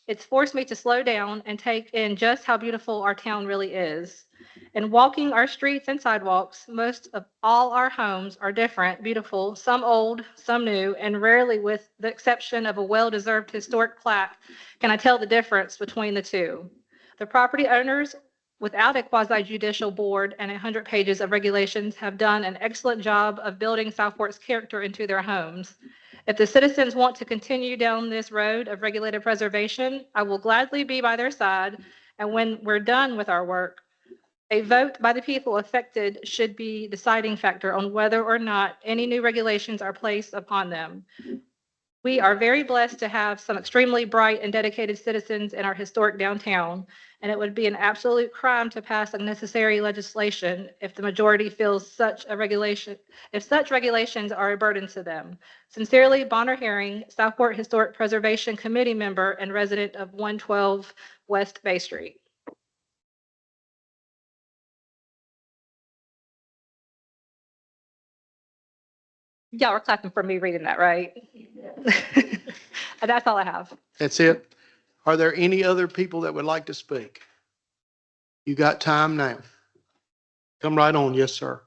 it's forced me to slow down and take in just how beautiful our town really is. In walking our streets and sidewalks, most of all our homes are different, beautiful, some old, some new, and rarely, with the exception of a well-deserved historic plaque, can I tell the difference between the two. The property owners, without a quasi-judicial board and 100 pages of regulations, have done an excellent job of building Southport's character into their homes. If the citizens want to continue down this road of regulated preservation, I will gladly be by their side. And when we're done with our work, a vote by the people affected should be the deciding factor on whether or not any new regulations are placed upon them. We are very blessed to have some extremely bright and dedicated citizens in our historic downtown, and it would be an absolute crime to pass unnecessary legislation if the majority feels such regulations are a burden to them. Sincerely, Bonner Herring, Southport Historic Preservation Committee member and resident of 112 West Bay Street. Y'all are clapping for me reading that, right? And that's all I have. That's it. Are there any other people that would like to speak? You got time now. Come right on. Yes, sir.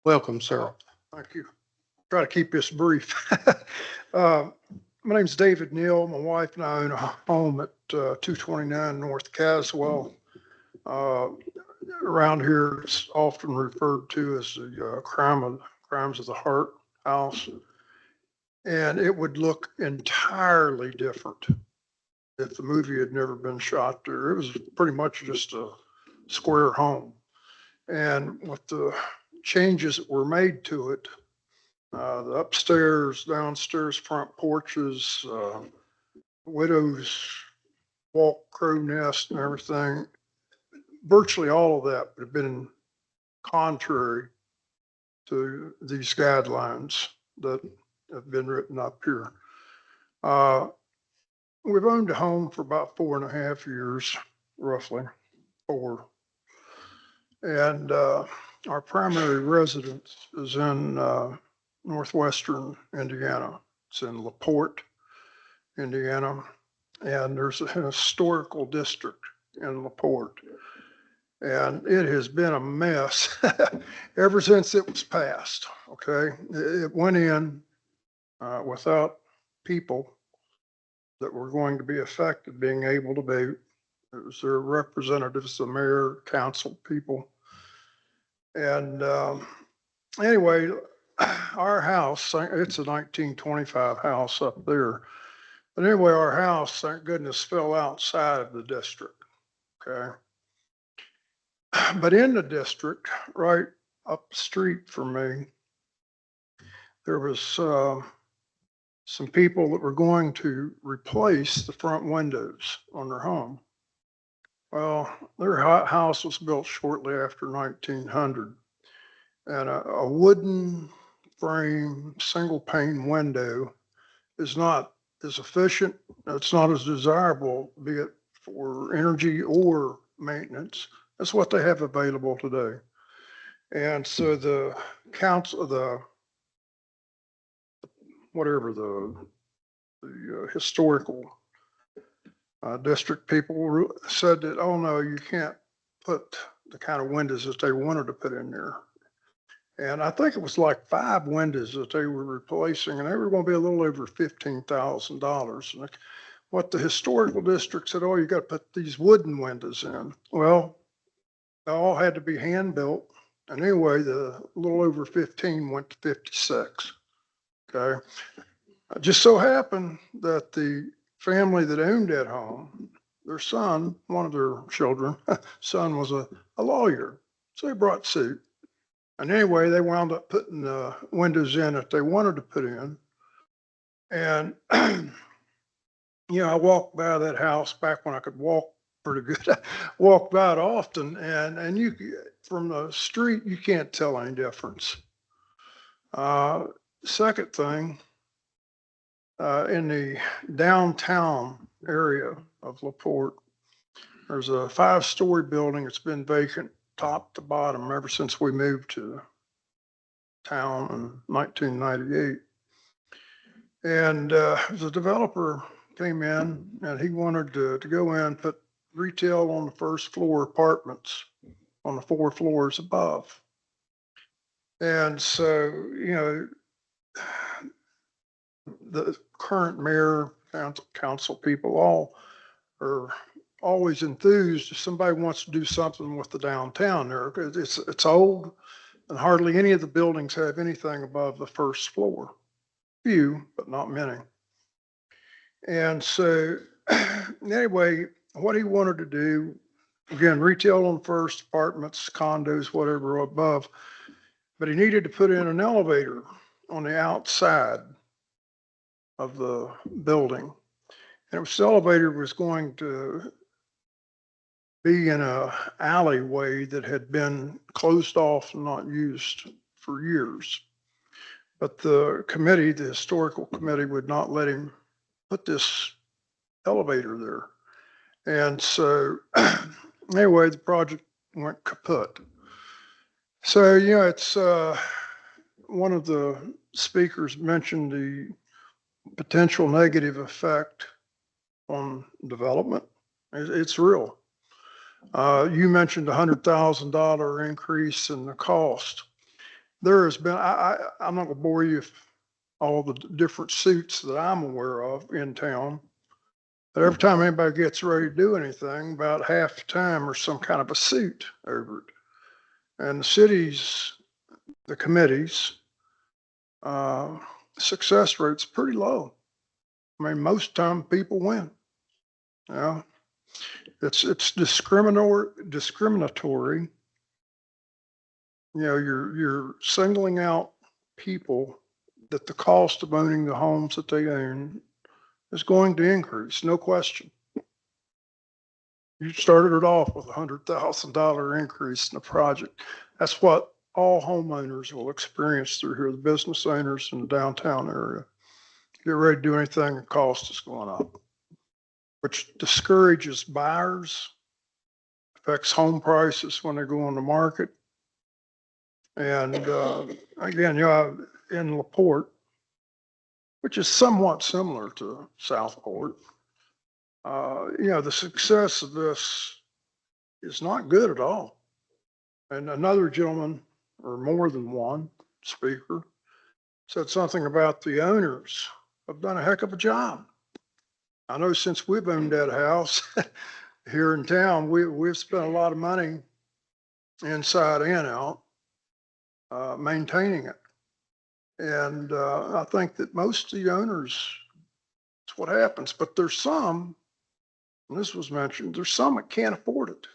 Welcome, sir. Thank you. Try to keep this brief. My name's David Neal. My wife and I own a home at 229 North Caswell. Around here, it's often referred to as the Crimes of the Heart house. And it would look entirely different if the movie had never been shot there. It was pretty much just a square home. And with the changes that were made to it, the upstairs, downstairs, front porches, widow's walk, crow nest and everything, virtually all of that would have been contrary to these guidelines that have been written up here. We've owned a home for about 4.5 years, roughly 4. And our primary residence is in northwestern Indiana. It's in LaPorte, Indiana. And there's a historical district in LaPorte. And it has been a mess ever since it was passed, okay? It went in without people that were going to be affected being able to vote. It was their representatives, the mayor, council people. And anyway, our house, it's a 1925 house up there. But anyway, our house, thank goodness, fell outside of the district, okay? But in the district, right up the street from me, there was some people that were going to replace the front windows on their home. Well, their house was built shortly after 1900, and a wooden frame, single pane window is not as efficient, it's not as desirable, be it for energy or maintenance. That's what they have available today. And so the council, the historical district people said that, oh no, you can't put the kind of windows that they wanted to put in there. And I think it was like 5 windows that they were replacing, and they were going to be a little over $15,000. And what the historical district said, oh, you got to put these wooden windows in. Well, they all had to be hand built. And anyway, the little over 15 went to 56. Okay. It just so happened that the family that owned that home, their son, one of their children, son was a lawyer. So they brought suit. And anyway, they wound up putting the windows in that they wanted to put in. And, you know, I walked by that house back when I could walk pretty good. I walked by it often, and you, from the street, you can't tell any difference. Second thing, in the downtown area of LaPorte, there's a 5-story building. It's been vacant top to bottom ever since we moved to town in 1998. And the developer came in and he wanted to go in and put retail on the first floor, apartments on the 4 floors above. And so, you know, the current mayor, council people all are always enthused if somebody wants to do something with the downtown there, because it's old and hardly any of the buildings have anything above the first floor. Few, but not many. And so anyway, what he wanted to do, again, retail on first, apartments, condos, whatever above. but he needed to put in an elevator on the outside of the building. And the elevator was going to be in a alleyway that had been closed off and not used for years. But the committee, the historical committee, would not let him put this elevator there. And so anyway, the project went kaput. So, you know, it's one of the speakers mentioned the potential negative effect on development. It's real. You mentioned $100,000 increase in the cost. There has been, I'm not gonna bore you with all the different suits that I'm aware of in town. But every time anybody gets ready to do anything, about half the time there's some kind of a suit over it. And the cities, the committees, success rate's pretty low. I mean, most time people win. You know, it's discriminatory. You know, you're singling out people that the cost of owning the homes that they own is going to increase, no question. You started it off with $100,000 increase in the project. That's what all homeowners will experience through here, the business owners in the downtown area. Get ready to do anything, the cost is going up, which discourages buyers, affects home prices when they go on the market. And again, you know, in LaPorte, which is somewhat similar to Southport, you know, the success of this is not good at all. And another gentleman, or more than one speaker, said something about the owners have done a heck of a job. I know since we've owned that house here in town, we've spent a lot of money inside and out maintaining it. And I think that most of the owners, it's what happens. But there's some, and this was mentioned, there's some that can't afford it.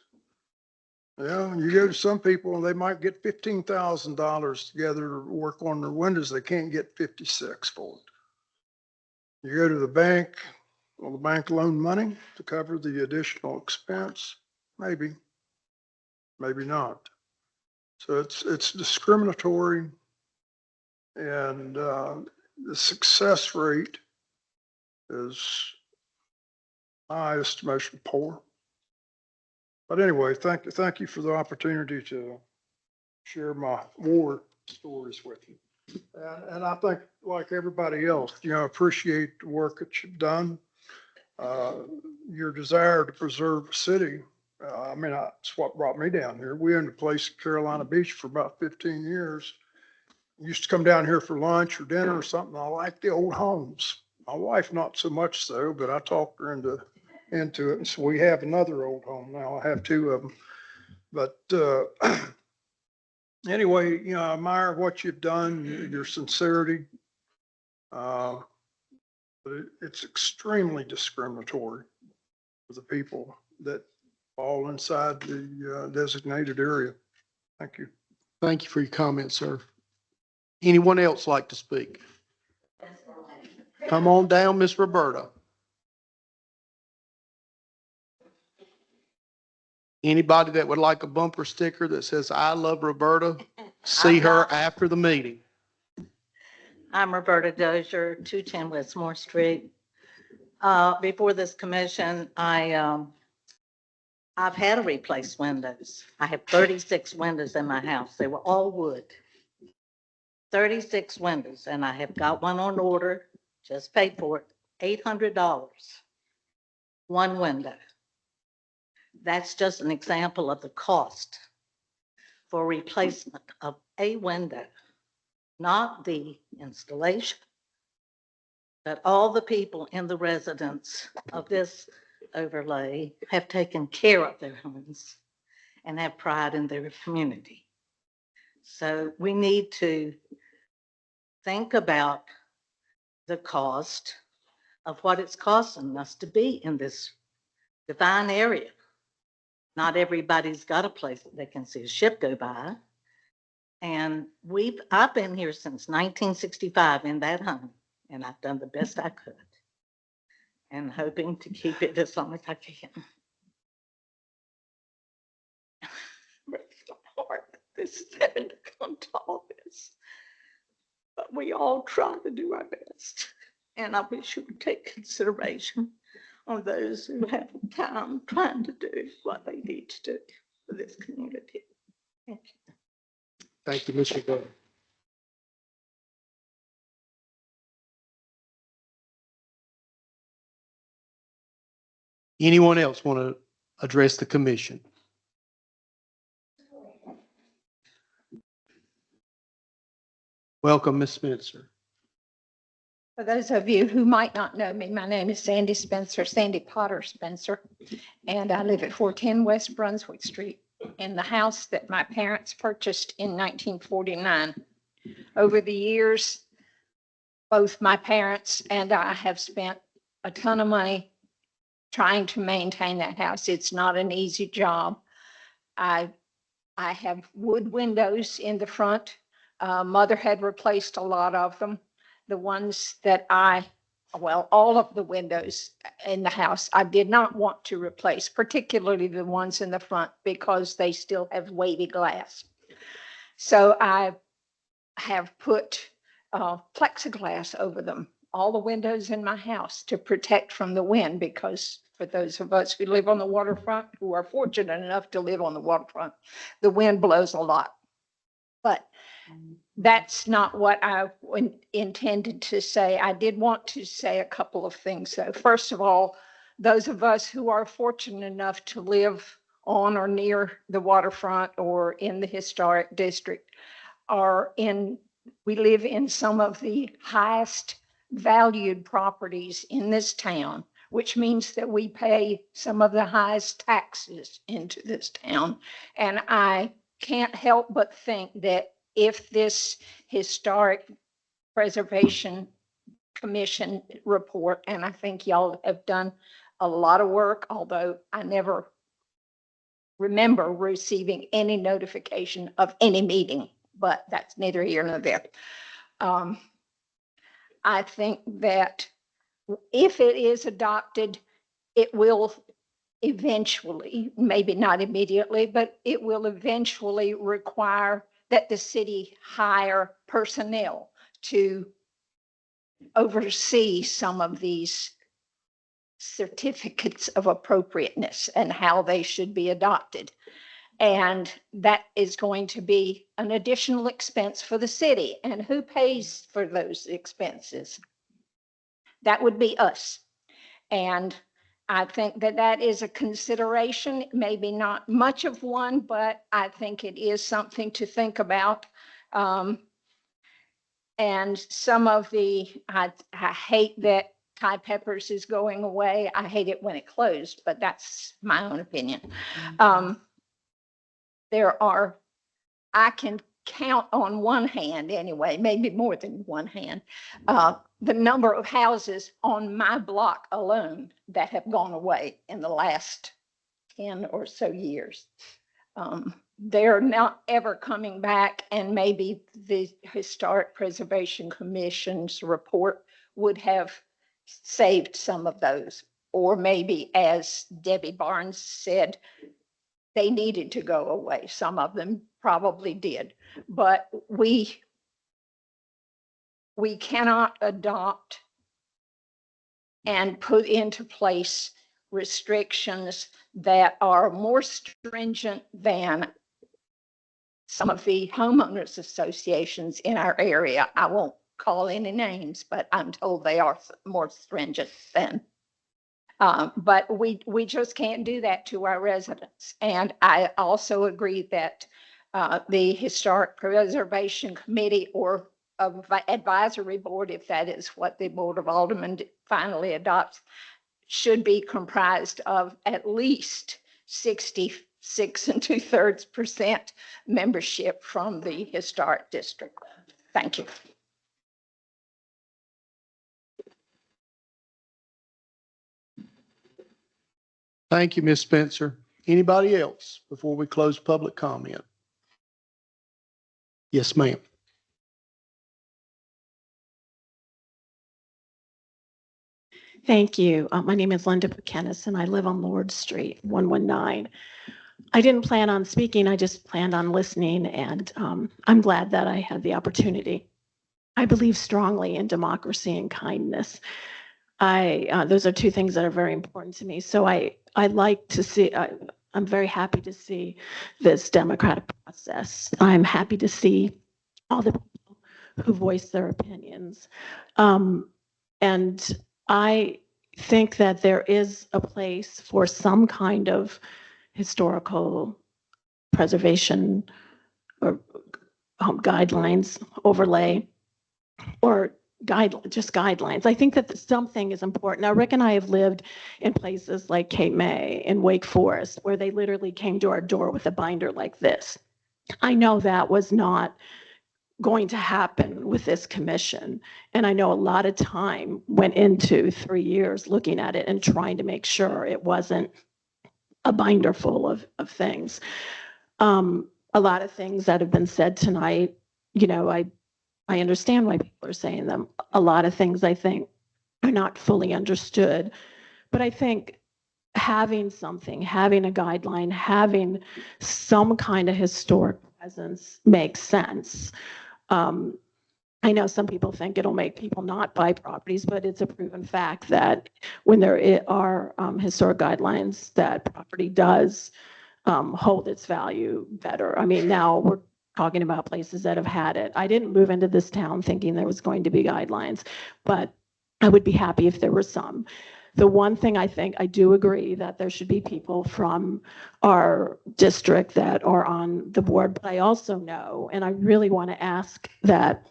You know, you go to some people and they might get $15,000 together to work on their windows. They can't get 56 for it. You go to the bank, will the bank loan money to cover the additional expense? Maybe, maybe not. So it's discriminatory, and the success rate is, my estimation, poor. But anyway, thank you for the opportunity to share my war stories with you. And I think, like everybody else, you know, appreciate the work that you've done. Your desire to preserve the city. I mean, that's what brought me down here. We owned a place in Carolina Beach for about 15 years. Used to come down here for lunch or dinner or something. I like the old homes. My wife, not so much so, but I talked her into it. And so we have another old home now. I have two of them. But anyway, you know, I admire what you've done, your sincerity. But it's extremely discriminatory for the people that fall inside the designated area. Thank you. Thank you for your comments, sir. Anyone else like to speak? Come on down, Miss Roberta. Anybody that would like a bumper sticker that says, "I love Roberta," see her after the meeting. I'm Roberta Dozier, 210 Westmore Street. Before this commission, I've had to replace windows. I have 36 windows in my house. They were all wood. 36 windows, and I have got one on order, just paid for it, $800. One window. That's just an example of the cost for replacement of a window, not the installation, but all the people in the residence of this overlay have taken care of their homes and have pride in their community. So we need to think about the cost of what it's costing us to be in this divine area. Not everybody's got a place that they can see a ship go by. And I've been here since 1965 in that home, and I've done the best I could. And hoping to keep it as long as I can. Breaks my heart that this is having to come to all this. But we all try to do our best. And I wish you would take consideration on those who have time trying to do what they need to do for this community. Thank you. Thank you, Mr. Gove. Anyone else want to address the commission? Welcome, Ms. Spencer. For those of you who might not know me, my name is Sandy Spencer, Sandy Potter Spencer, and I live at 410 West Brunswick Street in the house that my parents purchased in 1949. Over the years, both my parents and I have spent a ton of money trying to maintain that house. It's not an easy job. I have wood windows in the front. Mother had replaced a lot of them. The ones that all of the windows in the house, I did not want to replace, particularly the ones in the front because they still have wavy glass. So I have put plexiglass over them, all the windows in my house to protect from the wind, because for those of us who live on the waterfront, who are fortunate enough to live on the waterfront, the wind blows a lot. But that's not what I intended to say. I did want to say a couple of things, though. First of all, those of us who are fortunate enough to live on or near the waterfront or in the historic district we live in some of the highest valued properties in this town, which means that we pay some of the highest taxes into this town. And I can't help but think that if this Historic Preservation Commission report, and I think y'all have done a lot of work, although I never remember receiving any notification of any meeting, but that's neither here nor there. I think that if it is adopted, it will eventually, maybe not immediately, but it will eventually require that the city hire personnel to oversee some of these certificates of appropriateness and how they should be adopted. And that is going to be an additional expense for the city. And who pays for those expenses? That would be us. And I think that that is a consideration, maybe not much of one, but I think it is something to think about. And some of I hate that Thai Peppers is going away. I hate it when it closed, but that's my own opinion. I can count on one hand anyway, maybe more than one hand, the number of houses on my block alone that have gone away in the last 10 or so years. They're not ever coming back, and maybe the Historic Preservation Commission's report would have saved some of those. Or maybe, as Debbie Barnes said, they needed to go away. Some of them probably did, but we cannot adopt and put into place restrictions that are more stringent than some of the homeowners associations in our area. I won't call any names, but I'm told they are more stringent than. But we just can't do that to our residents. And I also agree that the Historic Preservation Committee or advisory board, if that is what the Board of Aldermen finally adopts, should be comprised of at least 66 2/3% membership from the historic district. Thank you. Thank you, Ms. Spencer. Anybody else before we close public comment? Yes, ma'am. Thank you. My name is Linda Pekenis, and I live on Lord Street, 119. I didn't plan on speaking. I just planned on listening, and I'm glad that I had the opportunity. I believe strongly in democracy and kindness. Those are two things that are very important to me. So I like to see. I'm very happy to see this democratic process. I'm happy to see all the people who voice their opinions, and I think that there is a place for some kind of historical preservation or guidelines overlay or just guidelines. I think that something is important. Now, Rick and I have lived in places like Cape May and Wake Forest, where they literally came to our door with a binder like this. I know that was not going to happen with this commission. And I know a lot of time went into 3 years looking at it and trying to make sure it wasn't a binder full of things. A lot of things that have been said tonight, you know, I understand why people are saying them. A lot of things I think are not fully understood. But I think having something, having a guideline, having some kind of historic presence makes sense. I know some people think it'll make people not buy properties, but it's a proven fact that when there are historic guidelines, that property does hold its value better. I mean, now we're talking about places that have had it. I didn't move into this town thinking there was going to be guidelines, but I would be happy if there were some. The one thing I think, I do agree that there should be people from our district that are on the board, but I also know, and I really want to ask that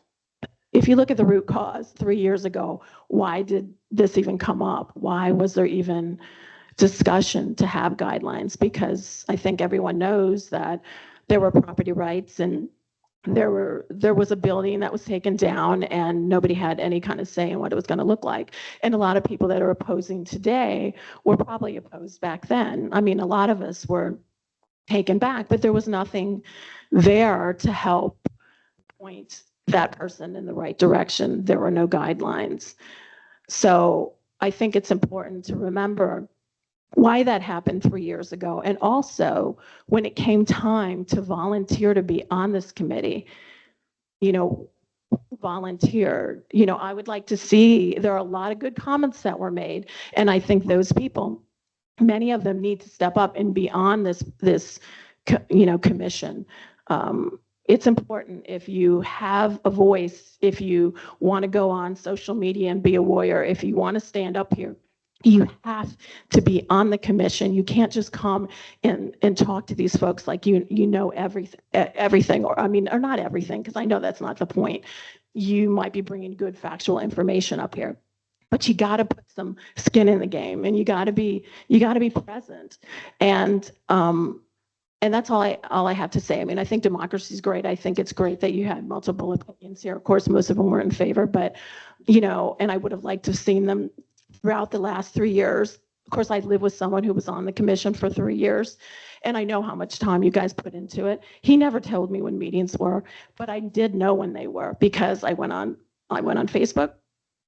if you look at the root cause 3 years ago, why did this even come up? Why was there even discussion to have guidelines? Because I think everyone knows that there were property rights and there was a building that was taken down and nobody had any kind of say in what it was going to look like. And a lot of people that are opposing today were probably opposed back then. I mean, a lot of us were taken back, but there was nothing there to help point that person in the right direction. There were no guidelines. So I think it's important to remember why that happened 3 years ago. And also, when it came time to volunteer to be on this committee, you know, volunteer. You know, I would like to see, there are a lot of good comments that were made. And I think those people, many of them need to step up and be on this commission. It's important if you have a voice, if you want to go on social media and be a warrior, if you want to stand up here, you have to be on the commission. You can't just come and talk to these folks like you know everything, or I mean, or not everything, because I know that's not the point. You might be bringing good factual information up here, but you got to put some skin in the game, and you got to be present. And that's all I have to say. I mean, I think democracy is great. I think it's great that you had multiple opinions here. Of course, most of them were in favor, but you know, and I would have liked to have seen them throughout the last 3 years. Of course, I live with someone who was on the commission for 3 years, and I know how much time you guys put into it. He never told me when meetings were, but I did know when they were because I went on Facebook,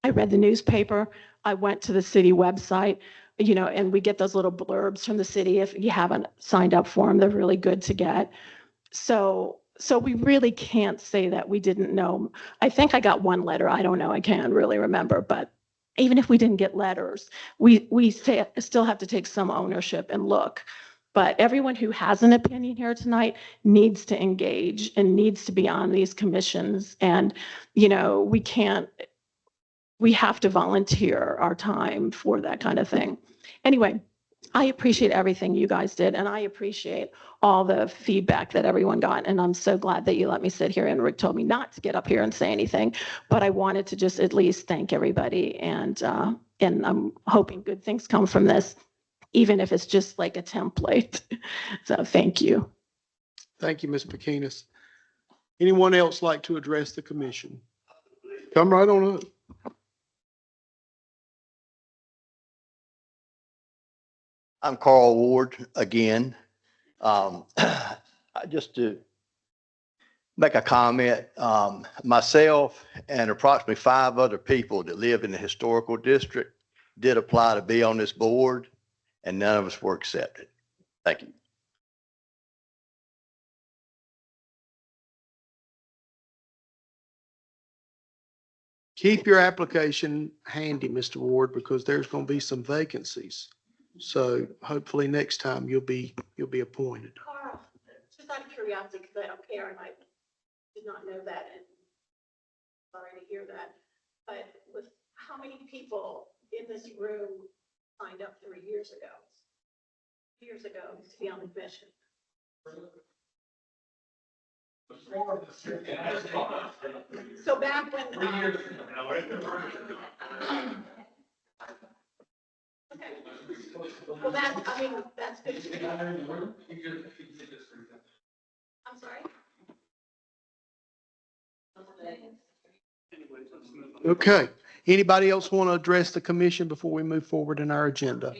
I read the newspaper, I went to the city website, you know, and we get those little blurbs from the city. If you haven't signed up for them, they're really good to get. So we really can't say that we didn't know. I think I got one letter. I don't know. I can't really remember, but even if we didn't get letters, we still have to take some ownership and look. But everyone who has an opinion here tonight needs to engage and needs to be on these commissions. And, you know, we have to volunteer our time for that kind of thing. Anyway, I appreciate everything you guys did, and I appreciate all the feedback that everyone got. And I'm so glad that you let me sit here, and Rick told me not to get up here and say anything, but I wanted to just at least thank everybody. And I'm hoping good things come from this, even if it's just like a template. So thank you. Thank you, Ms. Pekinis. Anyone else like to address the commission? Come right on up. I'm Carl Ward again. Just to make a comment. Myself and approximately 5 other people that live in the historical district did apply to be on this board, and none of us were accepted. Thank you. Keep your application handy, Mr. Ward, because there's going to be some vacancies. So hopefully next time you'll be appointed. Carl, just out of curiosity, because I don't care, and I did not know that, and sorry to hear that, but with how many people in this room signed up 3 years ago? Years ago to be on the commission? So back when. Okay. Well, that, I mean, that's good to know. I'm sorry? Okay. Anybody else want to address the commission before we move forward in our agenda?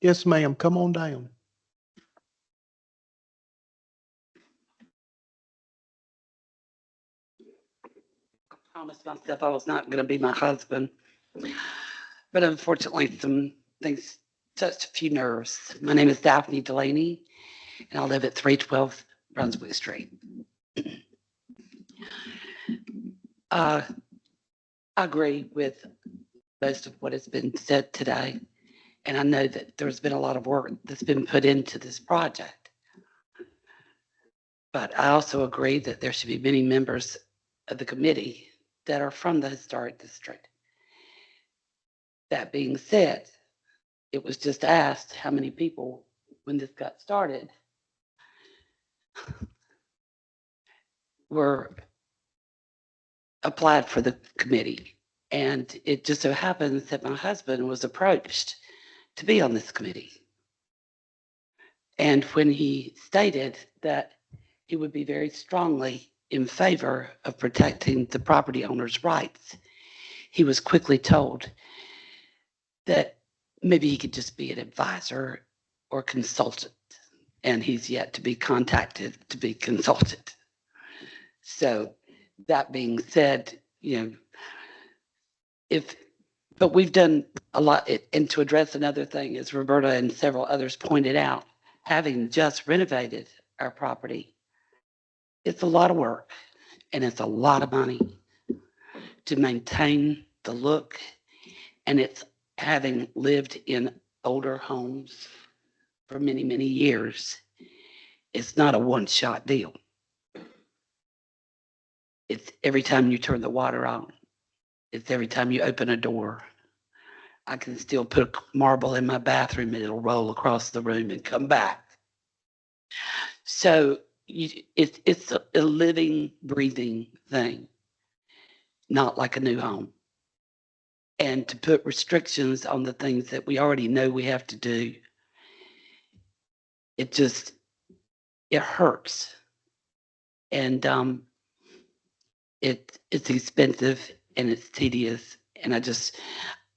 Yes, ma'am. Come on down. Promised myself I was not going to be my husband, but unfortunately some things touched a few nerves. My name is Daphne Delaney, and I live at 312 Brunswick Street. I agree with most of what has been said today, and I know that there's been a lot of work that's been put into this project. But I also agree that there should be many members of the committee that are from the historic district. That being said, it was just asked how many people, when this got started, were applied for the committee. And it just so happens that my husband was approached to be on this committee. And when he stated that he would be very strongly in favor of protecting the property owner's rights, he was quickly told that maybe he could just be an advisor or consultant, and he's yet to be contacted to be consulted. So that being said, but we've done a lot, and to address another thing, as Roberta and several others pointed out, having just renovated our property, it's a lot of work and it's a lot of money to maintain the look, and it's having lived in older homes for many, many years. It's not a one-shot deal. It's every time you turn the water on. It's every time you open a door. I can still put marble in my bathroom and it'll roll across the room and come back. So it's a living, breathing thing, not like a new home. And to put restrictions on the things that we already know we have to do, it hurts. And it's expensive and it's tedious. And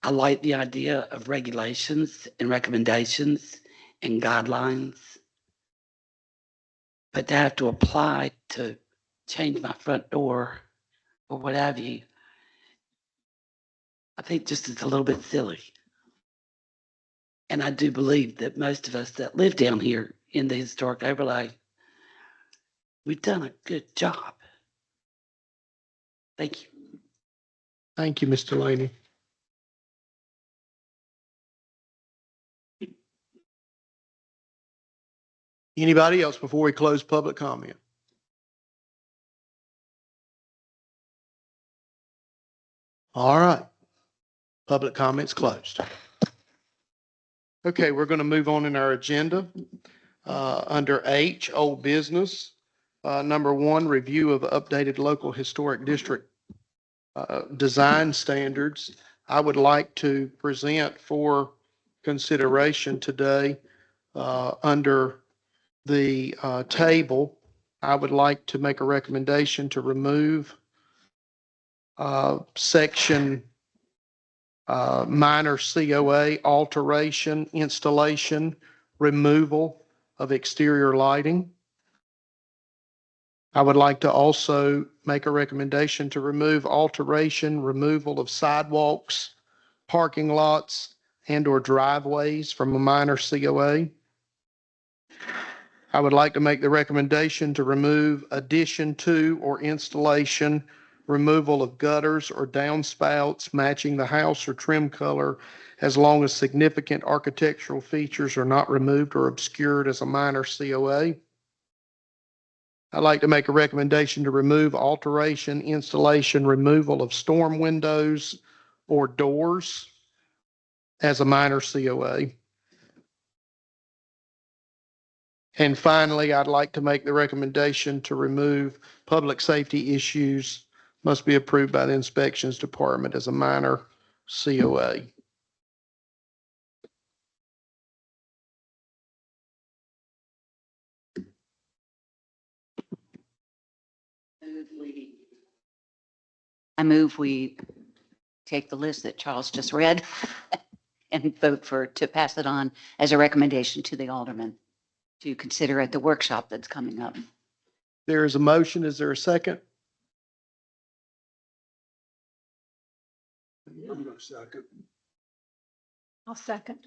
I like the idea of regulations and recommendations and guidelines. But to have to apply to change my front door or what have you, I think just it's a little bit silly. And I do believe that most of us that live down here in the historic overlay, we've done a good job. Thank you. Thank you, Mr. Delaney. Anybody else before we close public comment? All right. Public comments closed. Okay, we're going to move on in our agenda. Under H, old business. Number 1, review of updated local historic district design standards. I would like to present for consideration today under the table. I would like to make a recommendation to remove section minor COA, alteration, installation, removal of exterior lighting. I would like to also make a recommendation to remove alteration, removal of sidewalks, parking lots, and/or driveways from a minor COA. I would like to make the recommendation to remove addition to or installation, removal of gutters or downspouts matching the house or trim color as long as significant architectural features are not removed or obscured as a minor COA. I'd like to make a recommendation to remove alteration, installation, removal of storm windows or doors as a minor COA. And finally, I'd like to make the recommendation to remove public safety issues must be approved by the inspections department as a minor COA. I move we take the list that Charles just read and vote to pass it on as a recommendation to the aldermen to consider at the workshop that's coming up. There is a motion. Is there a second? I'll second.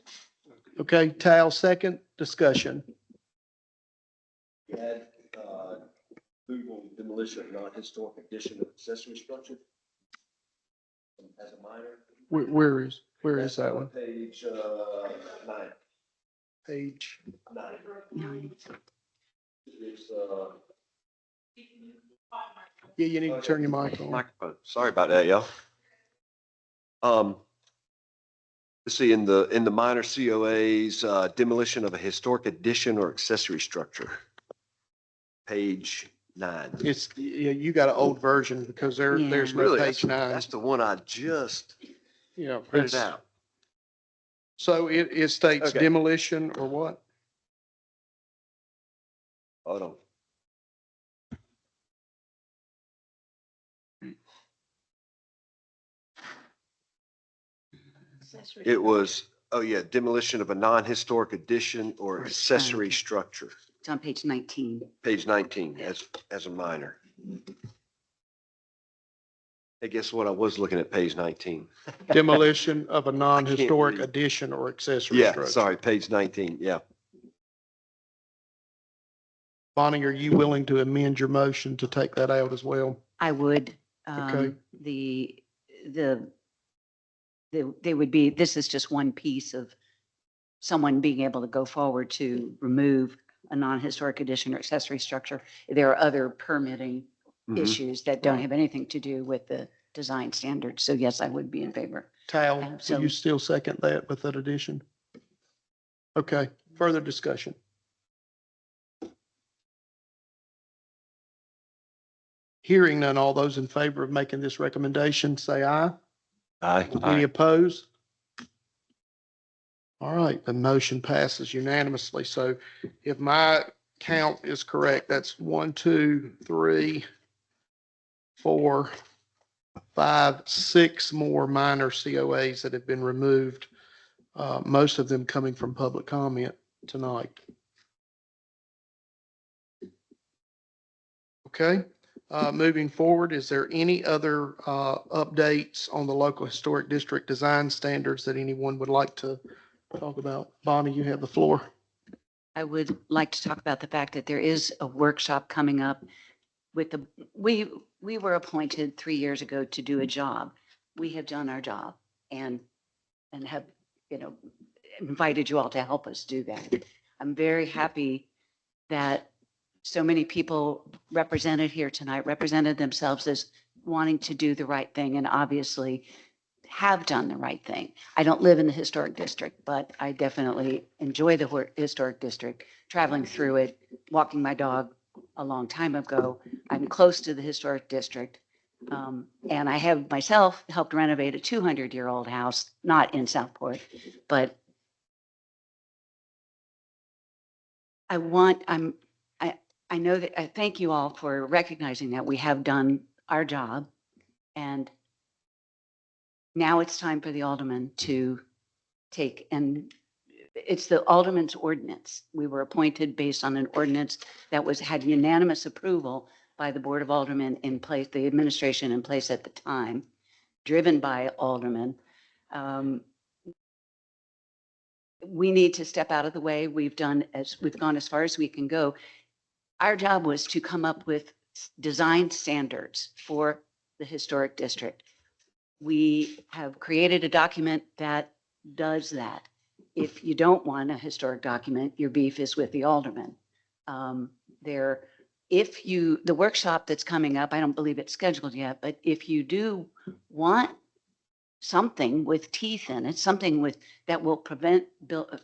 Okay, Tal, second. Discussion. Add, removal, demolition of non-historic addition of accessory structure as a minor. Where is that one? Page, 9. Page 9. It's, yeah, you need to turn your mic on. microphone. Sorry about that, y'all. Let's see, in the minor COAs, demolition of a historic addition or accessory structure. Page 9. It's, yeah, you got an old version because there's no Really, page 9. that's the one I just Yeah. printed out. So it states Okay. demolition or what? Hold on. It was, oh yeah, demolition of a non-historic addition or accessory structure, It's on page 19. page 19, as a minor. Hey, guess what? I was looking at page 19. Demolition of a non-historic read. addition or accessory Yeah, structure. sorry, page 19, yeah. Bonnie, are you willing to amend your motion to take that out as well? I would. Okay. They would be, this is just one piece of someone being able to go forward to remove a non-historic addition or accessory structure. There are other permitting issues that don't have anything to do with the design standards. So yes, I would be in favor. Tal, So- will you still second that with that addition? Okay, further discussion. Hearing none, all those in favor of making this recommendation, say aye. Aye. Any opposed? All right, the motion passes unanimously. So if my count is correct, that's 1, 2, 3, 4, 5, 6 more minor COAs that have been removed, most of them coming from public comment tonight. Okay, moving forward, is there any other updates on the local historic district design standards that anyone would like to talk about? Bonnie, you have the floor. I would like to talk about the fact that there is a workshop coming up with we were appointed 3 years ago to do a job. We have done our job and have, invited you all to help us do that. I'm very happy that so many people represented here tonight represented themselves as wanting to do the right thing and obviously have done the right thing. I don't live in the historic district, but I definitely enjoy the historic district, traveling through it, walking my dog a long time ago. I'm close to the historic district. And I have myself helped renovate a 200-year-old house, not in Southport, but I know that I thank you all for recognizing that we have done our job. And now it's time for the aldermen to take, and it's the alderman's ordinance. We were appointed based on an ordinance that had unanimous approval by the Board of Aldermen in place, the administration in place at the time, driven by aldermen. We need to step out of the way. We've gone as far as we can go. Our job was to come up with design standards for the historic district. We have created a document that does that. If you don't want a historic document, your beef is with the aldermen. The workshop that's coming up, I don't believe it's scheduled yet, but if you do want something with teeth in it, something that will prevent the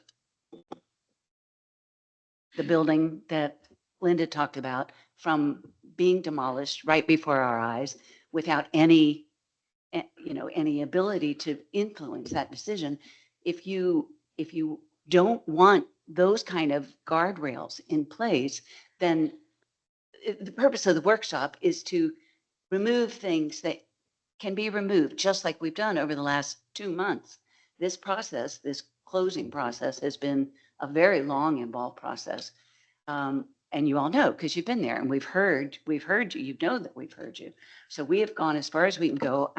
building that Linda talked about from being demolished right before our eyes without any ability to influence that decision. If you don't want those kind of guardrails in place, then the purpose of the workshop is to remove things that can be removed, just like we've done over the last 2 months. This process, this closing process, has been a very long, involved process. And you all know, because you've been there and we've heard you, you know that we've heard you. So we have gone as far as we can go.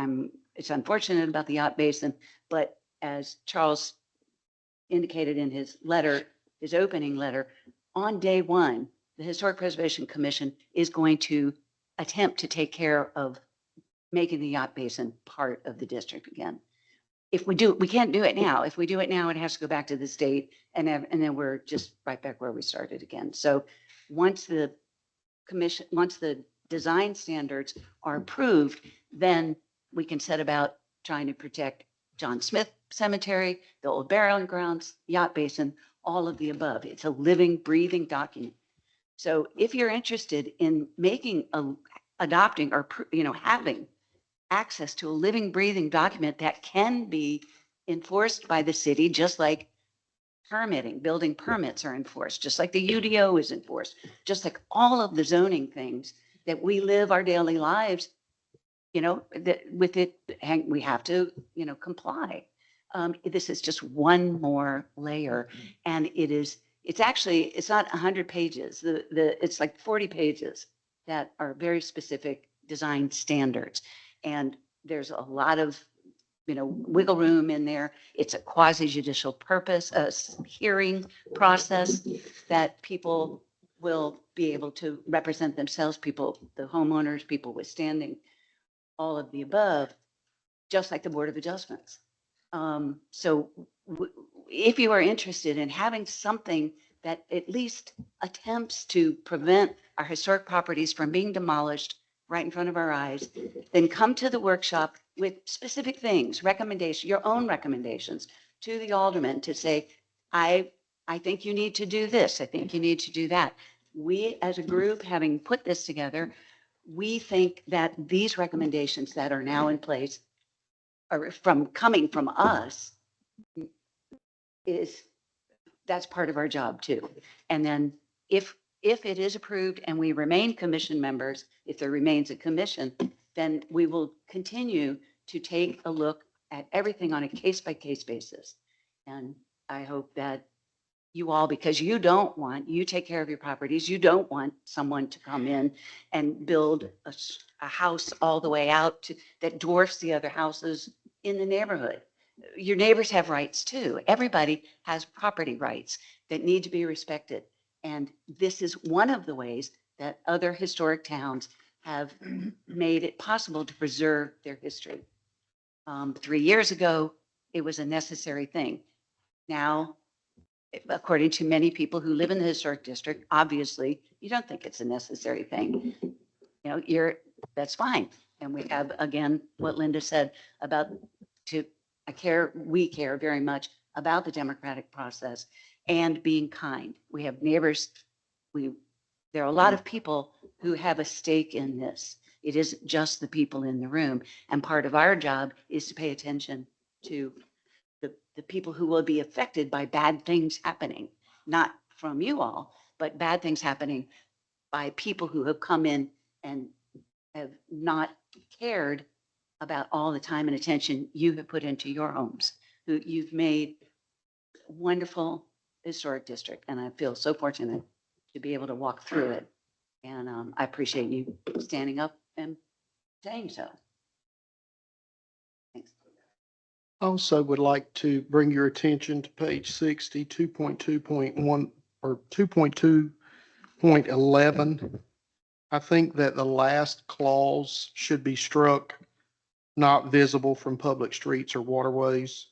It's unfortunate about the yacht basin, but as Charles indicated in his letter, his opening letter, on day one, the Historic Preservation Commission is going to attempt to take care of making the yacht basin part of the district again. If we can't do it now. If we do it now, it has to go back to the state, and then we're just right back where we started again. So once the design standards are approved, then we can set about trying to protect John Smith Cemetery, the old burial grounds, yacht basin, all of the above. It's a living, breathing document. So if you're interested in adopting or having access to a living, breathing document that can be enforced by the city, just like permitting, building permits are enforced, just like the UDO is enforced, just like all of the zoning things that we live our daily lives, with it, we have to, comply. This is just one more layer, and it's not 100 pages. It's like 40 pages that are very specific design standards. And there's a lot of, wiggle room in there. It's a quasi-judicial purpose, a hearing process that people will be able to represent themselves, the homeowners, people withstanding, all of the above, just like the Board of Adjustments. So if you are interested in having something that at least attempts to prevent our historic properties from being demolished right in front of our eyes, then come to the workshop with specific things, your own recommendations to the aldermen to say, I think you need to do this. I think you need to do that. We, as a group, having put this together, we think that these recommendations that are now in place are coming from us, that's part of our job too. And then if it is approved and we remain commission members, if there remains a commission, then we will continue to take a look at everything on a case-by-case basis. And I hope that you all, because you take care of your properties, you don't want someone to come in and build a house all the way out that dwarfs the other houses in the neighborhood. Your neighbors have rights too. Everybody has property rights that need to be respected. And this is one of the ways that other historic towns have made it possible to preserve their history. 3 years ago, it was a necessary thing. Now, according to many people who live in the historic district, obviously, you don't think it's a necessary thing. That's fine. And we have, again, what Linda said about we care very much about the democratic process and being kind. We have neighbors. There are a lot of people who have a stake in this. It isn't just the people in the room. And part of our job is to pay attention to the people who will be affected by bad things happening, not from you all, but bad things happening by people who have come in and have not cared about all the time and attention you have put into your homes. You've made a wonderful historic district, and I feel so fortunate to be able to walk through it And I appreciate you standing up and saying so. Thanks. Also would like to bring your attention to page 60, 2.2.1 or 2.2.11. I think that the last clause should be struck, not visible from public streets or waterways.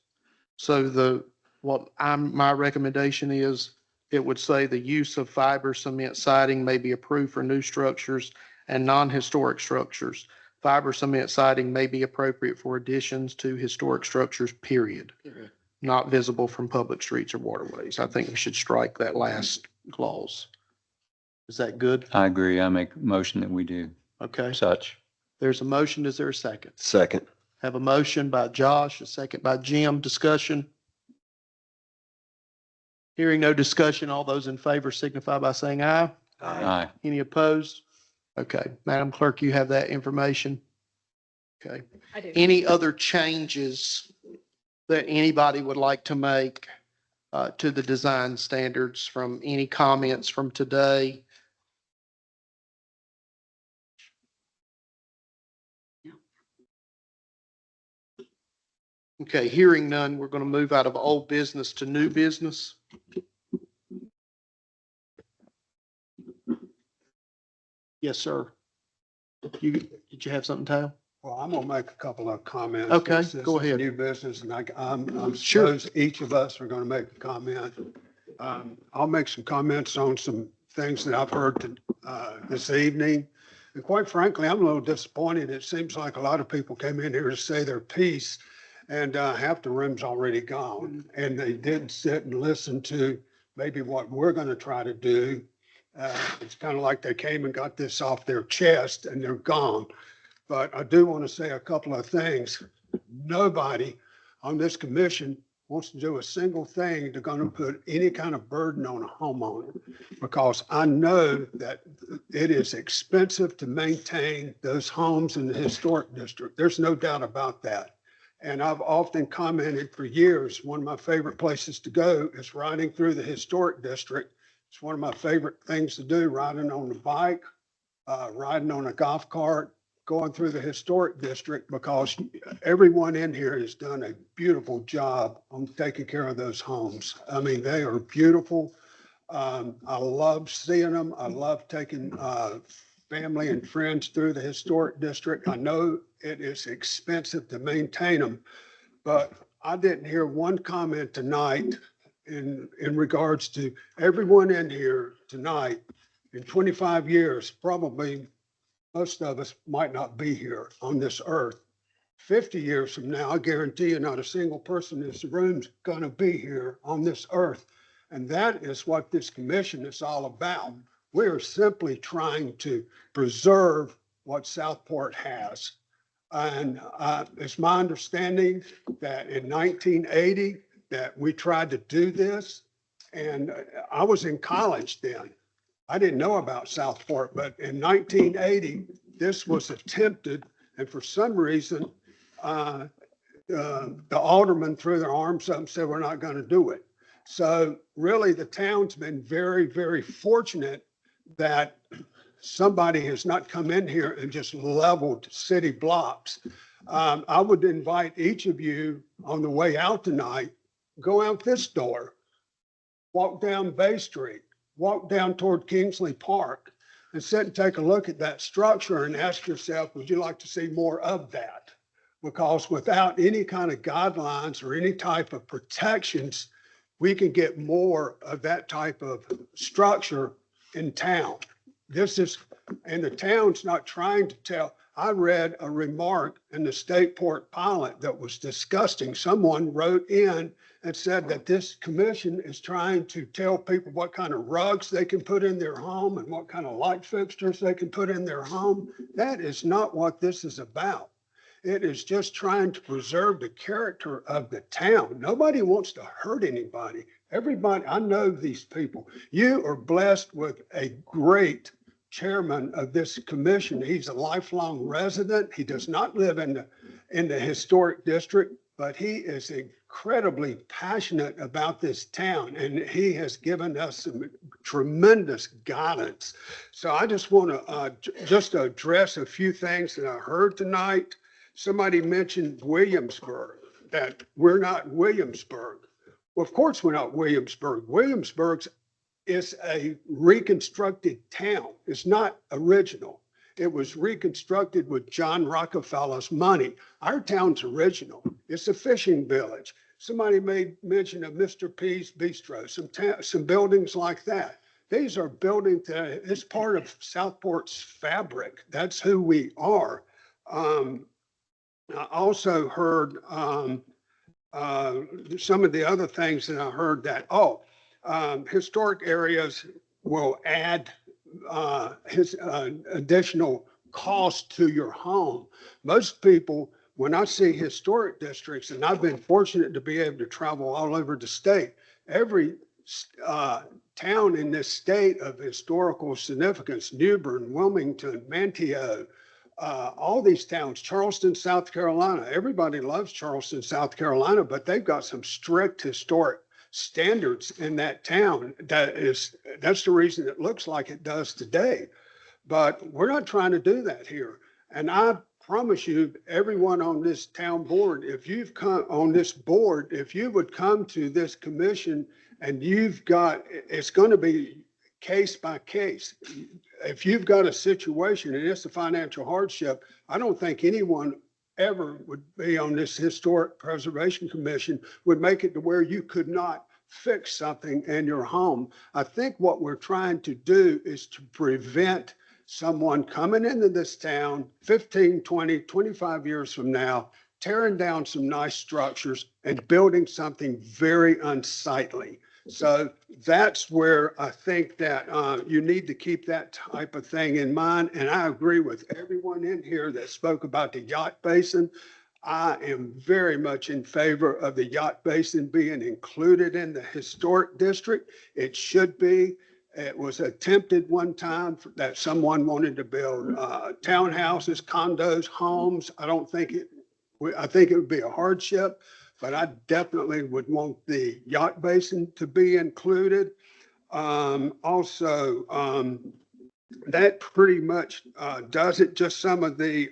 So my recommendation is, it would say the use of fiber cement siding may be approved for new structures and non-historic structures. Fiber cement siding may be appropriate for additions to historic structures, period. Not visible from public streets or waterways. I think we should strike that last clause. Is that good? I agree. I make a motion that we do Okay. such. There's a motion. Is there a second? Second. Have a motion by Josh, a second by Jim. Discussion. Hearing no discussion, all those in favor signify by saying aye. Aye. Any opposed? Okay, Madam Clerk, you have that information? Okay. I do. Any other changes that anybody would like to make to the design standards from any comments from today? Okay, hearing none, we're going to move out of old business to new business. Yes, sir. Did you have something, Tal? Well, I'm gonna make a couple of comments. Okay, This go is ahead. New business, and I'm Sure. suppose each of us are gonna make a comment. I'll make some comments on some things that I've heard this evening. And quite frankly, I'm a little disappointed. It seems like a lot of people came in here to say their piece, and half the room's already gone. And they didn't sit and listen to maybe what we're gonna try to do. It's kind of like they came and got this off their chest and they're gone. But I do want to say a couple of things. Nobody on this commission wants to do a single thing to going to put any kind of burden on a homeowner, because I know that it is expensive to maintain those homes in the historic district. There's no doubt about that. And I've often commented for years, one of my favorite places to go is riding through the historic district. It's one of my favorite things to do, riding on the bike, riding on a golf cart, going through the historic district, because everyone in here has done a beautiful job on taking care of those homes. I mean, they are beautiful. I love seeing them. I love taking family and friends through the historic district. I know it is expensive to maintain them, but I didn't hear one comment tonight in regards to everyone in here tonight. In 25 years, probably most of us might not be here on this earth. 50 years from now, I guarantee you not a single person in this room's gonna be here on this earth. And that is what this commission is all about. We are simply trying to preserve what Southport has. And it's my understanding that in 1980, that we tried to do this. And I was in college then. I didn't know about Southport, but in 1980, this was attempted. And for some reason, the aldermen threw their arms up and said, we're not going to do it. So really, the town's been very, very fortunate that somebody has not come in here and just leveled city blocks. I would invite each of you on the way out tonight, go out this door, walk down Bay Street, walk down toward Kingsley Park, and sit and take a look at that structure and ask yourself, would you like to see more of that? Because without any kind of guidelines or any type of protections, we can get more of that type of structure in town. And the town's not trying to tell. I read a remark in the Stateport Pilot that was disgusting. Someone wrote in and said that this commission is trying to tell people what kind of rugs they can put in their home and what kind of light fixtures they can put in their home. That is not what this is about. It is just trying to preserve the character of the town. Nobody wants to hurt anybody. Everybody, I know these people. You are blessed with a great chairman of this commission. He's a lifelong resident. He does not live in the historic district, but he is incredibly passionate about this town, and he has given us some tremendous guidance. So I just want to just address a few things that I heard tonight. Somebody mentioned Williamsburg, that we're not Williamsburg. Well, of course, we're not Williamsburg. Williamsburg is a reconstructed town. It's not original. It was reconstructed with John Rockefeller's money. Our town's original. It's a fishing village. Somebody made mention of Mr. P's Bistro, some buildings like that. These are buildings that it's part of Southport's fabric. That's who we are. I also heard some of the other things that I heard that, historic areas will add additional cost to your home. Most people, when I see historic districts, and I've been fortunate to be able to travel all over the state, every town in this state of historical significance, New Bern, Wilmington, Manteo, all these towns, Charleston, South Carolina, everybody loves Charleston, South Carolina, but they've got some strict historic standards in that town. That's the reason it looks like it does today. But we're not trying to do that here. And I promise you, everyone on this town board, if you've come on this board, if you would come to this commission and it's going to be case by case. If you've got a situation and it's a financial hardship, I don't think anyone ever would be on this Historic Preservation Commission would make it to where you could not fix something in your home. I think what we're trying to do is to prevent someone coming into this town 15, 20, 25 years from now, tearing down some nice structures and building something very unsightly. So that's where I think that you need to keep that type of thing in mind. And I agree with everyone in here that spoke about the yacht basin. I am very much in favor of the yacht basin being included in the historic district. It should be. It was attempted one time that someone wanted to build townhouses, condos, homes. I think it would be a hardship. But I definitely would want the yacht basin to be included. That pretty much does it. Just some of the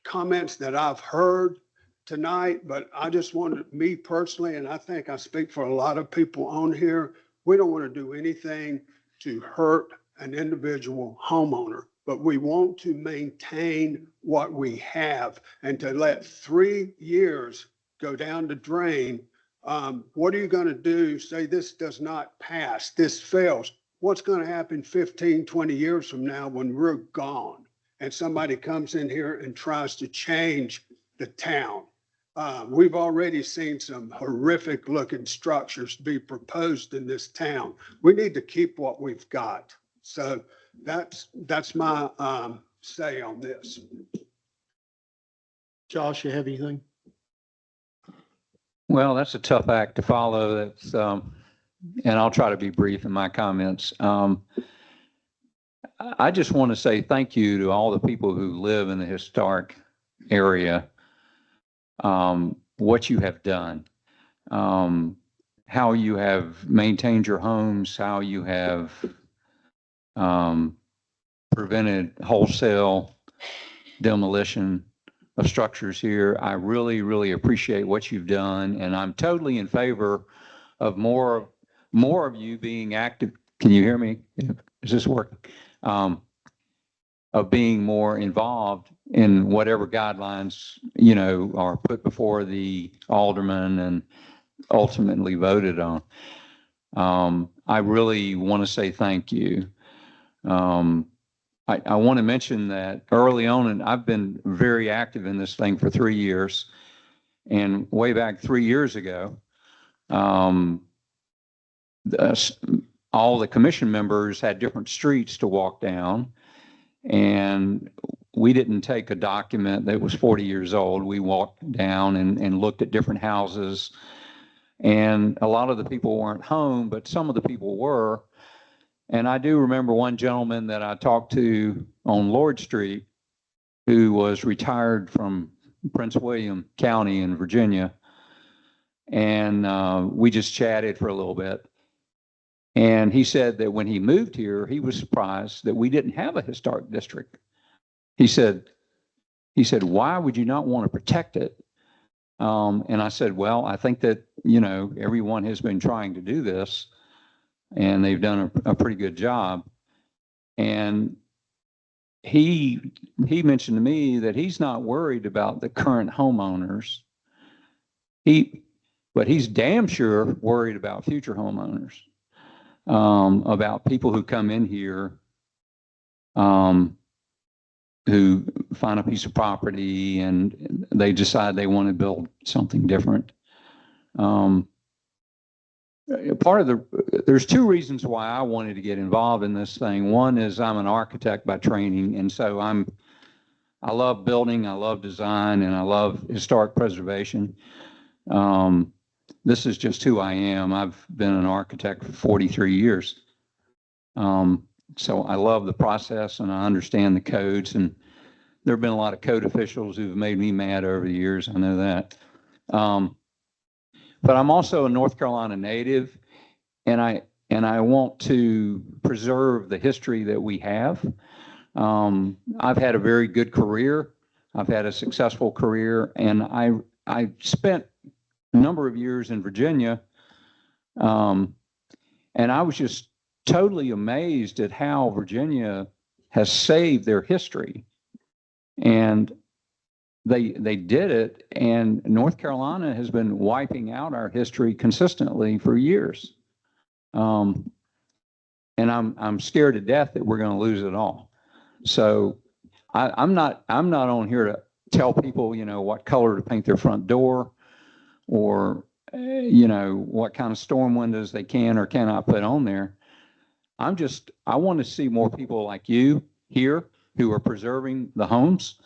comments that I've heard tonight, but I just wanted, me personally, and I think I speak for a lot of people on here, we don't want to do anything to hurt an individual homeowner, but we want to maintain what we have, and to let 3 years go down the drain. What are you going to do? Say this does not pass, this fails. What's going to happen 15, 20 years from now when we're gone and somebody comes in here and tries to change the town? We've already seen some horrific looking structures be proposed in this town. We need to keep what we've got. So that's my say on this. Josh, you have anything? Well, that's a tough act to follow. That's, and I'll try to be brief in my comments. I just want to say thank you to all the people who live in the historic area. What you have done, how you have maintained your homes, how you have prevented wholesale demolition of structures here. I really, really appreciate what you've done, and I'm totally in favor of more of you being active. Can you hear me? Is this working? Of being more involved in whatever guidelines, are put before the aldermen and ultimately voted on. I really want to say thank you. I want to mention that early on, and I've been very active in this thing for 3 years, and way back 3 years ago, all the commission members had different streets to walk down, and we didn't take a document that was 40 years old. We walked down and looked at different houses, and a lot of the people weren't home, but some of the people were. And I do remember one gentleman that I talked to on Lord Street, who was retired from Prince William County in Virginia. and we just chatted for a little bit. And he said that when he moved here, he was surprised that we didn't have a historic district. He said, why would you not want to protect it? And I said, well, I think that, everyone has been trying to do this, and they've done a pretty good job. And he mentioned to me that he's not worried about the current homeowners. But he's damn sure worried about future homeowners, about people who come in here, who find a piece of property and they decide they want to build something different. There's two reasons why I wanted to get involved in this thing. One is I'm an architect by training, and so I love building, I love design, and I love historic preservation. This is just who I am. I've been an architect for 43 years. So I love the process and I understand the codes, and there have been a lot of code officials who've made me mad over the years. I know that. But I'm also a North Carolina native, and I want to preserve the history that we have. I've had a very good career. I've had a successful career, and I spent a number of years in Virginia, and I was just totally amazed at how Virginia has saved their history. And they did it, and North Carolina has been wiping out our history consistently for years. And I'm scared to death that we're going to lose it all. So I'm not on here to tell people, what color to paint their front door, or what kind of storm windows they can or cannot put on there. I want to see more people like you here who are preserving the homes.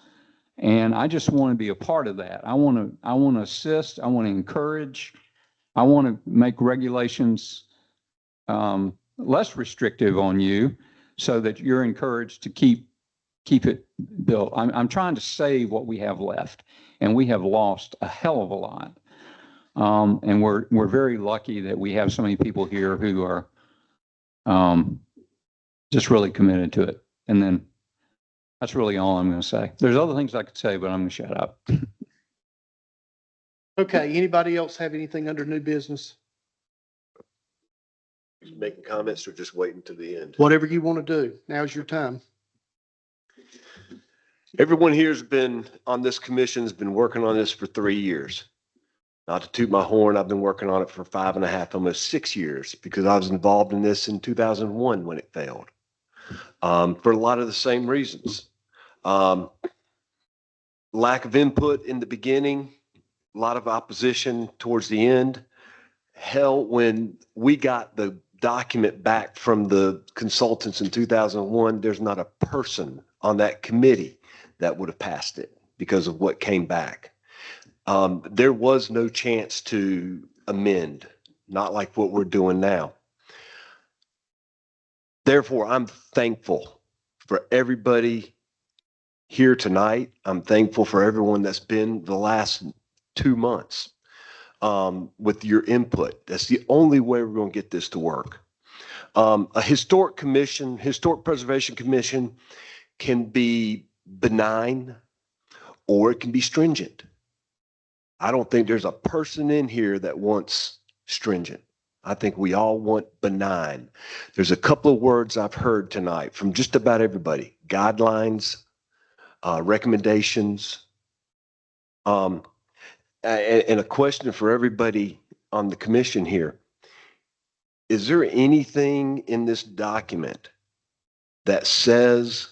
And I just want to be a part of that. I want to assist. I want to encourage. I want to make regulations less restrictive on you, so that you're encouraged to keep it built. I'm trying to save what we have left, and we have lost a hell of a lot. And we're very lucky that we have so many people here who are just really committed to it. And then that's really all I'm going to say. There's other things I could say, but I'm going to shut up. Okay, anybody else have anything under new business? Making comments or just waiting to the end? Whatever you want to do. Now's your time. Everyone here's been on this commission has been working on this for 3 years. Not to toot my horn, I've been working on it for 5.5, almost 6 years, because I was involved in this in 2001 when it failed, for a lot of the same reasons. Lack of input in the beginning, a lot of opposition towards the end. Hell, when we got the document back from the consultants in 2001, there's not a person on that committee that would have passed it because of what came back. There was no chance to amend, not like what we're doing now. Therefore, I'm thankful for everybody here tonight. I'm thankful for everyone that's been the last 2 months with your input. That's the only way we're going to get this to work. A historic preservation commission can be benign or it can be stringent. I don't think there's a person in here that wants stringent. I think we all want benign. There's a couple of words I've heard tonight from just about everybody: guidelines, recommendations. And a question for everybody on the commission here: is there anything in this document that says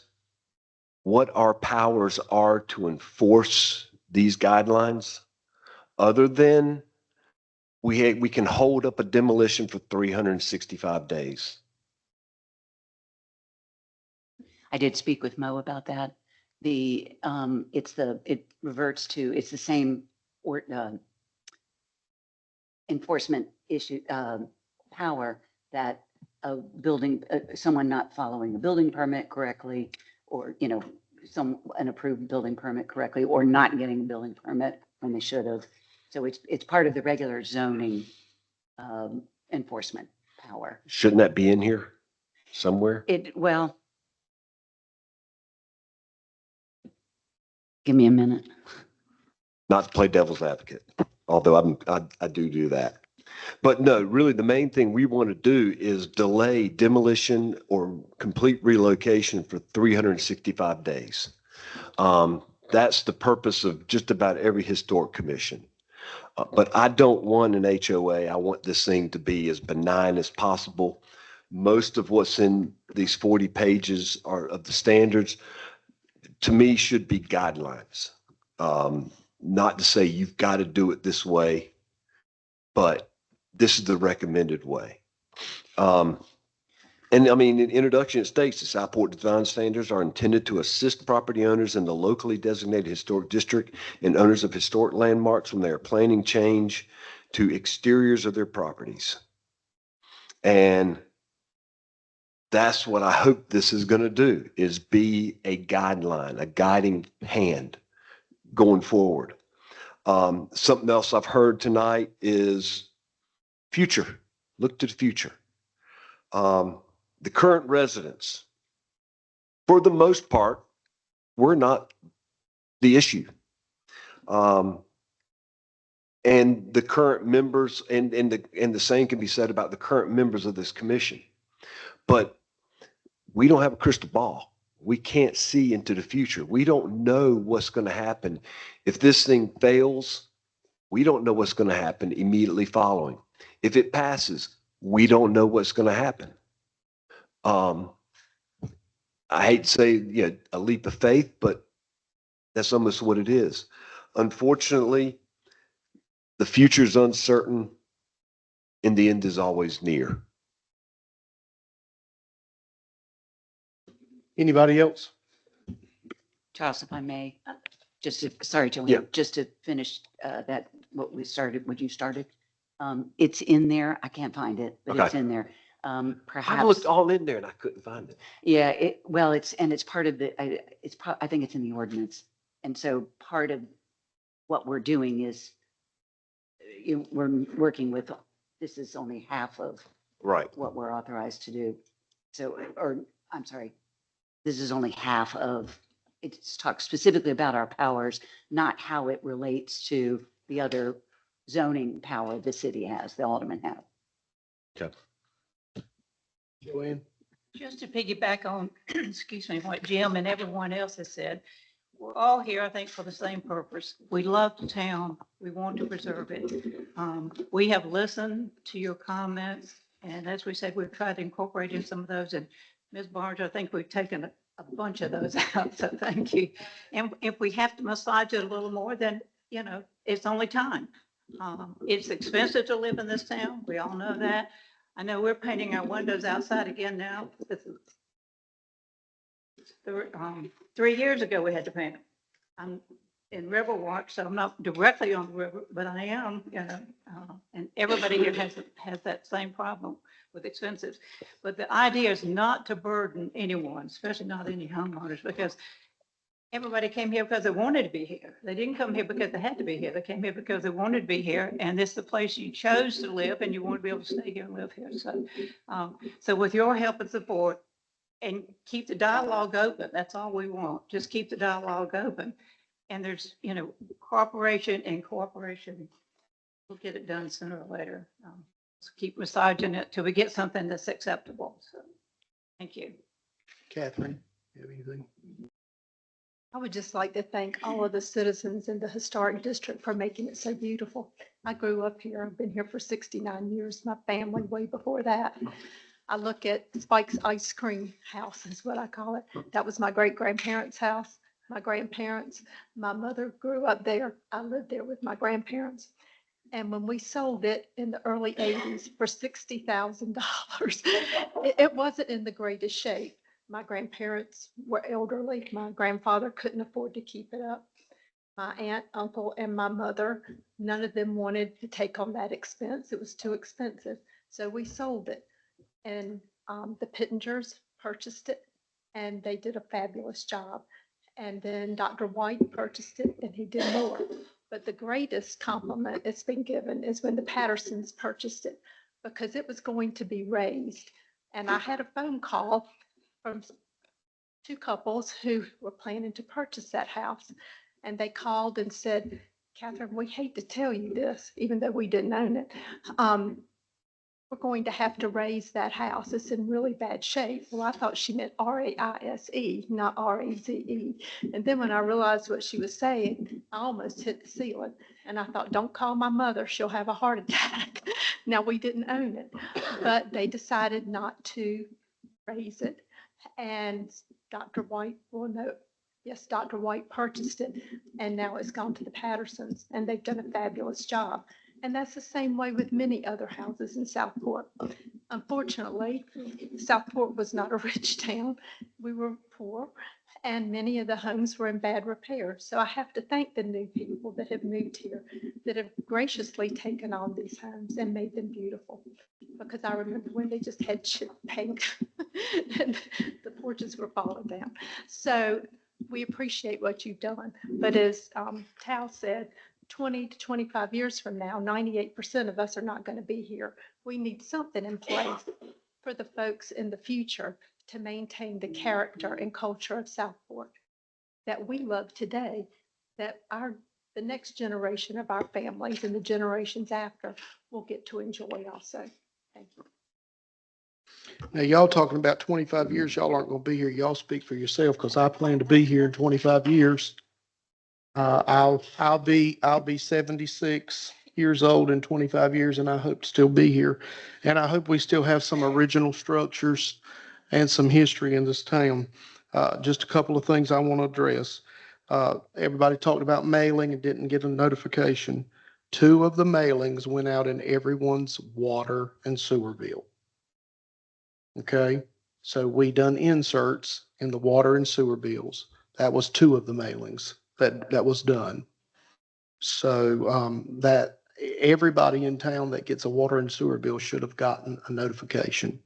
what our powers are to enforce these guidelines, other than we can hold up a demolition for 365 days? I did speak with Mo about that. It reverts to, it's the same enforcement issue, power that a building, someone not following a building permit correctly, or, an approved building permit correctly, or not getting a building permit when they should have. So it's part of the regular zoning enforcement power. Shouldn't that be in here somewhere? Well, give me a minute. Not to play devil's advocate, although I do that. But no, really, the main thing we want to do is delay demolition or complete relocation for 365 days. That's the purpose of just about every historic commission. But I don't want an HOA. I want this thing to be as benign as possible. Most of what's in these 40 pages of the standards, to me, should be guidelines. Not to say you've got to do it this way, but this is the recommended way. And I mean, in introduction, it states the Southport design standards are intended to assist property owners in the locally designated historic district and owners of historic landmarks when they are planning change to exteriors of their properties. And that's what I hope this is going to do, is be a guideline, a guiding hand going forward. Something else I've heard tonight is future. Look to the future. The current residents, for the most part, we're not the issue. And the current members, and the same can be said about the current members of this commission. But we don't have a crystal ball. We can't see into the future. We don't know what's going to happen. If this thing fails, we don't know what's going to happen immediately following. If it passes, we don't know what's going to happen. I hate to say, a leap of faith, but that's almost what it is. Unfortunately, the future is uncertain and the end is always near. Anybody else? Charles, if I may, sorry, Joanne, just to finish what you started. It's in there. I can't find it, but it's in there. I looked all in there and I couldn't find it. Yeah, it's part of I think it's in the ordinance. And so part of what we're doing is we're working with, this is only half of Right. what we're authorized to do. So, or I'm sorry, this is only half of, it talks specifically about our powers, not how it relates to the other zoning power the city has, the aldermen have. Okay. Joanne? Just to piggyback on, excuse me, what Jim and everyone else has said, we're all here, I think, for the same purpose. We love the town. We want to preserve it. We have listened to your comments, and as we said, we've tried to incorporate in some of those. And Ms. Barnes, I think we've taken a bunch of those out, so thank you. And if we have to massage it a little more, then, it's only time. It's expensive to live in this town. We all know that. I know we're painting our windows outside again now. 3 years ago, we had to paint them. I'm in Riverwalk, so I'm not directly on the river, but I am, and everybody here has that same problem with expenses. But the idea is not to burden anyone, especially not any homeowners, because everybody came here because they wanted to be here. They didn't come here because they had to be here. They came here because they wanted to be here, and this is the place you chose to live, and you want to be able to stay here and live here. So with your help and support, and keep the dialogue open. That's all we want. Just keep the dialogue open. And there's, cooperation and cooperation. We'll get it done sooner or later. So keep massaging it till we get something that's acceptable. So, thank you. Catherine, you have anything? I would just like to thank all of the citizens in the historic district for making it so beautiful. I grew up here. I've been here for 69 years. My family way before that. I look at Spike's Ice Cream House is what I call it. That was my great-grandparents' house. My grandparents, my mother grew up there. I lived there with my grandparents. And when we sold it in the early 80s for $60,000, it wasn't in the greatest shape. My grandparents were elderly. My grandfather couldn't afford to keep it up. My aunt, uncle, and my mother, none of them wanted to take on that expense. It was too expensive. So we sold it. And the Pittingers purchased it, and they did a fabulous job. And then Dr. White purchased it, and he did more. But the greatest compliment it's been given is when the Pattersons purchased it because it was going to be raised. And I had a phone call from two couples who were planning to purchase that house. And they called and said, Catherine, we hate to tell you this, even though we didn't own it. We're going to have to raise that house. It's in really bad shape. Well, I thought she meant R-A-I-S-E, not R-A-Z-E. And then when I realized what she was saying, I almost hit the ceiling. And I thought, don't call my mother. She'll have a heart attack. Now, we didn't own it, but they decided not to raise it. And Dr. White, well, no, yes, Dr. White purchased it. And now it's gone to the Pattersons. And they've done a fabulous job. And that's the same way with many other houses in Southport. Unfortunately, Southport was not a rich town. We were poor, and many of the homes were in bad repair. So I have to thank the new people that have moved here, that have graciously taken on these homes and made them beautiful. Because I remember when they just had chip paint and the porches were falling down. So we appreciate what you've done. But as Tal said, 20 to 25 years from now, 98% of us are not going to be here. We need something in place for the folks in the future to maintain the character and culture of Southport that we love today, that the next generation of our families and the generations after will get to enjoy also. Thank you. Now, y'all talking about 25 years, y'all aren't going to be here. Y'all speak for yourself because I plan to be here in 25 years. I'll be 76 years old in 25 years, and I hope to still be here. And I hope we still have some original structures and some history in this town. Just a couple of things I want to address. Everybody talked about mailing and didn't get a notification. 2 of the mailings went out in everyone's water and sewer bill. Okay, so we done inserts in the water and sewer bills. That was 2 of the mailings that was done. So that everybody in town that gets a water and sewer bill should have gotten a notification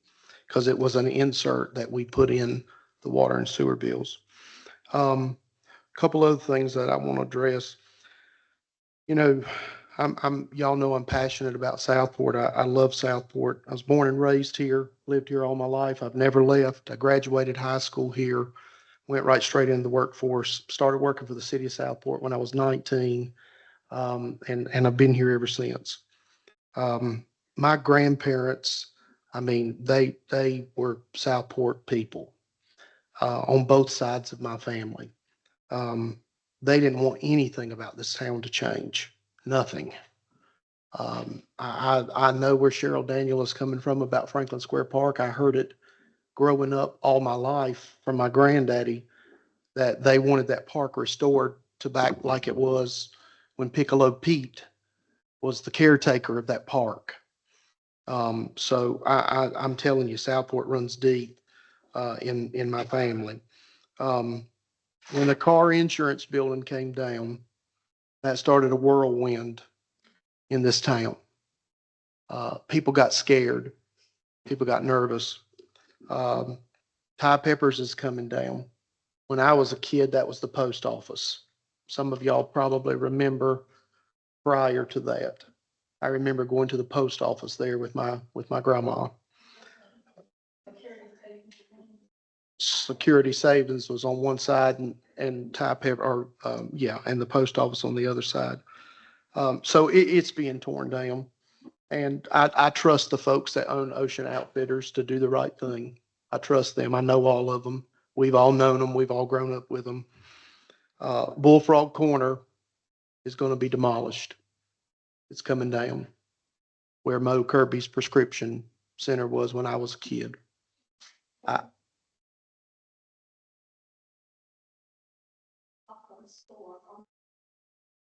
because it was an insert that we put in the water and sewer bills. Couple other things that I want to address. You know, y'all know I'm passionate about Southport. I love Southport. I was born and raised here, lived here all my life. I've never left. I graduated high school here. Went right straight into the workforce, started working for the city of Southport when I was 19, and I've been here ever since. My grandparents, I mean, they were Southport people on both sides of my family. They didn't want anything about this town to change, nothing. I know where Cheryl Daniel is coming from about Franklin Square Park. I heard it growing up all my life from my granddaddy that they wanted that park restored to back like it was when Piccolo Pete was the caretaker of that park. So I'm telling you, Southport runs deep in my family. When the car insurance building came down, that started a whirlwind in this town. People got scared. People got nervous. Ty Peppers is coming down. When I was a kid, that was the post office. Some of y'all probably remember prior to that. I remember going to the post office there with my grandma. Security Savings was on one side and Ty Pepper, and the post office on the other side. So it's being torn down. And I trust the folks that own Ocean Outfitters to do the right thing. I trust them. I know all of them. We've all known them. We've all grown up with them. Bullfrog Corner is going to be demolished. It's coming down where Mo Kirby's prescription center was when I was a kid.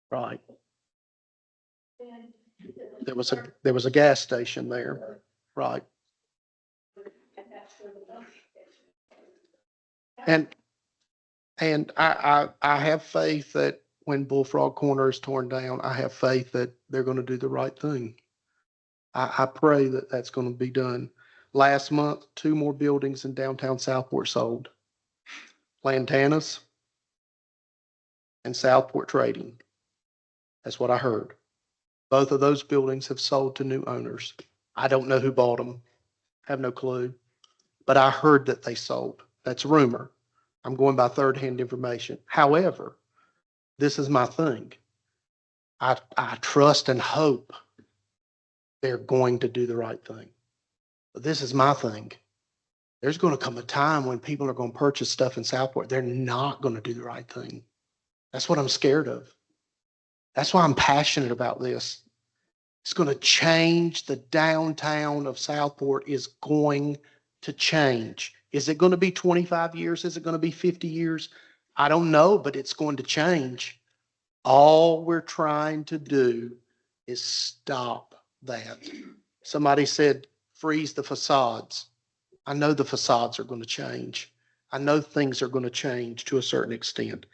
Right. There was a gas station there. Right. And I have faith that when Bullfrog Corner is torn down, I have faith that they're going to do the right thing. I pray that that's going to be done. Last month, 2 more buildings in downtown Southport sold. Lantana's and Southport Trading. That's what I heard. Both of those buildings have sold to new owners. I don't know who bought them. Have no clue. But I heard that they sold. That's rumor. I'm going by third-hand information. However, this is my thing. I trust and hope they're going to do the right thing. But this is my thing. There's going to come a time when people are going to purchase stuff in Southport. They're not going to do the right thing. That's what I'm scared of. That's why I'm passionate about this. It's going to change. The downtown of Southport is going to change. Is it going to be 25 years? Is it going to be 50 years? I don't know, but it's going to change. All we're trying to do is stop that. Somebody said, freeze the facades. I know the facades are going to change. I know things are going to change to a certain extent,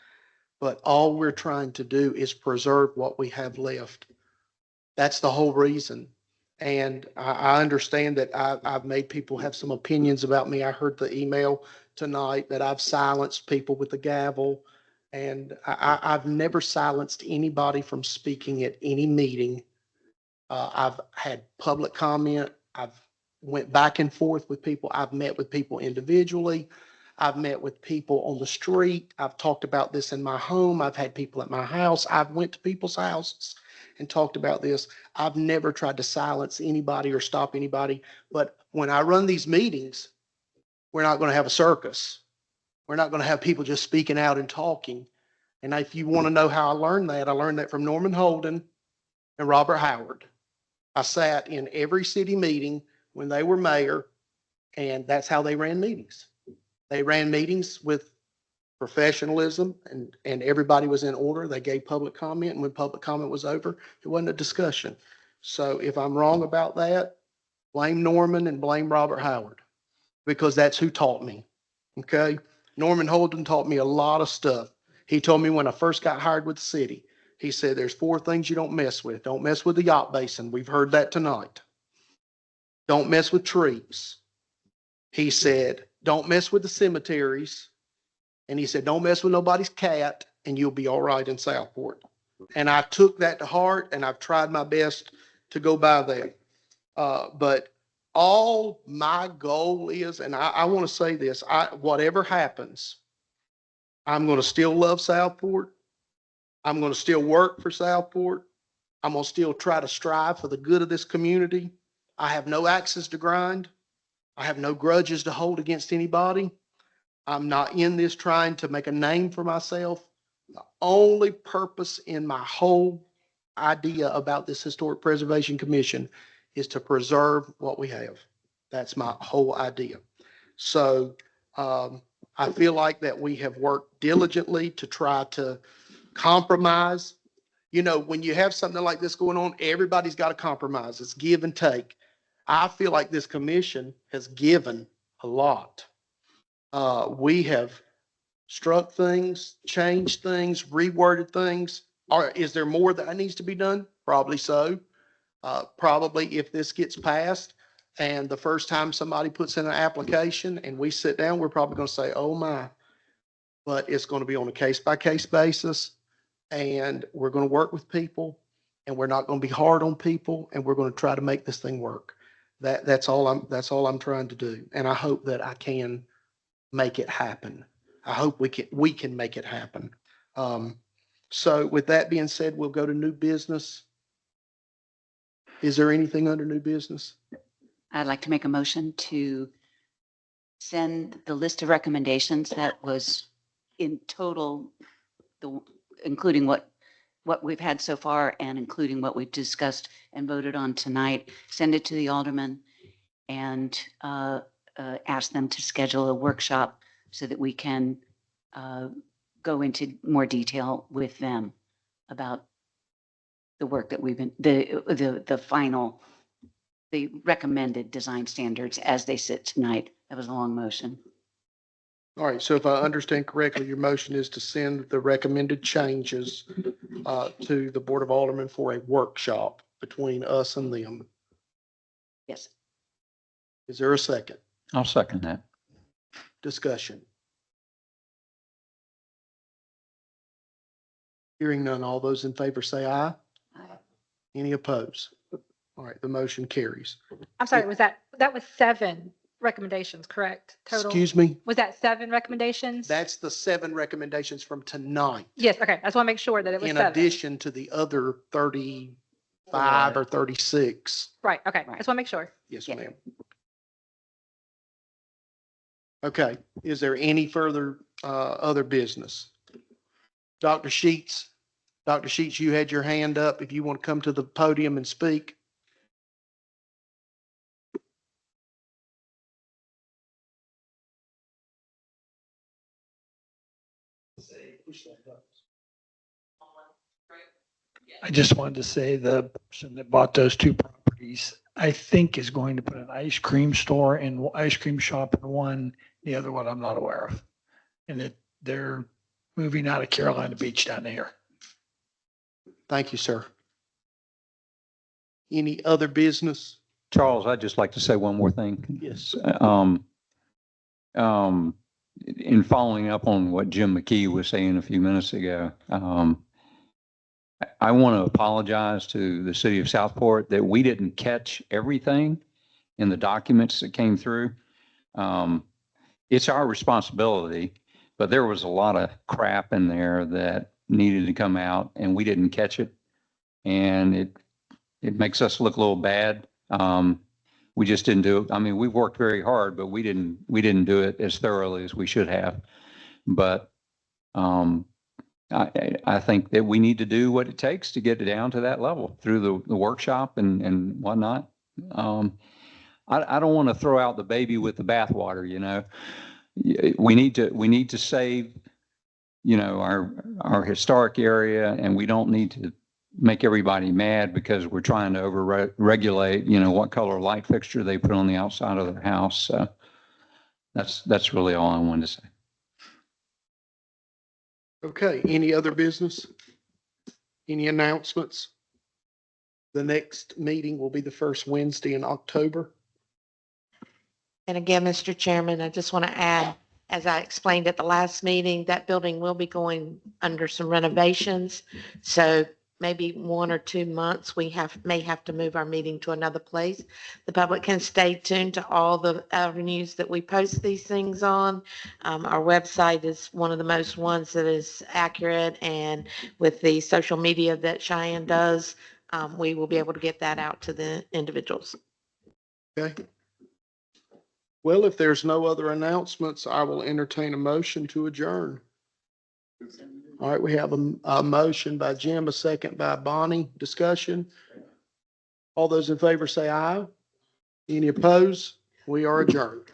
but all we're trying to do is preserve what we have left. That's the whole reason. And I understand that I've made people have some opinions about me. I heard the email tonight that I've silenced people with the gavel. And I've never silenced anybody from speaking at any meeting. I've had public comment. I've went back and forth with people. I've met with people individually. I've met with people on the street. I've talked about this in my home. I've had people at my house. I've went to people's houses and talked about this. I've never tried to silence anybody or stop anybody. But when I run these meetings, we're not going to have a circus. We're not going to have people just speaking out and talking. And if you want to know how I learned that from Norman Holden and Robert Howard. I sat in every city meeting when they were mayor, and that's how they ran meetings. They ran meetings with professionalism and everybody was in order. They gave public comment, and when public comment was over, it wasn't a discussion. So if I'm wrong about that, blame Norman and blame Robert Howard, because that's who taught me. Okay? Norman Holden taught me a lot of stuff. He told me when I first got hired with the city, he said, there's 4 things you don't mess with. Don't mess with the yacht basin. We've heard that tonight. Don't mess with trees. He said, don't mess with the cemeteries. And he said, don't mess with nobody's cat and you'll be all right in Southport. And I took that to heart and I've tried my best to go by that. But all my goal is, and I want to say this, whatever happens, I'm going to still love Southport. I'm going to still work for Southport. I'm going to still try to strive for the good of this community. I have no axes to grind. I have no grudges to hold against anybody. I'm not in this trying to make a name for myself. The only purpose in my whole idea about this Historic Preservation Commission is to preserve what we have. That's my whole idea. So I feel like that we have worked diligently to try to compromise. You know, when you have something like this going on, everybody's got to compromise. It's give and take. I feel like this commission has given a lot. We have struck things, changed things, reworded things. Is there more that needs to be done? Probably so. Probably if this gets passed and the first time somebody puts in an application and we sit down, we're probably going to say, oh my, but it's going to be on a case-by-case basis. And we're going to work with people and we're not going to be hard on people and we're going to try to make this thing work. That's all I'm trying to do. And I hope that I can make it happen. I hope we can make it happen. So with that being said, we'll go to new business. Is there anything under new business? I'd like to make a motion to send the list of recommendations that was in total, including what we've had so far and including what we've discussed and voted on tonight, send it to the aldermen and ask them to schedule a workshop so that we can go into more detail with them about the work that we've been, the recommended design standards as they sit tonight. That was a long motion. All right. So if I understand correctly, your motion is to send the recommended changes to the Board of Aldermen for a workshop between us and them. Yes. Is there a second? I'll second that. Discussion. Hearing none, all those in favor say aye. Any opposed? All right, the motion carries. I'm sorry, that was 7 recommendations, correct? Total? Excuse me? Was that 7 recommendations? That's the 7 recommendations from tonight, Yes, okay. I just want to make sure that it was in 7. addition to the other 35 or 36. Right, okay. I just want to make sure. Yes, ma'am. Okay, is there any further, other business? Dr. Sheets, you had your hand up. If you want to come to the podium and speak. I just wanted to say the person that bought those 2 properties, I think is going to put an ice cream store and ice cream shop in one, the other one I'm not aware of. And they're moving out of Carolina Beach down here. Thank you, sir. Any other business? Charles, I'd just like to say one more thing. Yes. In following up on what Jim McKee was saying a few minutes ago, I want to apologize to the city of Southport that we didn't catch everything in the documents that came through. It's our responsibility, but there was a lot of crap in there that needed to come out and we didn't catch it. And it makes us look a little bad. We just didn't do it. I mean, we've worked very hard, but we didn't do it as thoroughly as we should have. But I think that we need to do what it takes to get it down to that level through the workshop and whatnot. I don't want to throw out the baby with the bathwater, you know. We need to save, you know, our historic area, and we don't need to make everybody mad because we're trying to regulate, you know, what color light fixture they put on the outside of their house. So that's really all I wanted to say. Okay, any other business? Any announcements? The next meeting will be the first Wednesday in October. And again, Mr. Chairman, I just want to add, as I explained at the last meeting, that building will be going under some renovations. So maybe 1 or 2 months, we may have to move our meeting to another place. The public can stay tuned to all the avenues that we post these things on. Our website is one of the most ones that is accurate, and with the social media that Cheyenne does, we will be able to get that out to the individuals. Okay. Well, if there's no other announcements, I will entertain a motion to adjourn. All right, we have a motion by Jim, a second by Bonnie. Discussion. All those in favor say aye. Any opposed? We are adjourned.